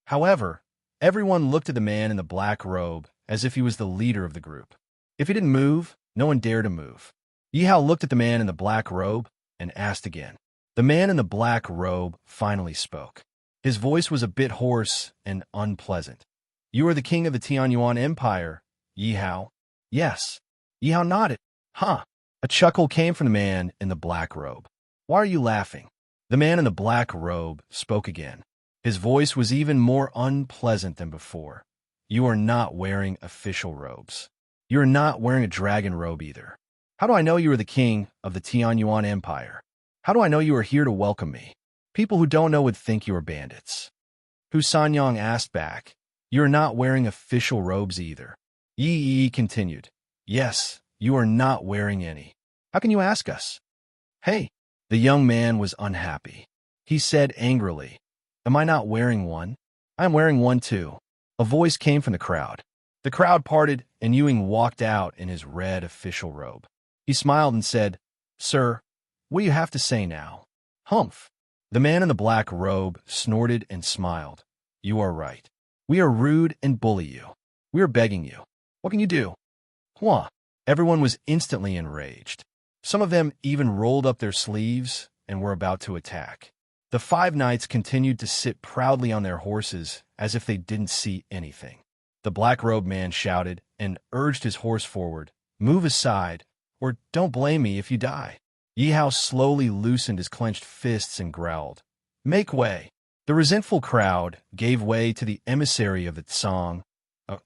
However, everyone looked at the man in the black robe as if he was the leader of the group. If he didn't move, no one dared to move. Yi Hao looked at the man in the black robe and asked again. The man in the black robe finally spoke. His voice was a bit hoarse and unpleasant. "You are the king of the Tianyuan Empire, Yi Hao?" "Yes." Yi Hao nodded. "Huh." A chuckle came from the man in the black robe. "Why are you laughing?" The man in the black robe spoke again. His voice was even more unpleasant than before. "You are not wearing official robes. You are not wearing a dragon robe either. How do I know you are the king of the Tianyuan Empire? How do I know you are here to welcome me? People who don't know would think you are bandits." Hu Sanyang asked back, You are not wearing official robes either. Yi continued. Yes, you are not wearing any. How can you ask us? Hey, the young man was unhappy. He said angrily, Am I not wearing one? I am wearing one too. A voice came from the crowd. The crowd parted, and Ewing walked out in his red official robe. He smiled and said, Sir, what do you have to say now? Humph. The man in the black robe snorted and smiled. You are right. We are rude and bully you. We are begging you. What can you do? Hua. Everyone was instantly enraged. Some of them even rolled up their sleeves and were about to attack. The 5 knights continued to sit proudly on their horses as if they didn't see anything. The black-robed man shouted and urged his horse forward. Move aside, or don't blame me if you die. Yi Hao slowly loosened his clenched fists and growled. Make way. The resentful crowd gave way to the emissary of the Tsang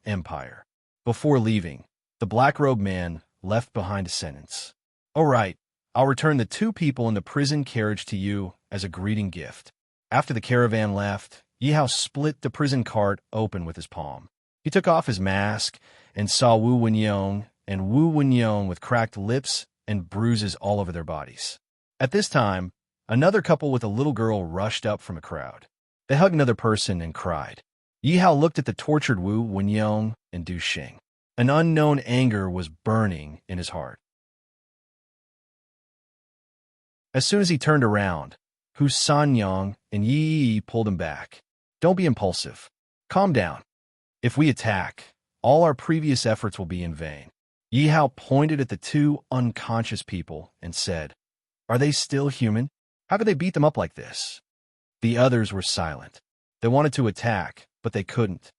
Empire. Before leaving, the black-robed man left behind a sentence. All right, I'll return the 2 people in the prison carriage to you as a greeting gift. After the caravan left, Yi Hao split the prison cart open with his palm. He took off his mask and saw Wu Wenyong and Wu Wenyong with cracked lips and bruises all over their bodies. At this time, another couple with a little girl rushed up from a crowd. They hugged another person and cried. Yi Hao looked at the tortured Wu Wenyong and Du Xing. An unknown anger was burning in his heart. As soon as he turned around, Hu Sanyang and Yi pulled him back. Don't be impulsive. Calm down. If we attack, all our previous efforts will be in vain. Yi Hao pointed at the 2 unconscious people and said, Are they still human? How could they beat them up like this? The others were silent. They wanted to attack, but they couldn't.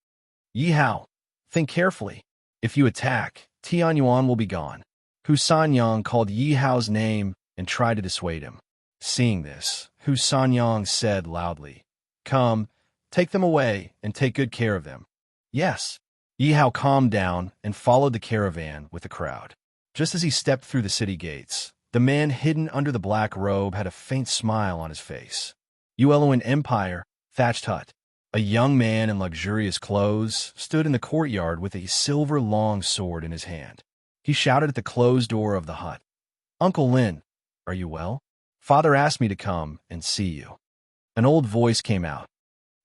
Yi Hao, think carefully. If you attack, Tianyuan will be gone. Hu Sanyang called Yi Hao's name and tried to dissuade him. Seeing this, Hu Sanyang said loudly, Come, take them away and take good care of them. Yes. Yi Hao calmed down and followed the caravan with the crowd. Just as he stepped through the city gates, the man hidden under the black robe had a faint smile on his face. Yueluan Empire, thatched hut. A young man in luxurious clothes stood in the courtyard with a silver long sword in his hand. He shouted at the closed door of the hut. Uncle Lin, are you well? Father asked me to come and see you. An old voice came out.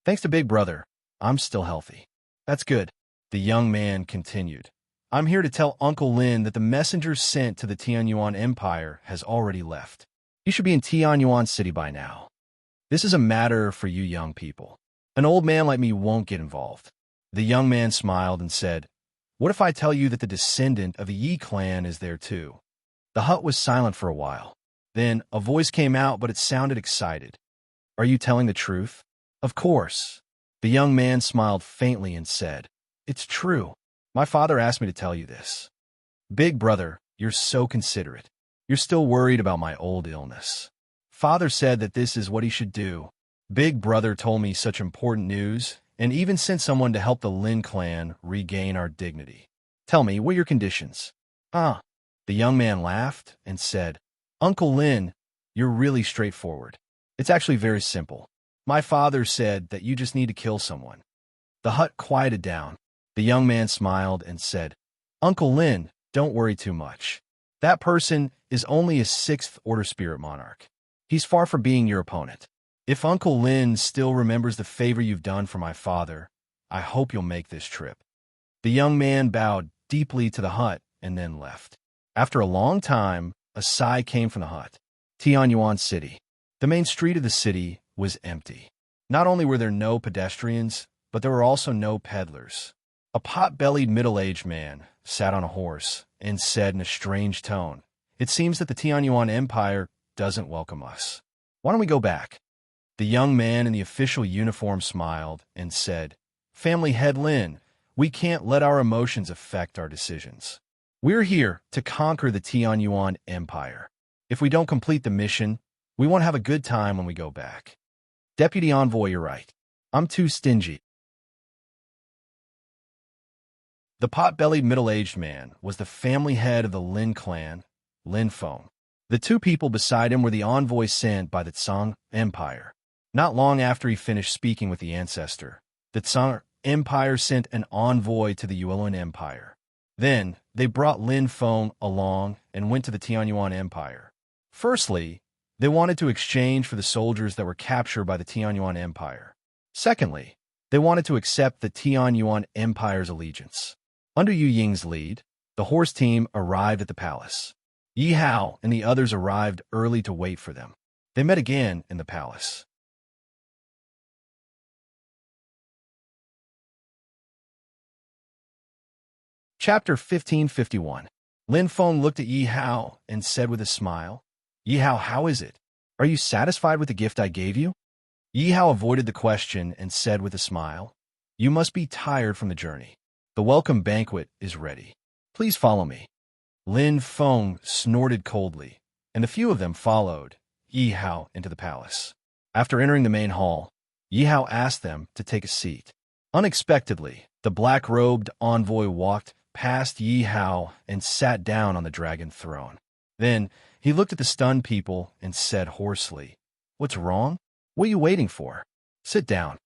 Thanks to Big Brother, I'm still healthy. That's good. The young man continued. I'm here to tell Uncle Lin that the messenger sent to the Tianyuan Empire has already left. He should be in Tianyuan City by now. This is a matter for you young people. An old man like me won't get involved. The young man smiled and said, What if I tell you that the descendant of the Yi clan is there too? The hut was silent for a while. Then a voice came out, but it sounded excited. Are you telling the truth? Of course. The young man smiled faintly and said, It's true. My father asked me to tell you this. Big Brother, you're so considerate. You're still worried about my old illness. Father said that this is what he should do. Big Brother told me such important news, and even sent someone to help the Lin clan regain our dignity. Tell me, what are your conditions? The young man laughed and said, Uncle Lin, you're really straightforward. It's actually very simple. My father said that you just need to kill someone. The hut quieted down. The young man smiled and said, Uncle Lin, don't worry too much. That person is only a 6th order spirit monarch. He's far from being your opponent. If Uncle Lin still remembers the favor you've done for my father, I hope you'll make this trip. The young man bowed deeply to the hut and then left. After a long time, a sigh came from the hut. Tianyuan City. The main street of the city was empty. Not only were there no pedestrians, but there were also no peddlers. A pot-bellied middle-aged man sat on a horse and said in a strange tone, It seems that the Tianyuan Empire doesn't welcome us. Why don't we go back? The young man in the official uniform smiled and said, Family head Lin, we can't let our emotions affect our decisions. We're here to conquer the Tianyuan Empire. If we don't complete the mission, we won't have a good time when we go back. Deputy Envoy, you're right. I'm too stingy. The pot-bellied middle-aged man was the family head of the Lin clan, Lin Feng. The 2 people beside him were the envoys sent by the Tsang Empire. Not long after he finished speaking with the ancestor, the Tsang Empire sent an envoy to the Yuan Empire. Then, they brought Lin Feng along and went to the Tianyuan Empire. Firstly, they wanted to exchange for the soldiers that were captured by the Tianyuan Empire. Secondly, they wanted to accept the Tianyuan Empire's allegiance. Under Yu Ying's lead, the horse team arrived at the palace. Yi Hao and the others arrived early to wait for them. They met again in the palace. Chapter 1551. Lin Feng looked at Yi Hao and said with a smile, "Yi Hao, how is it? Are you satisfied with the gift I gave you?" Yi Hao avoided the question and said with a smile, "You must be tired from the journey. The welcome banquet is ready. Please follow me." Lin Feng snorted coldly, and a few of them followed Yi Hao into the palace. After entering the main hall, Yi Hao asked them to take a seat. Unexpectedly, the black-robed envoy walked past Yi Hao and sat down on the dragon throne. Then, he looked at the stunned people and said hoarsely, "What's wrong? What are you waiting for? Sit down."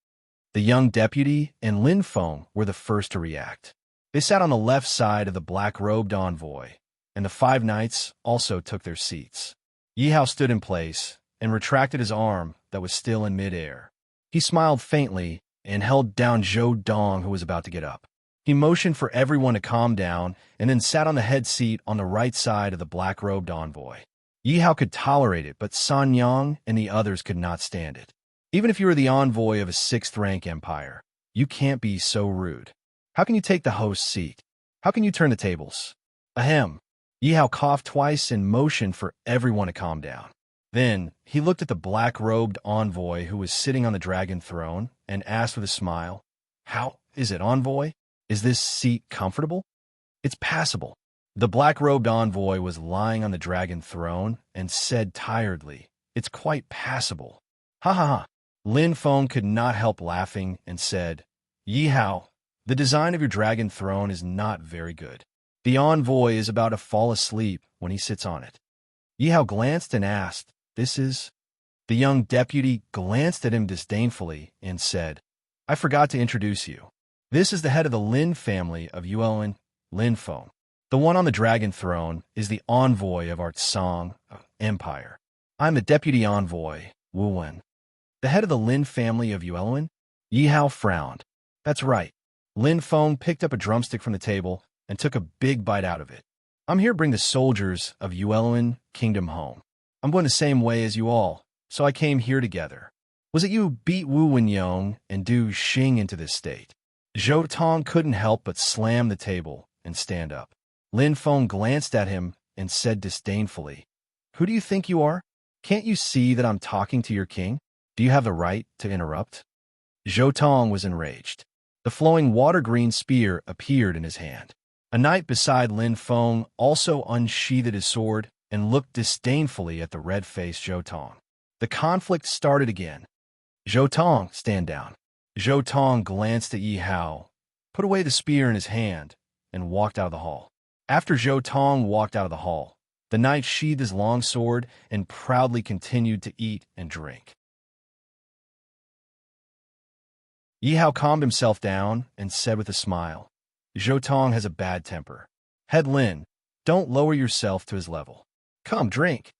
The young deputy and Lin Feng were the first to react. They sat on the left side of the black-robed envoy, and the 5 knights also took their seats. Yi Hao stood in place and retracted his arm that was still in midair. He smiled faintly and held down Zhou Dong, who was about to get up. He motioned for everyone to calm down and then sat on the head seat on the right side of the black-robed envoy. Yi Hao could tolerate it, but San Yang and the others could not stand it. Even if you are the envoy of a 6th-rank empire, you can't be so rude. How can you take the host's seat? How can you turn the tables? Ahem. Yi Hao coughed twice and motioned for everyone to calm down. Then, he looked at the black-robed envoy who was sitting on the dragon throne and asked with a smile, "How is it, envoy? Is this seat comfortable?" "It's passable." The black-robed envoy was lying on the dragon throne and said tiredly, "It's quite passable." "Ha ha ha." Lin Feng could not help laughing and said, "Yi Hao, the design of your dragon throne is not very good. The envoy is about to fall asleep when he sits on it." Yi Hao glanced and asked, "This is?" The young deputy glanced at him disdainfully and said, "I forgot to introduce you. This is the head of the Lin family of Yuan, Lin Feng. The one on the dragon throne is the envoy of our Tsang Empire. I'm the deputy envoy, Wu Wen." "The head of the Lin family of Yuan?" Yi Hao frowned. "That's right." Lin Feng picked up a drumstick from the table and took a big bite out of it. "I'm here to bring the soldiers of Yuan Kingdom home. I'm going the same way as you all, so I came here together. Was it you who beat Wu Wenyong and Du Xing into this state?" Zhou Tong couldn't help but slam the table and stand up. Lin Feng glanced at him and said disdainfully, "Who do you think you are? Can't you see that I'm talking to your king? Do you have the right to interrupt?" Zhou Tong was enraged. The flowing water-green spear appeared in his hand. A knight beside Lin Feng also unsheathed his sword and looked disdainfully at the red-faced Zhou Tong. The conflict started again. "Zhou Tong, stand down." Zhou Tong glanced at Yi Hao, put away the spear in his hand, and walked out of the hall. After Zhou Tong walked out of the hall, the knight sheathed his long sword and proudly continued to eat and drink. Yi Hao calmed himself down and said with a smile, "Zhou Tong has a bad temper. Head Lin, don't lower yourself to his level. Come, drink."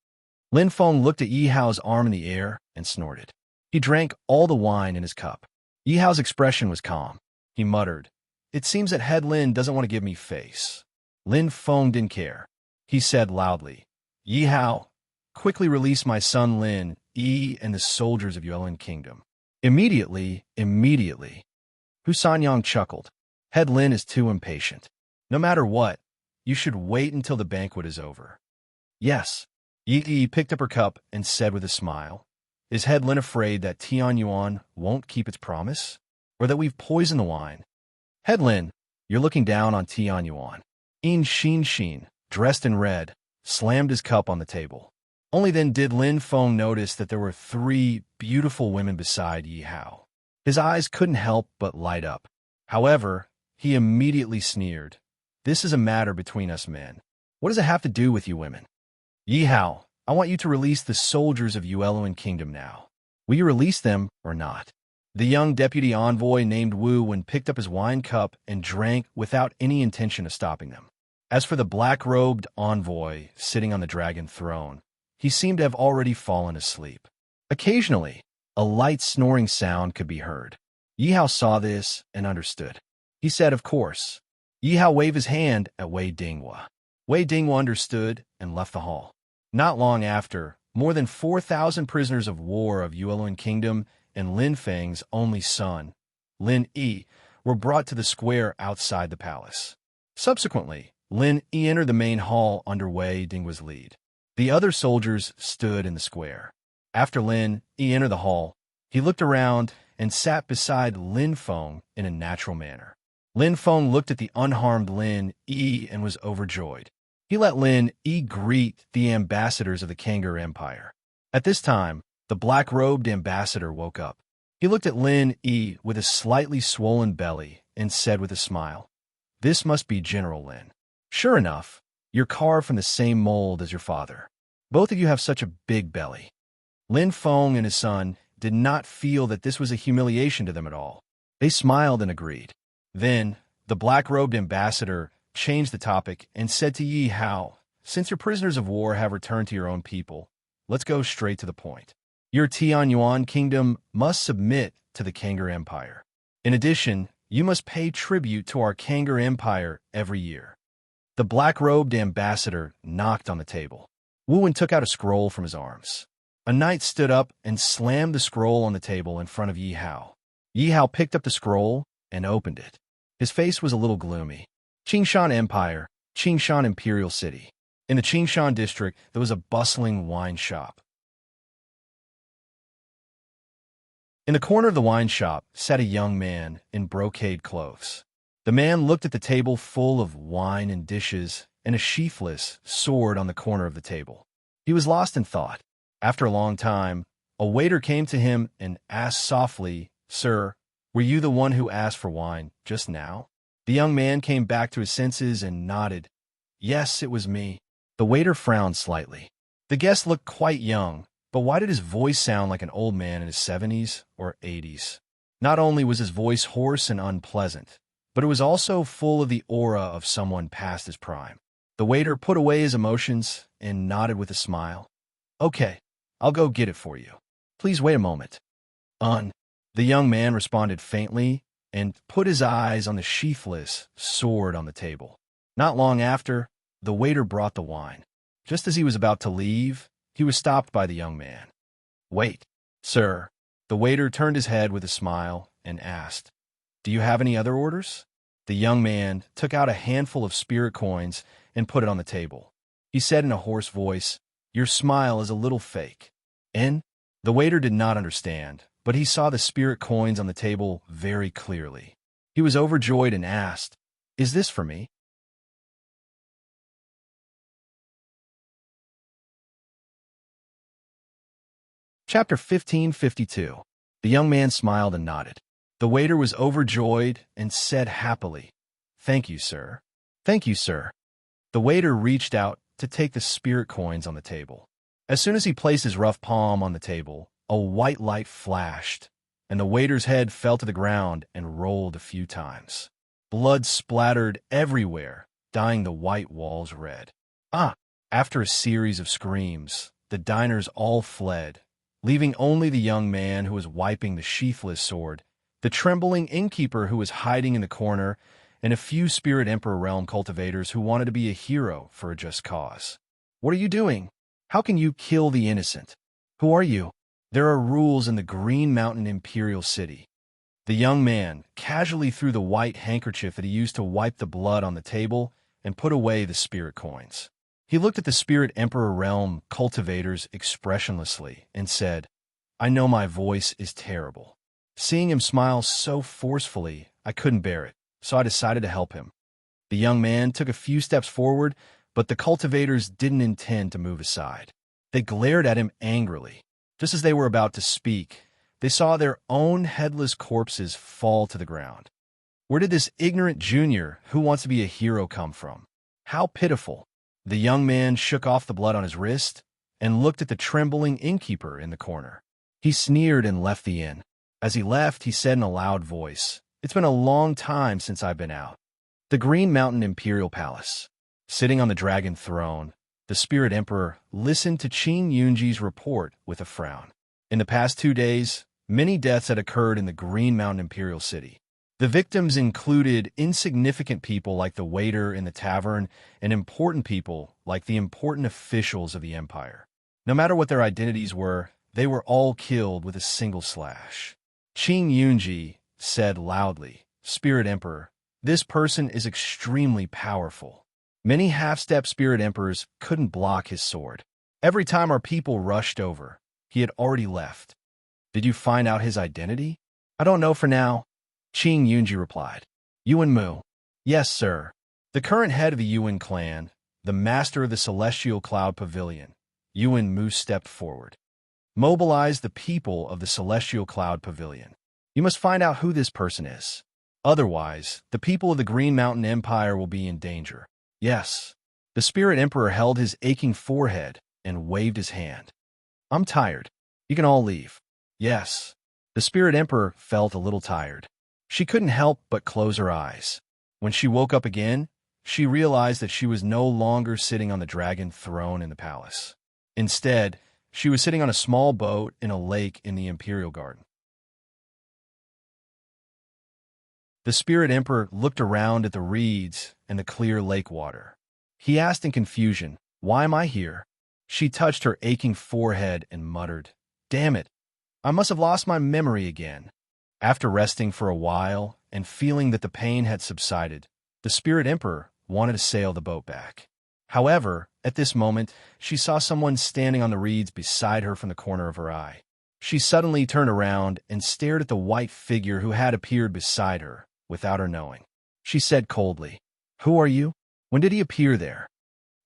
Lin Feng looked at Yi Hao's arm in the air and snorted. He drank all the wine in his cup. Yi Hao's expression was calm. He muttered, "It seems that Head Lin doesn't want to give me face." Lin Feng didn't care. He said loudly, "Yi Hao, quickly release my son Lin, Yi, and the soldiers of Yuan Kingdom." Immediately. Hu Sanyang chuckled. "Head Lin is too impatient. No matter what, you should wait until the banquet is over." "Yes." Yi picked up her cup and said with a smile, "Is Head Lin afraid that Tianyuan won't keep its promise? Or that we've poisoned the wine?" "Head Lin, you're looking down on Tianyuan." Xin, dressed in red, slammed his cup on the table. Only then did Lin Feng notice that there were 3 beautiful women beside Yi Hao. His eyes couldn't help but light up. However, he immediately sneered, "This is a matter between us men. What does it have to do with you women? Yi Hao, I want you to release the soldiers of Yuan Kingdom now. Will you release them or not?" The young deputy envoy named Wu Wen picked up his wine cup and drank without any intention of stopping them. As for the black-robed envoy sitting on the dragon throne, he seemed to have already fallen asleep. Occasionally, a light snoring sound could be heard. Yi Hao saw this and understood. He said, "Of course." Yi Hao waved his hand at Wei Dinghua. Wei Dinghua understood and left the hall. Not long after, more than 4,000 prisoners of war of Yuelun Kingdom and Lin Feng's only son, Lin Yi, were brought to the square outside the palace. Subsequently, Lin Yi entered the main hall under Wei Dinghua's lead. The other soldiers stood in the square. After Lin Yi entered the hall, he looked around and sat beside Lin Feng in a natural manner. Lin Feng looked at the unharmed Lin Yi and was overjoyed. He let Lin Yi greet the ambassadors of the Kangaroo Empire. At this time, the black-robed ambassador woke up. He looked at Lin Yi with a slightly swollen belly and said with a smile, "This must be General Lin. Sure enough, you're carved from the same mold as your father. Both of you have such a big belly." Lin Feng and his son did not feel that this was a humiliation to them at all. They smiled and agreed. Then, the black-robed ambassador changed the topic and said to Yi Hao, "Since your prisoners of war have returned to your own people, let's go straight to the point. Your Tianyuan kingdom must submit to the Kangaroo Empire. In addition, you must pay tribute to our Kangaroo Empire every year." The black-robed ambassador knocked on the table. Wu Wen took out a scroll from his arms. A knight stood up and slammed the scroll on the table in front of Yi Hao. Yi Hao picked up the scroll and opened it. His face was a little gloomy. Qingshan Empire, Qingshan Imperial City. In the Qingshan district, there was a bustling wine shop. In the corner of the wine shop sat a young man in brocade clothes. The man looked at the table full of wine and dishes and a sheathless sword on the corner of the table. He was lost in thought. After a long time, a waiter came to him and asked softly, "Sir, were you the one who asked for wine just now?" The young man came back to his senses and nodded. "Yes, it was me." The waiter frowned slightly. The guest looked quite young, but why did his voice sound like an old man in his 70s or 80s? Not only was his voice hoarse and unpleasant, but it was also full of the aura of someone past his prime. The waiter put away his emotions and nodded with a smile. "Okay, I'll go get it for you. Please wait a moment." The young man responded faintly and put his eyes on the sheathless sword on the table. Not long after, the waiter brought the wine. Just as he was about to leave, he was stopped by the young man. "Wait, sir." The waiter turned his head with a smile and asked, "Do you have any other orders?" The young man took out a handful of spirit coins and put it on the table. He said in a hoarse voice, "Your smile is a little fake." And the waiter did not understand, but he saw the spirit coins on the table very clearly. He was overjoyed and asked, "Is this for me?" Chapter 1552. The young man smiled and nodded. The waiter was overjoyed and said happily, "Thank you, sir. Thank you, sir." The waiter reached out to take the spirit coins on the table. As soon as he placed his rough palm on the table, a white light flashed, and the waiter's head fell to the ground and rolled a few times. Blood splattered everywhere, dyeing the white walls red. After a series of screams, the diners all fled, leaving only the young man who was wiping the sheathless sword, the trembling innkeeper who was hiding in the corner, and a few Spirit Emperor Realm cultivators who wanted to be a hero for a just cause. "What are you doing? How can you kill the innocent? Who are you?" "There are rules in the Green Mountain Imperial City." The young man casually threw the white handkerchief that he used to wipe the blood on the table and put away the spirit coins. He looked at the Spirit Emperor Realm cultivators expressionlessly and said, "I know my voice is terrible." Seeing him smile so forcefully, I couldn't bear it, so I decided to help him. The young man took a few steps forward, but the cultivators didn't intend to move aside. They glared at him angrily. Just as they were about to speak, they saw their own headless corpses fall to the ground. Where did this ignorant junior who wants to be a hero come from? How pitiful. The young man shook off the blood on his wrist and looked at the trembling innkeeper in the corner. He sneered and left the inn. As he left, he said in a loud voice, "It's been a long time since I've been out." The Green Mountain Imperial Palace. Sitting on the dragon throne, the Spirit Emperor listened to Qing Yunji's report with a frown. In the past 2 days, many deaths had occurred in the Green Mountain Imperial City. The victims included insignificant people like the waiter in the tavern and important people like the important officials of the empire. No matter what their identities were, they were all killed with a single slash. Qing Yunji said loudly, "Spirit Emperor, this person is extremely powerful." Many half-step Spirit Emperors couldn't block his sword. Every time our people rushed over, he had already left. "Did you find out his identity?" "I don't know for now," Qing Yunji replied. "Yuan Mu." "Yes, sir." The current head of the Yuan clan, the master of the Celestial Cloud Pavilion, Yuan Mu, stepped forward. "Mobilize the people of the Celestial Cloud Pavilion. You must find out who this person is. Otherwise, the people of the Green Mountain Empire will be in danger." "Yes." The Spirit Emperor held his aching forehead and waved his hand. "I'm tired. You can all leave." "Yes." The Spirit Emperor felt a little tired. She couldn't help but close her eyes. When she woke up again, she realized that she was no longer sitting on the dragon throne in the palace. Instead, she was sitting on a small boat in a lake in the Imperial Garden. The Spirit Emperor looked around at the reeds and the clear lake water. He asked in confusion, "Why am I here?" She touched her aching forehead and muttered, "Damn it, I must have lost my memory again." After resting for a while and feeling that the pain had subsided, the Spirit Emperor wanted to sail the boat back. However, at this moment, she saw someone standing on the reeds beside her from the corner of her eye. She suddenly turned around and stared at the white figure who had appeared beside her, without her knowing. She said coldly, "Who are you? When did he appear there?"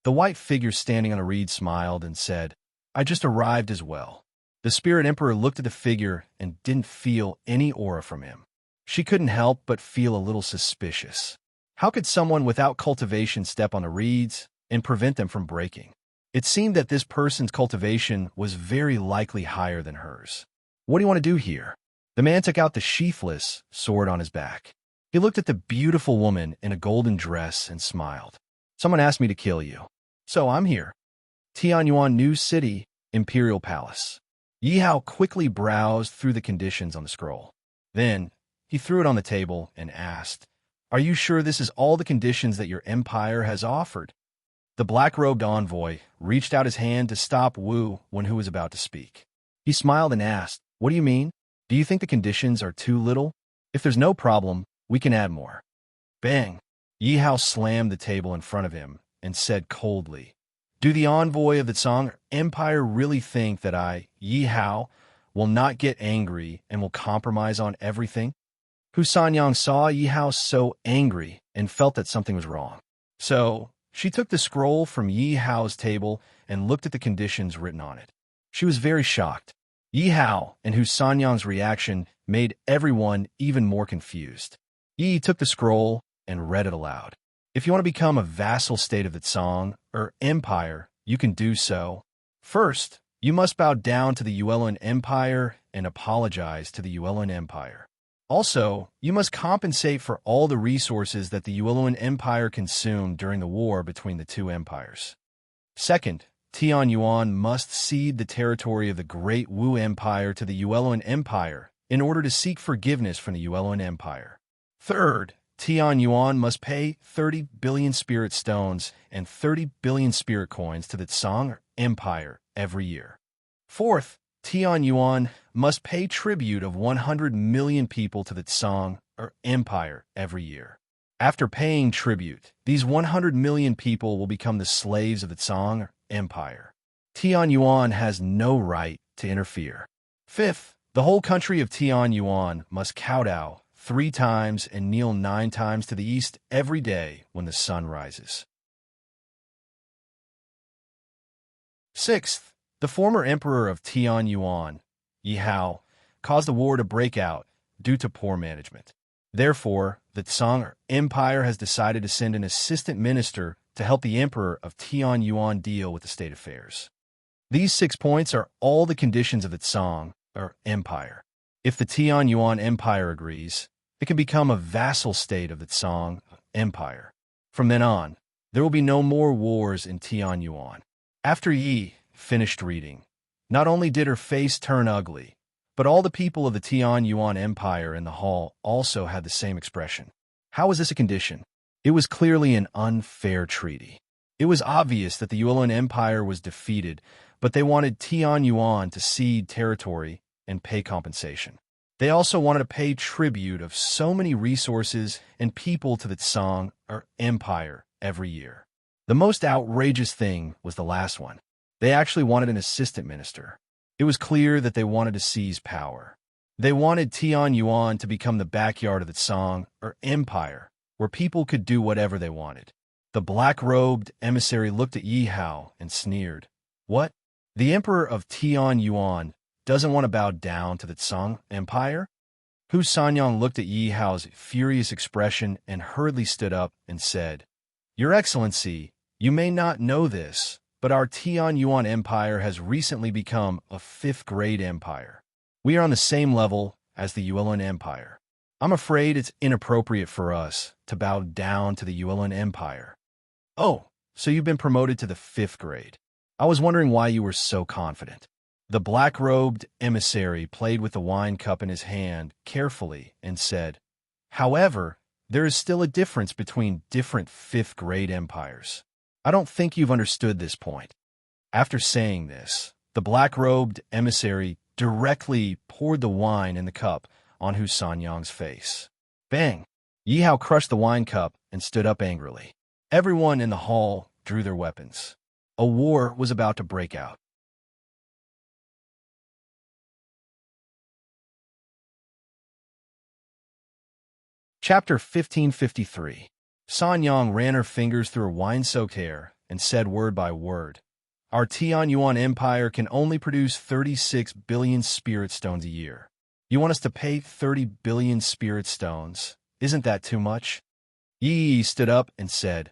The white figure standing on a reed smiled and said, "I just arrived as well." The Spirit Emperor looked at the figure and didn't feel any aura from him. She couldn't help but feel a little suspicious. How could someone without cultivation step on the reeds and prevent them from breaking? It seemed that this person's cultivation was very likely higher than hers. "What do you want to do here?" The man took out the sheathless sword on his back. He looked at the beautiful woman in a golden dress and smiled. "Someone asked me to kill you, so I'm here." Tianyuan New City, Imperial Palace. Yi Hao quickly browsed through the conditions on the scroll. Then, he threw it on the table and asked, "Are you sure this is all the conditions that your empire has offered?" The black-robed envoy reached out his hand to stop Wu when he was about to speak. He smiled and asked, "What do you mean? Do you think the conditions are too little? If there's no problem, we can add more." Bang! Yi Hao slammed the table in front of him and said coldly, "Do the envoy of the Song Empire really think that I, Yi Hao, will not get angry and will compromise on everything?" Hu Sanyang saw Yi Hao so angry and felt that something was wrong. So, she took the scroll from Yi Hao's table and looked at the conditions written on it. She was very shocked. Yi Hao and Hu Sanyang's reaction made everyone even more confused. Yi took the scroll and read it aloud. "If you want to become a vassal state of the Tsong, or empire, you can do so. First, you must bow down to the Yuelan Empire and apologize to the Yuelan Empire. Also, you must compensate for all the resources that the Yuelan Empire consumed during the war between the two empires. Second, Tianyuan must cede the territory of the Great Wu Empire to the Yuelan Empire in order to seek forgiveness from the Yuelan Empire. Third, Tianyuan must pay 30 billion spirit stones and 30 billion spirit coins to the Tsong Empire every year. Fourth, Tianyuan must pay tribute of 100 million people to the Tsong Empire every year. After paying tribute, these 100 million people will become the slaves of the Tsong Empire. Tianyuan has no right to interfere. Fifth, the whole country of Tianyuan must kowtow 3 times and kneel 9 times to the east every day when the sun rises. Sixth, the former emperor of Tianyuan, Yi Hao, caused a war to break out due to poor management. Therefore, the Tsong Empire has decided to send an assistant minister to help the emperor of Tianyuan deal with the state affairs. These 6 points are all the conditions of the Tsong Empire. If the Tian Yuan Empire agrees, it can become a vassal state of the Tsang Empire. From then on, there will be no more wars in Tian Yuan. After Yi finished reading, not only did her face turn ugly, but all the people of the Tian Yuan Empire in the hall also had the same expression. How was this a condition? It was clearly an unfair treaty. It was obvious that the Yuan Empire was defeated, but they wanted Tian Yuan to cede territory and pay compensation. They also wanted to pay tribute of so many resources and people to the Tsang Empire every year. The most outrageous thing was the last one. They actually wanted an assistant minister. It was clear that they wanted to seize power. They wanted Tian Yuan to become the backyard of the Tsang Empire, where people could do whatever they wanted. The black-robed emissary looked at Yi Hao and sneered. What? The emperor of Tian Yuan doesn't want to bow down to the Tsang Empire? Hu Sanyang looked at Yi Hao's furious expression and hurriedly stood up and said, Your Excellency, you may not know this, but our Tian Yuan Empire has recently become a fifth-grade empire. We are on the same level as the Yuan Empire. I'm afraid it's inappropriate for us to bow down to the Yuan Empire. Oh, so you've been promoted to the fifth grade. I was wondering why you were so confident. The black-robed emissary played with the wine cup in his hand carefully and said, However, there is still a difference between different fifth-grade empires. I don't think you've understood this point. After saying this, the black-robed emissary directly poured the wine in the cup on Hu Sanyang's face. Bang! Yi Hao crushed the wine cup and stood up angrily. Everyone in the hall drew their weapons. A war was about to break out. Chapter 1553. Sanyang ran her fingers through her wine-soaked hair and said word by word, Our Tian Yuan Empire can only produce 36 billion spirit stones a year. You want us to pay 30 billion spirit stones? Isn't that too much? Yi stood up and said,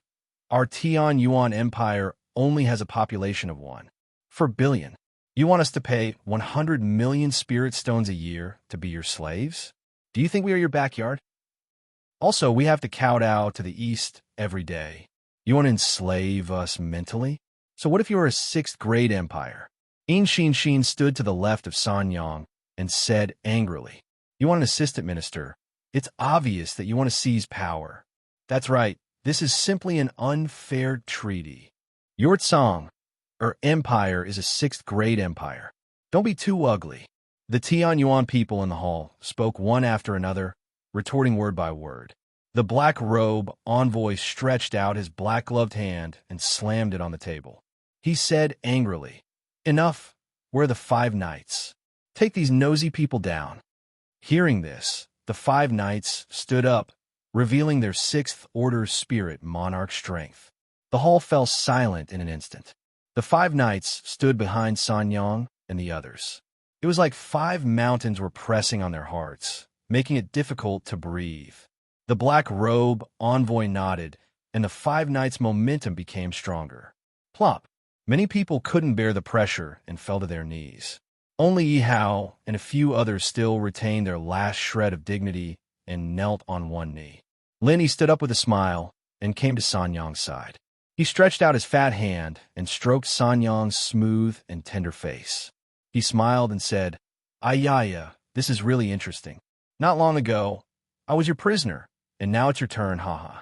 Our Tian Yuan Empire only has a population of 1/4 billion. You want us to pay 100 million spirit stones a year to be your slaves? Do you think we are your backyard? Also, we have to kowtow to the east every day. You want to enslave us mentally? So what if you are a sixth-grade empire? In Xin stood to the left of Sanyang and said angrily, You want an assistant minister? It's obvious that you want to seize power. That's right, this is simply an unfair treaty. Your Tsang, empire, is a sixth-grade empire. Don't be too ugly. The Tian Yuan people in the hall spoke one after another, retorting word by word. The black-robe envoy stretched out his black-gloved hand and slammed it on the table. He said angrily, Enough, where are the 5 knights? Take these nosy people down. Hearing this, the 5 knights stood up, revealing their 6th order spirit monarch strength. The hall fell silent in an instant. The 5 knights stood behind Sanyang and the others. It was like 5 mountains were pressing on their hearts, making it difficult to breathe. The black-robe envoy nodded, and the 5 knights' momentum became stronger. Plop! Many people couldn't bear the pressure and fell to their knees. Only Yi Hao and a few others still retained their last shred of dignity and knelt on one knee. Lin stood up with a smile and came to Sanyang's side. He stretched out his fat hand and stroked Sanyang's smooth and tender face. He smiled and said, Ayaya, this is really interesting. Not long ago, I was your prisoner, and now it's your turn, haha.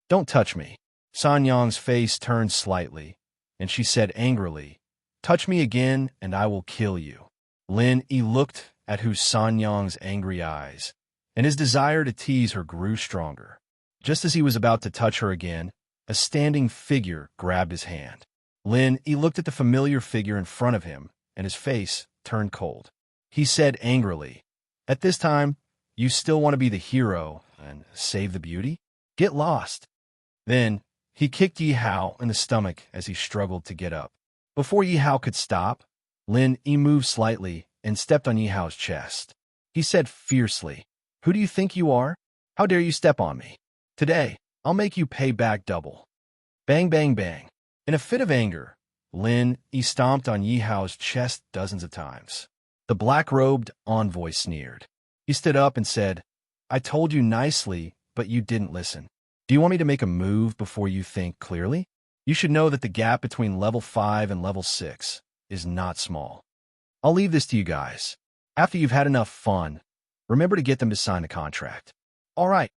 Don't touch me. Sanyang's face turned slightly, and she said angrily, Touch me again, and I will kill you. Lin looked at Hu Sanyang's angry eyes, and his desire to tease her grew stronger. Just as he was about to touch her again, a standing figure grabbed his hand. Lin looked at the familiar figure in front of him, and his face turned cold. He said angrily, At this time, you still want to be the hero and save the beauty? Get lost. Then, he kicked Yi Hao in the stomach as he struggled to get up. Before Yi Hao could stop, Lin moved slightly and stepped on Yi Hao's chest. He said fiercely, Who do you think you are? How dare you step on me? Today, I'll make you pay back double. Bang, bang, bang. In a fit of anger, Lin stomped on Yi Hao's chest dozens of times. The black-robed envoy sneered. He stood up and said, I told you nicely, but you didn't listen. Do you want me to make a move before you think clearly? You should know that the gap between level 5 and level 6 is not small. I'll leave this to you guys. After you've had enough fun, remember to get them to sign a contract. All right.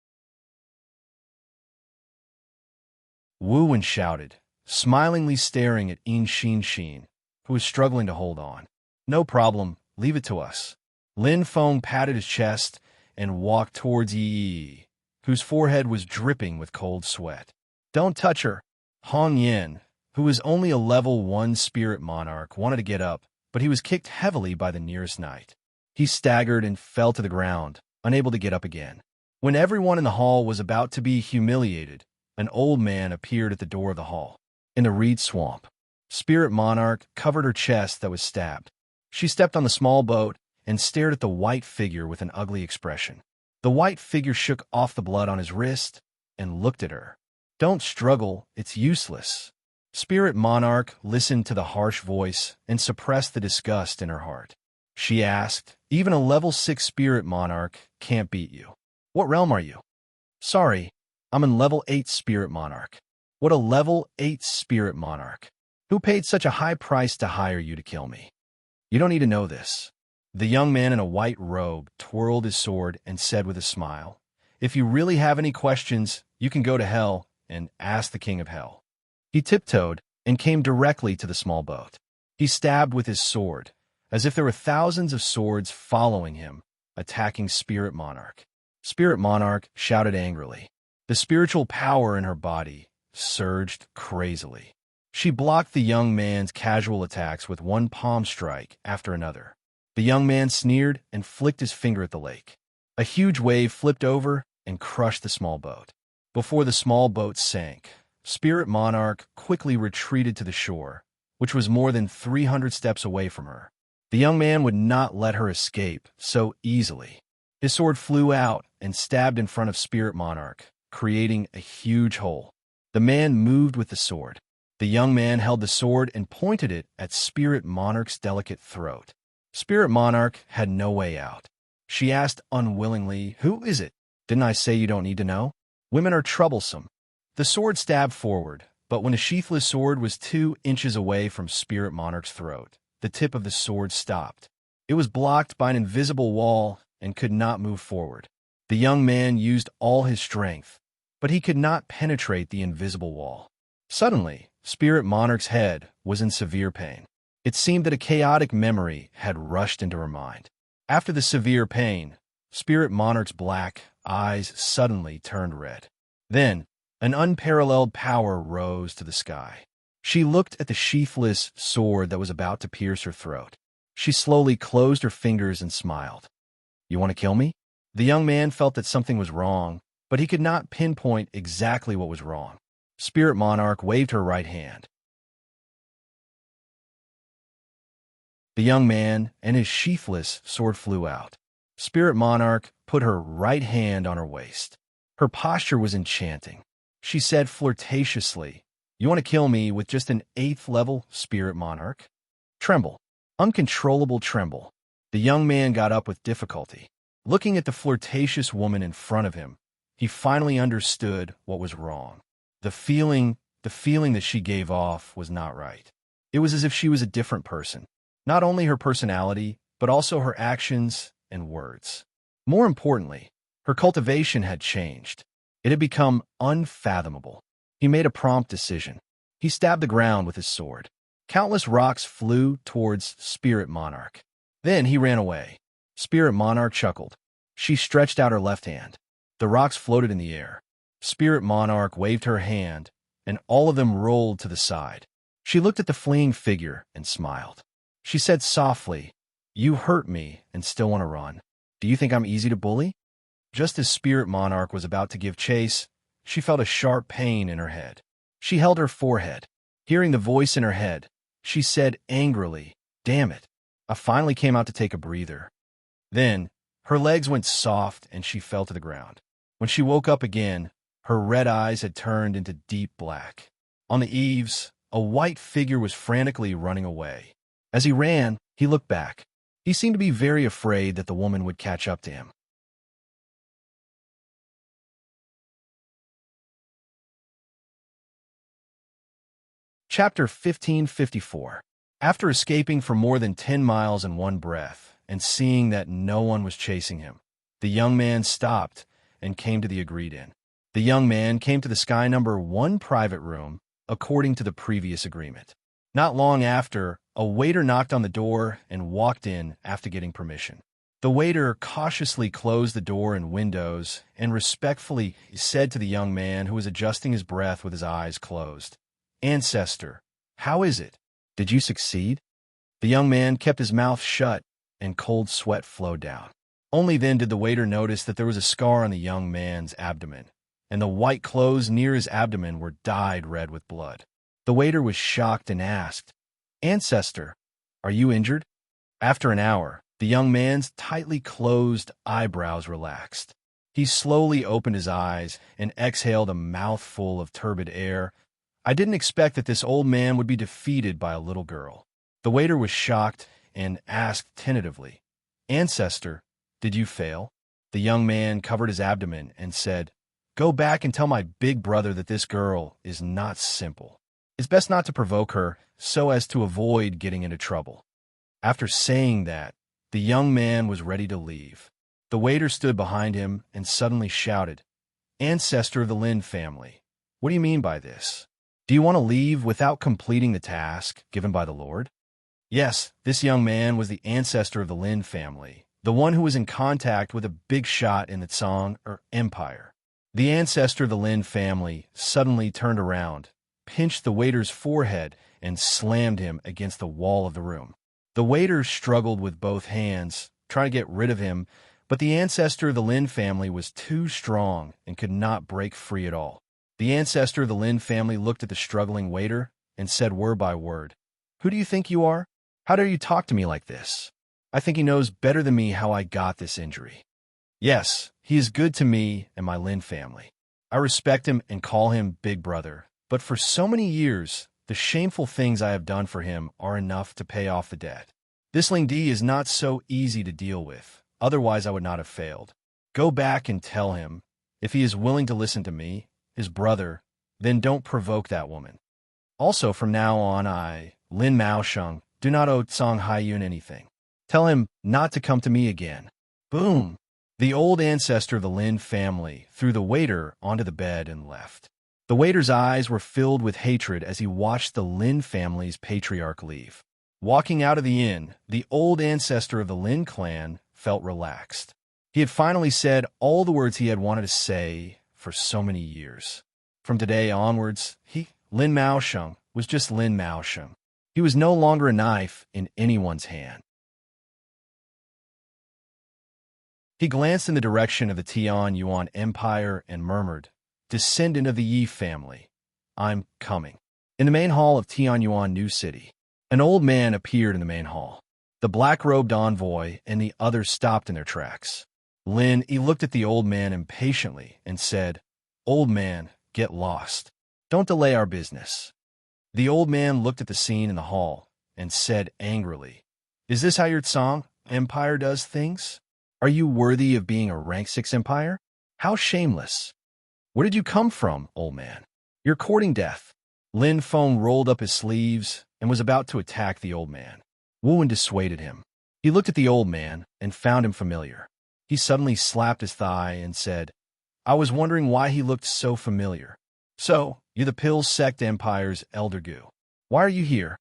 Wu Wen shouted, smilingly staring at Shin, who was struggling to hold on. No problem, leave it to us. Lin Feng patted his chest and walked towards Yi, whose forehead was dripping with cold sweat. Don't touch her. Hong Yin, who was only a level 1 spirit monarch, wanted to get up, but he was kicked heavily by the nearest knight. He staggered and fell to the ground, unable to get up again. When everyone in the hall was about to be humiliated, an old man appeared at the door of the hall. In the reed swamp, Spirit Monarch covered her chest that was stabbed. She stepped on the small boat and stared at the white figure with an ugly expression. The white figure shook off the blood on his wrist and looked at her. Don't struggle, it's useless. Spirit Monarch listened to the harsh voice and suppressed the disgust in her heart. She asked, even a level 6 Spirit Monarch can't beat you. What realm are you? Sorry, I'm in level 8 Spirit Monarch. What a level 8 Spirit Monarch. Who paid such a high price to hire you to kill me? You don't need to know this. The young man in a white robe twirled his sword and said with a smile, if you really have any questions, you can go to hell and ask the King of Hell. He tiptoed and came directly to the small boat. He stabbed with his sword, as if there were thousands of swords following him, attacking Spirit Monarch. Spirit Monarch shouted angrily. The spiritual power in her body surged crazily. She blocked the young man's casual attacks with one palm strike after another. The young man sneered and flicked his finger at the lake. A huge wave flipped over and crushed the small boat. Before the small boat sank, Spirit Monarch quickly retreated to the shore, which was more than 300 steps away from her. The young man would not let her escape so easily. His sword flew out and stabbed in front of Spirit Monarch, creating a huge hole. The man moved with the sword. The young man held the sword and pointed it at Spirit Monarch's delicate throat. Spirit Monarch had no way out. She asked unwillingly, who is it? Didn't I say you don't need to know? Women are troublesome. The sword stabbed forward, but when a sheathless sword was 2 inches away from Spirit Monarch's throat, the tip of the sword stopped. It was blocked by an invisible wall and could not move forward. The young man used all his strength, but he could not penetrate the invisible wall. Suddenly, Spirit Monarch's head was in severe pain. It seemed that a chaotic memory had rushed into her mind. After the severe pain, Spirit Monarch's black eyes suddenly turned red. Then, an unparalleled power rose to the sky. She looked at the sheathless sword that was about to pierce her throat. She slowly closed her fingers and smiled. You want to kill me? The young man felt that something was wrong, but he could not pinpoint exactly what was wrong. Spirit Monarch waved her right hand. The young man and his sheathless sword flew out. Spirit Monarch put her right hand on her waist. Her posture was enchanting. She said flirtatiously, you want to kill me with just an 8th level Spirit Monarch? Tremble. Uncontrollable tremble. The young man got up with difficulty. Looking at the flirtatious woman in front of him, he finally understood what was wrong. The feeling that she gave off was not right. It was as if she was a different person. Not only her personality, but also her actions and words. More importantly, her cultivation had changed. It had become unfathomable. He made a prompt decision. He stabbed the ground with his sword. Countless rocks flew towards Spirit Monarch. Then he ran away. Spirit Monarch chuckled. She stretched out her left hand. The rocks floated in the air. Spirit Monarch waved her hand, and all of them rolled to the side. She looked at the fleeing figure and smiled. She said softly, you hurt me and still want to run. Do you think I'm easy to bully? Just as Spirit Monarch was about to give chase, she felt a sharp pain in her head. She held her forehead. Hearing the voice in her head, she said angrily, damn it. I finally came out to take a breather. Then, her legs went soft and she fell to the ground. When she woke up again, her red eyes had turned into deep black. On the eaves, a white figure was frantically running away. As he ran, he looked back. He seemed to be very afraid that the woman would catch up to him. Chapter 1554. After escaping for more than 10 miles in one breath and seeing that no one was chasing him, the young man stopped and came to the agreed inn. The young man came to the Sky Number 1 private room, according to the previous agreement. Not long after, a waiter knocked on the door and walked in after getting permission. The waiter cautiously closed the door and windows and respectfully said to the young man who was adjusting his breath with his eyes closed, "Ancestor, how is it? Did you succeed?" The young man kept his mouth shut and cold sweat flowed down. Only then did the waiter notice that there was a scar on the young man's abdomen, and the white clothes near his abdomen were dyed red with blood. The waiter was shocked and asked, "Ancestor, are you injured?" After an hour, the young man's tightly closed eyebrows relaxed. He slowly opened his eyes and exhaled a mouthful of turbid air. "I didn't expect that this old man would be defeated by a little girl." The waiter was shocked and asked tentatively, "Ancestor, did you fail?" The young man covered his abdomen and said, "Go back and tell my big brother that this girl is not simple. It's best not to provoke her so as to avoid getting into trouble." After saying that, the young man was ready to leave. The waiter stood behind him and suddenly shouted, "Ancestor of the Lin family, what do you mean by this? Do you want to leave without completing the task given by the Lord?" Yes, this young man was the ancestor of the Lin family, the one who was in contact with a big shot in the Tsang or Empire. The ancestor of the Lin family suddenly turned around, pinched the waiter's forehead, and slammed him against the wall of the room. The waiter struggled with both hands, trying to get rid of him, but the ancestor of the Lin family was too strong and could not break free at all. The ancestor of the Lin family looked at the struggling waiter and said word by word, "Who do you think you are? How dare you talk to me like this? I think he knows better than me how I got this injury. Yes, he is good to me and my Lin family. I respect him and call him Big Brother, but for so many years, the shameful things I have done for him are enough to pay off the debt. This Ling Di is not so easy to deal with, otherwise I would not have failed. Go back and tell him, if he is willing to listen to me, his brother, then don't provoke that woman. Also, from now on, I, Lin Maosheng, do not owe Tsang Haiyun anything. Tell him not to come to me again." Boom! The old ancestor of the Lin family threw the waiter onto the bed and left. The waiter's eyes were filled with hatred as he watched the Lin family's patriarch leave. Walking out of the inn, the old ancestor of the Lin clan felt relaxed. He had finally said all the words he had wanted to say for so many years. From today onwards, Lin Maosheng, was just Lin Maosheng. He was no longer a knife in anyone's hand. He glanced in the direction of the Tian Yuan Empire and murmured, "Descendant of the Yi family, I'm coming." In the main hall of Tian Yuan New City, an old man appeared in the main hall. The black-robed envoy and the others stopped in their tracks. He looked at the old man impatiently and said, "Old man, get lost. Don't delay our business." The old man looked at the scene in the hall and said angrily, "Is this how your Tsang Empire does things? Are you worthy of being a rank 6 empire? How shameless. Where did you come from, old man? You're courting death." Lin Feng rolled up his sleeves and was about to attack the old man. Wu Wen dissuaded him. He looked at the old man and found him familiar. He suddenly slapped his thigh and said, "I was wondering why he looked so familiar. So, you're the Pill Sect Empire's Elder Gu. Why are you here?"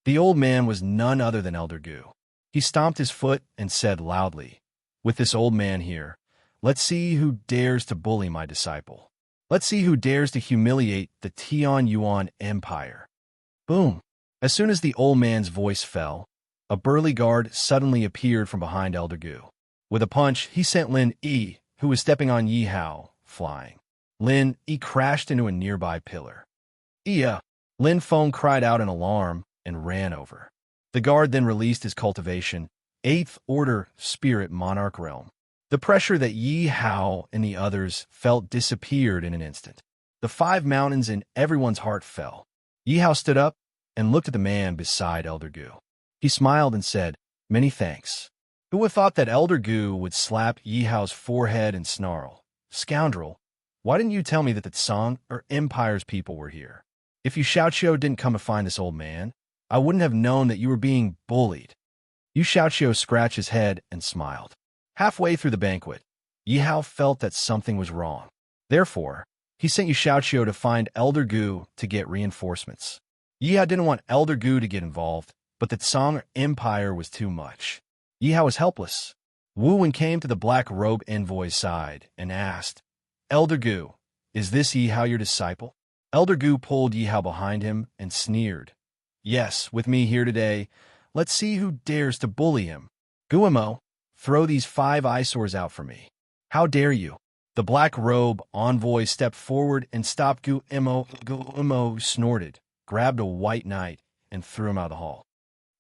The old man was none other than Elder Gu. He stomped his foot and said loudly, "With this old man here, let's see who dares to bully my disciple. Let's see who dares to humiliate the Tian Yuan Empire." Boom! As soon as the old man's voice fell, a burly guard suddenly appeared from behind Elder Gu. With a punch, he sent Lin Yi, who was stepping on Yi Hao, flying. Lin Yi crashed into a nearby pillar. "Iya!" Lin Feng cried out in alarm and ran over. The guard then released his cultivation, 8th Order Spirit Monarch Realm. The pressure that Yi Hao and the others felt disappeared in an instant. The 5 mountains in everyone's heart fell. Yi Hao stood up and looked at the man beside Elder Gu. He smiled and said, Many thanks. Who would have thought that Elder Gu would slap Yi Hao's forehead and snarl, "Scoundrel, why didn't you tell me that the Song or Empire's people were here? If you Xiaoqiu didn't come to find this old man, I wouldn't have known that you were being bullied." Yu Xiaoqiu scratched his head and smiled. Halfway through the banquet, Yi Hao felt that something was wrong. Therefore, he sent Yu Xiaoqiu to find Elder Gu to get reinforcements. Yi Hao didn't want Elder Gu to get involved, but the Song Empire was too much. Yi Hao was helpless. Wu Wen came to the black robe envoy's side and asked, "Elder Gu, is this Yi Hao your disciple?" Elder Gu pulled Yi Hao behind him and sneered, "Yes, with me here today, let's see who dares to bully him. Guimo, throw these 5 eyesores out for me." "How dare you?" The black robe envoy stepped forward and stopped Guimo. Guimo snorted, grabbed a white knight, and threw him out of the hall.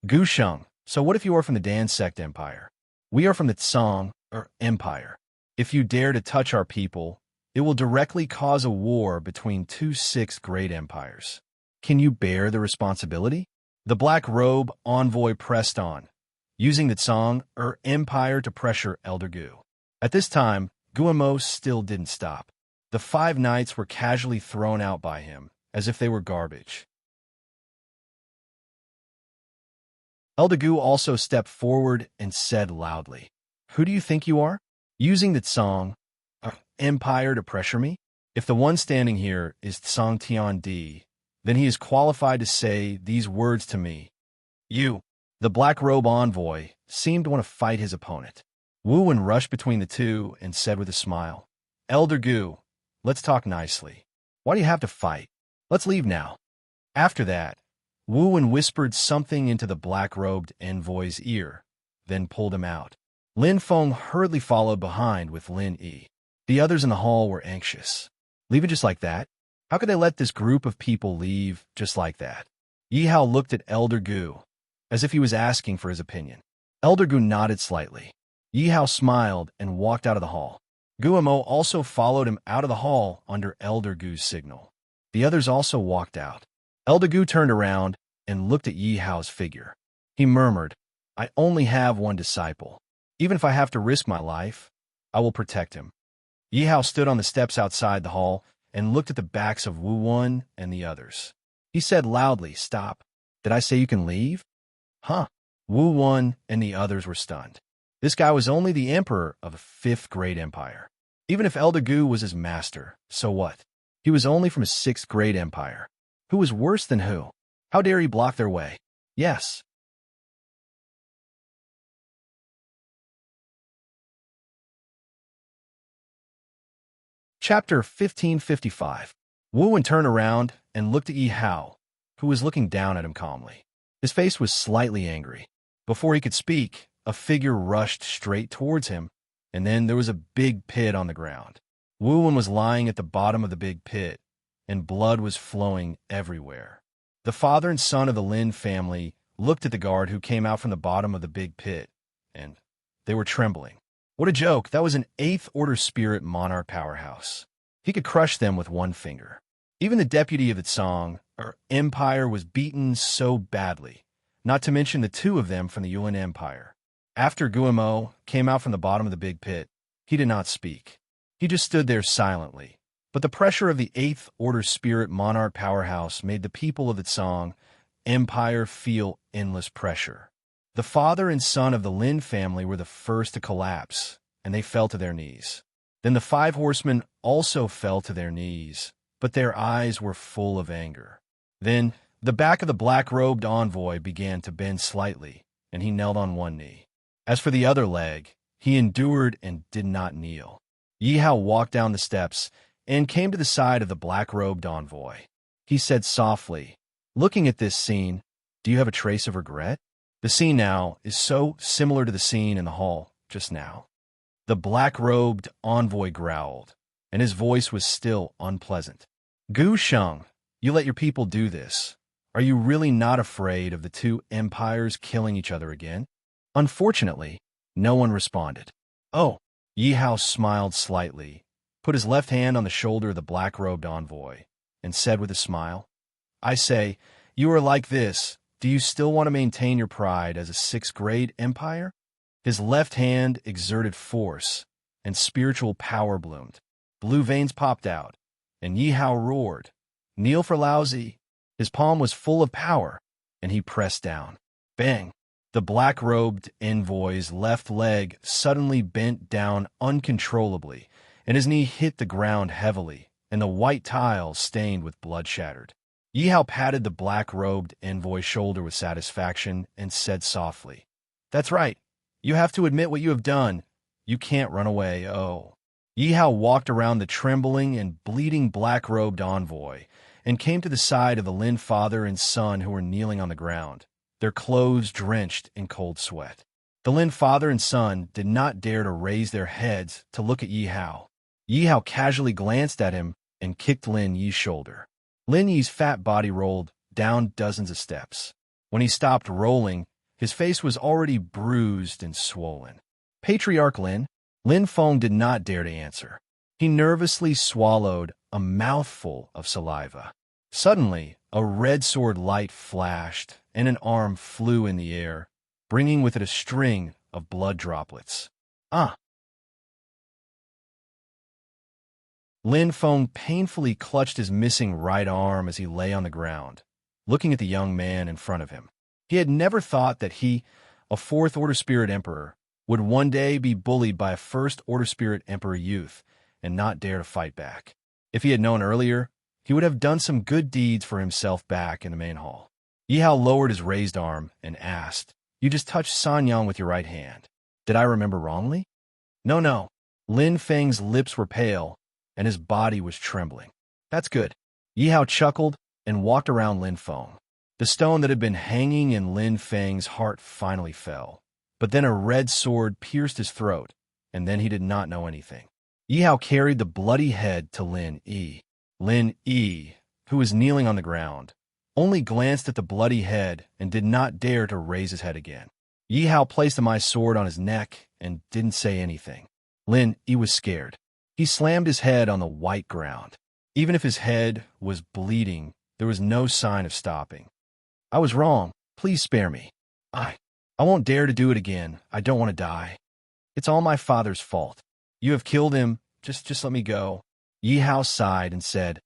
"Gu Sheng, so what if you are from the Dan Sect Empire? We are from the Song or Empire. If you dare to touch our people, it will directly cause a war between 2 sixth great empires. Can you bear the responsibility?" The black robe envoy pressed on, using the Song or Empire to pressure Elder Gu. At this time, Guimo still didn't stop. The 5 knights were casually thrown out by him, as if they were garbage. Elder Gu also stepped forward and said loudly, "Who do you think you are? Using the Song or Empire to pressure me? If the one standing here is Song Tian Di, then he is qualified to say these words to me. You." The black robe envoy seemed to want to fight his opponent. Wu Wen rushed between the two and said with a smile, "Elder Gu, let's talk nicely. Why do you have to fight? Let's leave now." After that, Wu Wen whispered something into the black-robed envoy's ear, then pulled him out. Lin Feng hurriedly followed behind with Lin Yi. The others in the hall were anxious. Leave it just like that? How could they let this group of people leave just like that? Yi Hao looked at Elder Gu, as if he was asking for his opinion. Elder Gu nodded slightly. Yi Hao smiled and walked out of the hall. Guimo also followed him out of the hall under Elder Gu's signal. The others also walked out. Elder Gu turned around and looked at Yi Hao's figure. He murmured, "I only have one disciple. Even if I have to risk my life, I will protect him." Yi Hao stood on the steps outside the hall and looked at the backs of Wu Wen and the others. He said loudly, "Stop. Did I say you can leave?" Huh. Wu Wen and the others were stunned. This guy was only the emperor of the 5th great empire. Even if Elder Gu was his master, so what? He was only from his 6th great empire. Who was worse than who? How dare he block their way? Yes. Chapter 1555. Wu Wen turned around and looked at Yi Hao, who was looking down at him calmly. His face was slightly angry. Before he could speak, a figure rushed straight towards him, and then there was a big pit on the ground. Wu Wen was lying at the bottom of the big pit, and blood was flowing everywhere. The father and son of the Lin family looked at the guard who came out from the bottom of the big pit, and they were trembling. What a joke! That was an 8th Order Spirit Monarch powerhouse. He could crush them with one finger. Even the deputy of the Song, or Empire, was beaten so badly, not to mention the 2 of them from the Yuan Empire. After Guimo came out from the bottom of the big pit, he did not speak. He just stood there silently. But the pressure of the 8th Order Spirit Monarch powerhouse made the people of the Song Empire feel endless pressure. The father and son of the Lin family were the first to collapse, and they fell to their knees. Then the 5 horsemen also fell to their knees, but their eyes were full of anger. Then the back of the black-robed envoy began to bend slightly, and he knelt on one knee. As for the other leg, he endured and did not kneel. Yi Hao walked down the steps and came to the side of the black-robed envoy. He said softly, "Looking at this scene, do you have a trace of regret?" The scene now is so similar to the scene in the hall just now. The black-robed envoy growled, and his voice was still unpleasant. "Gu Sheng, you let your people do this. Are you really not afraid of the 2 empires killing each other again?" Unfortunately, no one responded. "Oh," Yi Hao smiled slightly, put his left hand on the shoulder of the black-robed envoy, and said with a smile, "I say, you are like this, do you still want to maintain your pride as a sixth-grade empire? His left hand exerted force, and spiritual power bloomed. Blue veins popped out, and Yi Hao roared, "Kneel for Laozi." His palm was full of power, and he pressed down. Bang! The black-robed envoy's left leg suddenly bent down uncontrollably, and his knee hit the ground heavily, and the white tiles stained with blood shattered. Yi Hao patted the black-robed envoy's shoulder with satisfaction and said softly, "That's right. You have to admit what you have done. You can't run away, oh." Yi Hao walked around the trembling and bleeding black-robed envoy and came to the side of the Lin father and son who were kneeling on the ground, their clothes drenched in cold sweat. The Lin father and son did not dare to raise their heads to look at Yi Hao. Yi Hao casually glanced at him and kicked Lin Yi's shoulder. Lin Yi's fat body rolled down dozens of steps. When he stopped rolling, his face was already bruised and swollen. "Patriarch Lin?" Lin Feng did not dare to answer. He nervously swallowed a mouthful of saliva. Suddenly, a red sword light flashed, and an arm flew in the air, bringing with it a string of blood droplets. "Ah!" Lin Feng painfully clutched his missing right arm as he lay on the ground, looking at the young man in front of him. He had never thought that he, a fourth-order spirit emperor, would one day be bullied by a first-order spirit emperor youth and not dare to fight back. If he had known earlier, he would have done some good deeds for himself back in the main hall. Yi Hao lowered his raised arm and asked, "You just touched Sanyang with your right hand. Did I remember wrongly?" No. Lin Feng's lips were pale, and his body was trembling. "That's good." Yi Hao chuckled and walked around Lin Feng. The stone that had been hanging in Lin Feng's heart finally fell, but then a red sword pierced his throat, and then he did not know anything. Yi Hao carried the bloody head to Lin Yi. Lin Yi, who was kneeling on the ground, only glanced at the bloody head and did not dare to raise his head again. Yi Hao placed the my sword on his neck and didn't say anything. Lin Yi was scared. He slammed his head on the white ground. Even if his head was bleeding, there was no sign of stopping. "I was wrong. Please spare me. I won't dare to do it again. I don't want to die. It's all my father's fault. You have killed him. Just let me go." Yi Hao sighed and said,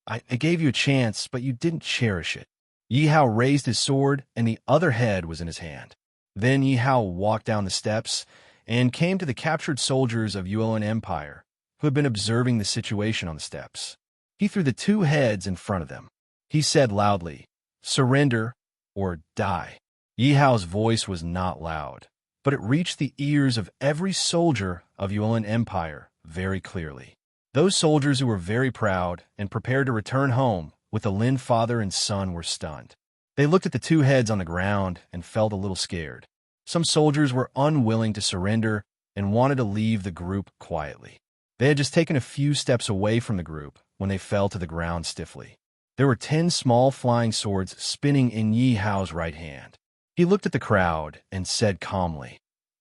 I gave you a chance, but you didn't cherish it." Yi Hao raised his sword, and the other head was in his hand. Then Yi Hao walked down the steps and came to the captured soldiers of Yuan Empire, who had been observing the situation on the steps. He threw the two heads in front of them. He said loudly, "Surrender or die." Yi Hao's voice was not loud, but it reached the ears of every soldier of Yuan Empire very clearly. Those soldiers who were very proud and prepared to return home with the Lin father and son were stunned. They looked at the two heads on the ground and felt a little scared. Some soldiers were unwilling to surrender and wanted to leave the group quietly. They had just taken a few steps away from the group when they fell to the ground stiffly. There were 10 small flying swords spinning in Yi Hao's right hand. He looked at the crowd and said calmly,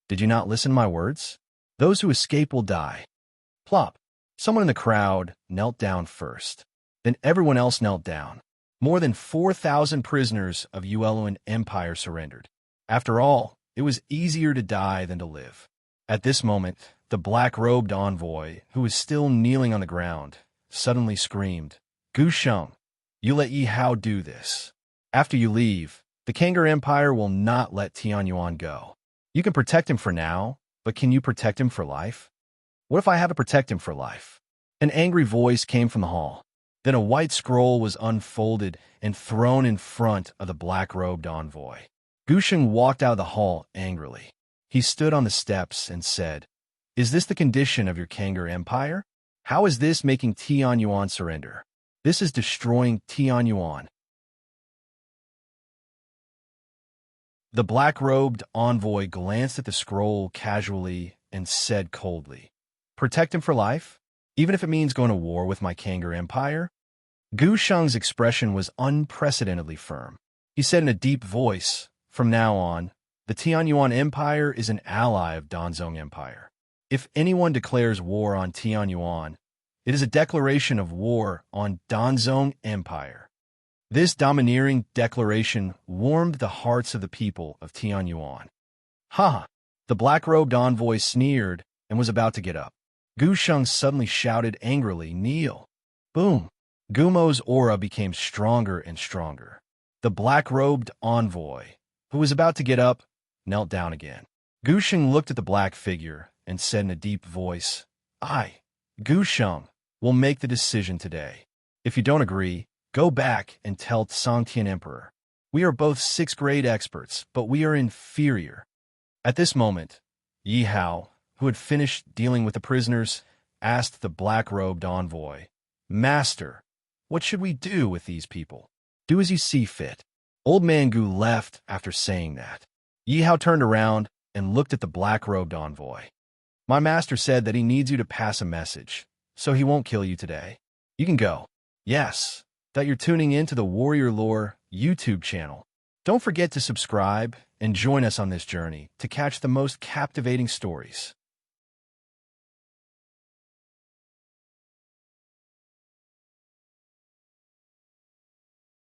"Did you not listen to my words? Those who escape will die." Plop! Someone in the crowd knelt down first. Then everyone else knelt down. More than 4,000 prisoners of Yuan Empire surrendered. After all, it was easier to die than to live. At this moment, the black-robed envoy, who was still kneeling on the ground, suddenly screamed, "Gu Sheng, you let Yi Hao do this. After you leave, the Kangar Empire will not let Tianyuan go. You can protect him for now, but can you protect him for life? What if I have to protect him for life?" An angry voice came from the hall. Then a white scroll was unfolded and thrown in front of the black-robed envoy. Gu Sheng walked out of the hall angrily. He stood on the steps and said, "Is this the condition of your Kangar Empire? How is this making Tianyuan surrender? This is destroying Tianyuan." The black-robed envoy glanced at the scroll casually and said coldly, "Protect him for life? Even if it means going to war with my Kangar Empire?" Gu Sheng's expression was unprecedentedly firm. He said in a deep voice, "From now on, the Tianyuan Empire is an ally of Danzong Empire. If anyone declares war on Tianyuan, it is a declaration of war on Danzong Empire. This domineering declaration warmed the hearts of the people of Tianyuan. Ha! The black-robed envoy sneered and was about to get up. Gu Sheng suddenly shouted angrily, "Kneel!" Boom! Gumo's aura became stronger and stronger. The black-robed envoy, who was about to get up, knelt down again. Gu Sheng looked at the black figure and said in a deep voice, "I, Gu Sheng, will make the decision today. If you don't agree, go back and tell Songtian Emperor. We are both 6th grade experts, but we are inferior." At this moment, Yi Hao, who had finished dealing with the prisoners, asked the black-robed envoy, "Master, what should we do with these people?" "Do as you see fit." Old Man Gu left after saying that. Yi Hao turned around and looked at the black-robed envoy. "My master said that he needs you to pass a message, so he won't kill you today. You can go." Yes, that you're tuning in to the Warrior Lore YouTube channel. Don't forget to subscribe and join us on this journey to catch the most captivating stories.